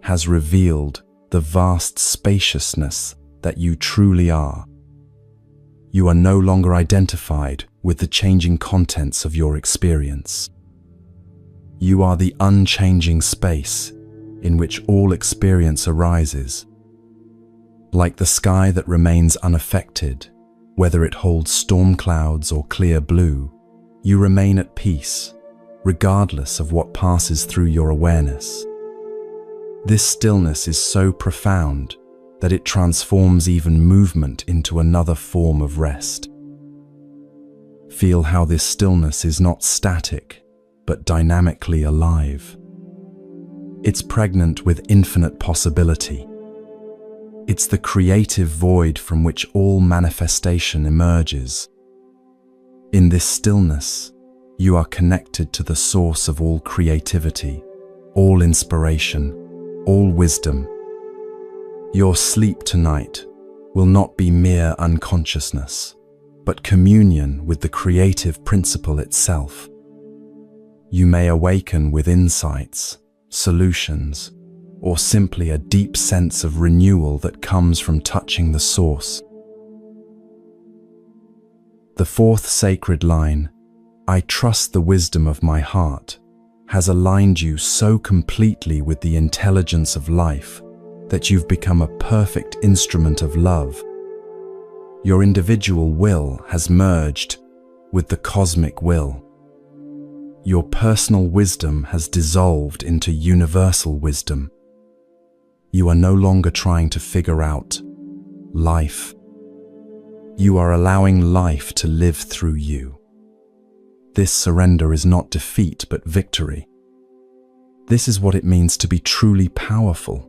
has revealed the vast spaciousness that you truly are. You are no longer identified with the changing contents of your experience. You are the unchanging space in which all experience arises. Like the sky that remains unaffected, whether it holds storm clouds or clear blue, you remain at peace, regardless of what passes through your awareness. This stillness is so profound that it transforms even movement into another form of rest. Feel how this stillness is not static, but dynamically alive. It's pregnant with infinite possibility. It's the creative void from which all manifestation emerges. In this stillness, you are connected to the source of all creativity, all inspiration, all wisdom. Your sleep tonight will not be mere unconsciousness, but communion with the creative principle itself. You may awaken with insights, solutions, or simply a deep sense of renewal that comes from touching the source. The fourth sacred line, "I trust the wisdom of my heart," has aligned you so completely with the intelligence of life that you've become a perfect instrument of love. Your individual will has merged with the cosmic will. Your personal wisdom has dissolved into universal wisdom. You are no longer trying to figure out life. You are allowing life to live through you. This surrender is not defeat, but victory. This is what it means to be truly powerful,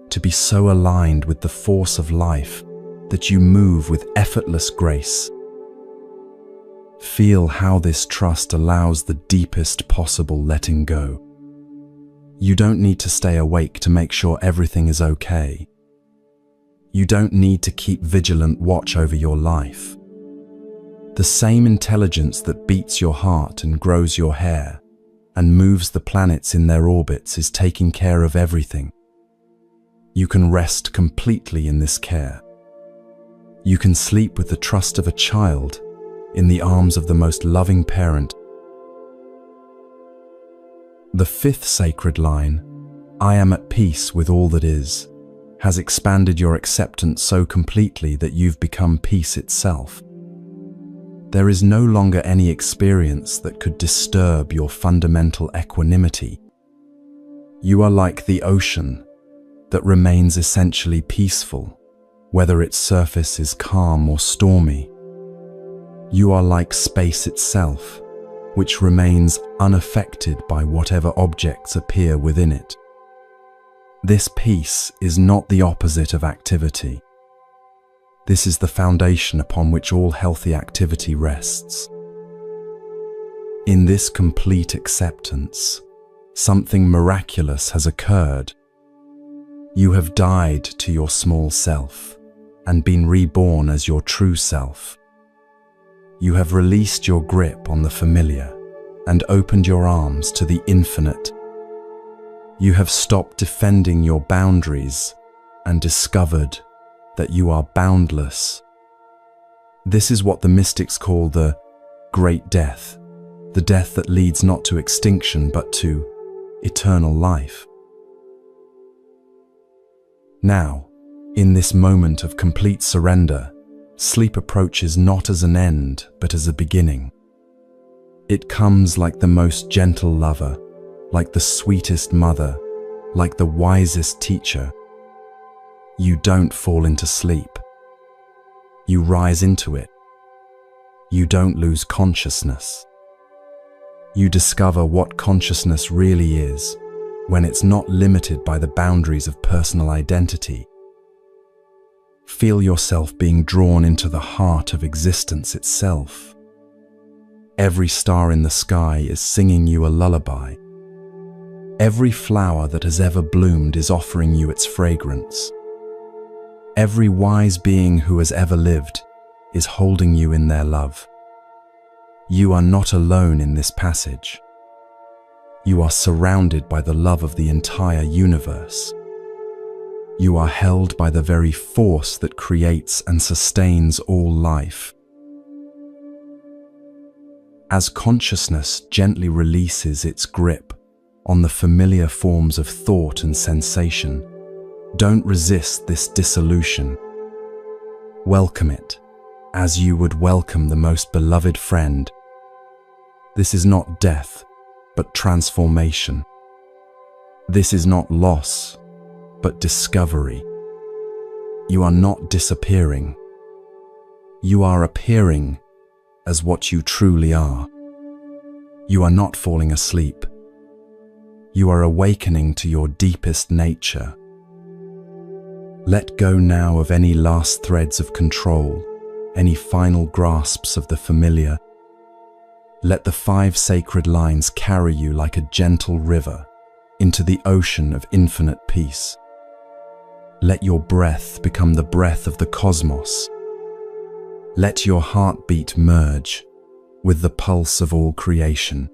to be so aligned with the force of life that you move with effortless grace. Feel how this trust allows the deepest possible letting go. You don't need to stay awake to make sure everything is okay. You don't need to keep vigilant watch over your life. The same intelligence that beats your heart and grows your hair and moves the planets in their orbits is taking care of everything. You can rest completely in this care. You can sleep with the trust of a child in the arms of the most loving parent. The fifth sacred line, "I am at peace with all that is," has expanded your acceptance so completely that you've become peace itself. There is no longer any experience that could disturb your fundamental equanimity. You are like the ocean that remains essentially peaceful, whether its surface is calm or stormy. You are like space itself, which remains unaffected by whatever objects appear within it. This peace is not the opposite of activity. This is the foundation upon which all healthy activity rests. In this complete acceptance, something miraculous has occurred. You have died to your small self and been reborn as your true self. You have released your grip on the familiar and opened your arms to the infinite. You have stopped defending your boundaries and discovered that you are boundless. This is what the mystics call the great death, the death that leads not to extinction but to eternal life. Now, in this moment of complete surrender, sleep approaches not as an end but as a beginning. It comes like the most gentle lover, like the sweetest mother, like the wisest teacher. You don't fall into sleep. You rise into it. You don't lose consciousness. You discover what consciousness really is when it's not limited by the boundaries of personal identity. Feel yourself being drawn into the heart of existence itself. Every star in the sky is singing you a lullaby. Every flower that has ever bloomed is offering you its fragrance. Every wise being who has ever lived is holding you in their love. You are not alone in this passage. You are surrounded by the love of the entire universe. You are held by the very force that creates and sustains all life. As consciousness gently releases its grip on the familiar forms of thought and sensation, don't resist this dissolution. Welcome it, as you would welcome the most beloved friend. This is not death, but transformation. This is not loss, but discovery. You are not disappearing. You are appearing as what you truly are. You are not falling asleep. You are awakening to your deepest nature. Let go now of any last threads of control, any final grasps of the familiar. Let the 5 sacred lines carry you like a gentle river into the ocean of infinite peace. Let your breath become the breath of the cosmos. Let your heartbeat merge with the pulse of all creation.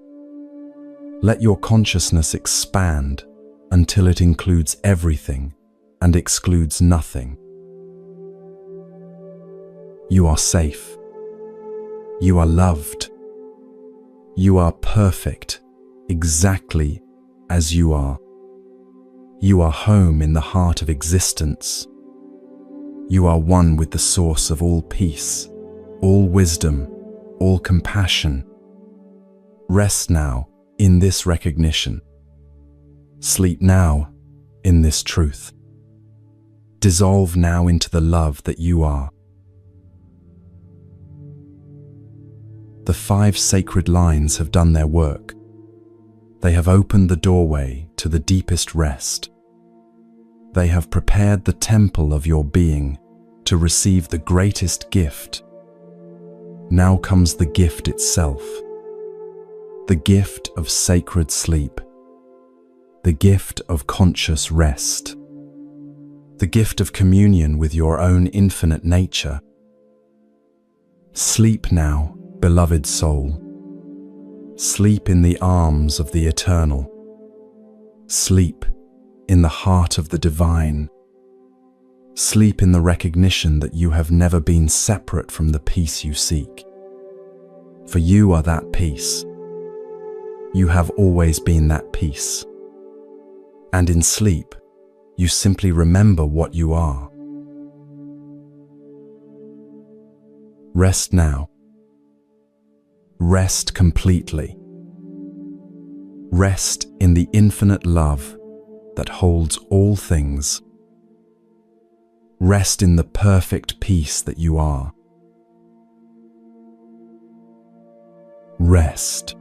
Let your consciousness expand until it includes everything and excludes nothing. You are safe. You are loved. You are perfect, exactly as you are. You are home in the heart of existence. You are one with the source of all peace, all wisdom, all compassion. Rest now in this recognition. Sleep now in this truth. Dissolve now into the love that you are. The 5 sacred lines have done their work. They have opened the doorway to the deepest rest. They have prepared the temple of your being to receive the greatest gift. Now comes the gift itself, the gift of sacred sleep, the gift of conscious rest, the gift of communion with your own infinite nature. Sleep now, beloved soul. Sleep in the arms of the eternal. Sleep in the heart of the divine. Sleep in the recognition that you have never been separate from the peace you seek. For you are that peace. You have always been that peace. And in sleep, you simply remember what you are. Rest now. Rest completely. Rest in the infinite love that holds all things. Rest in the perfect peace that you are. Rest.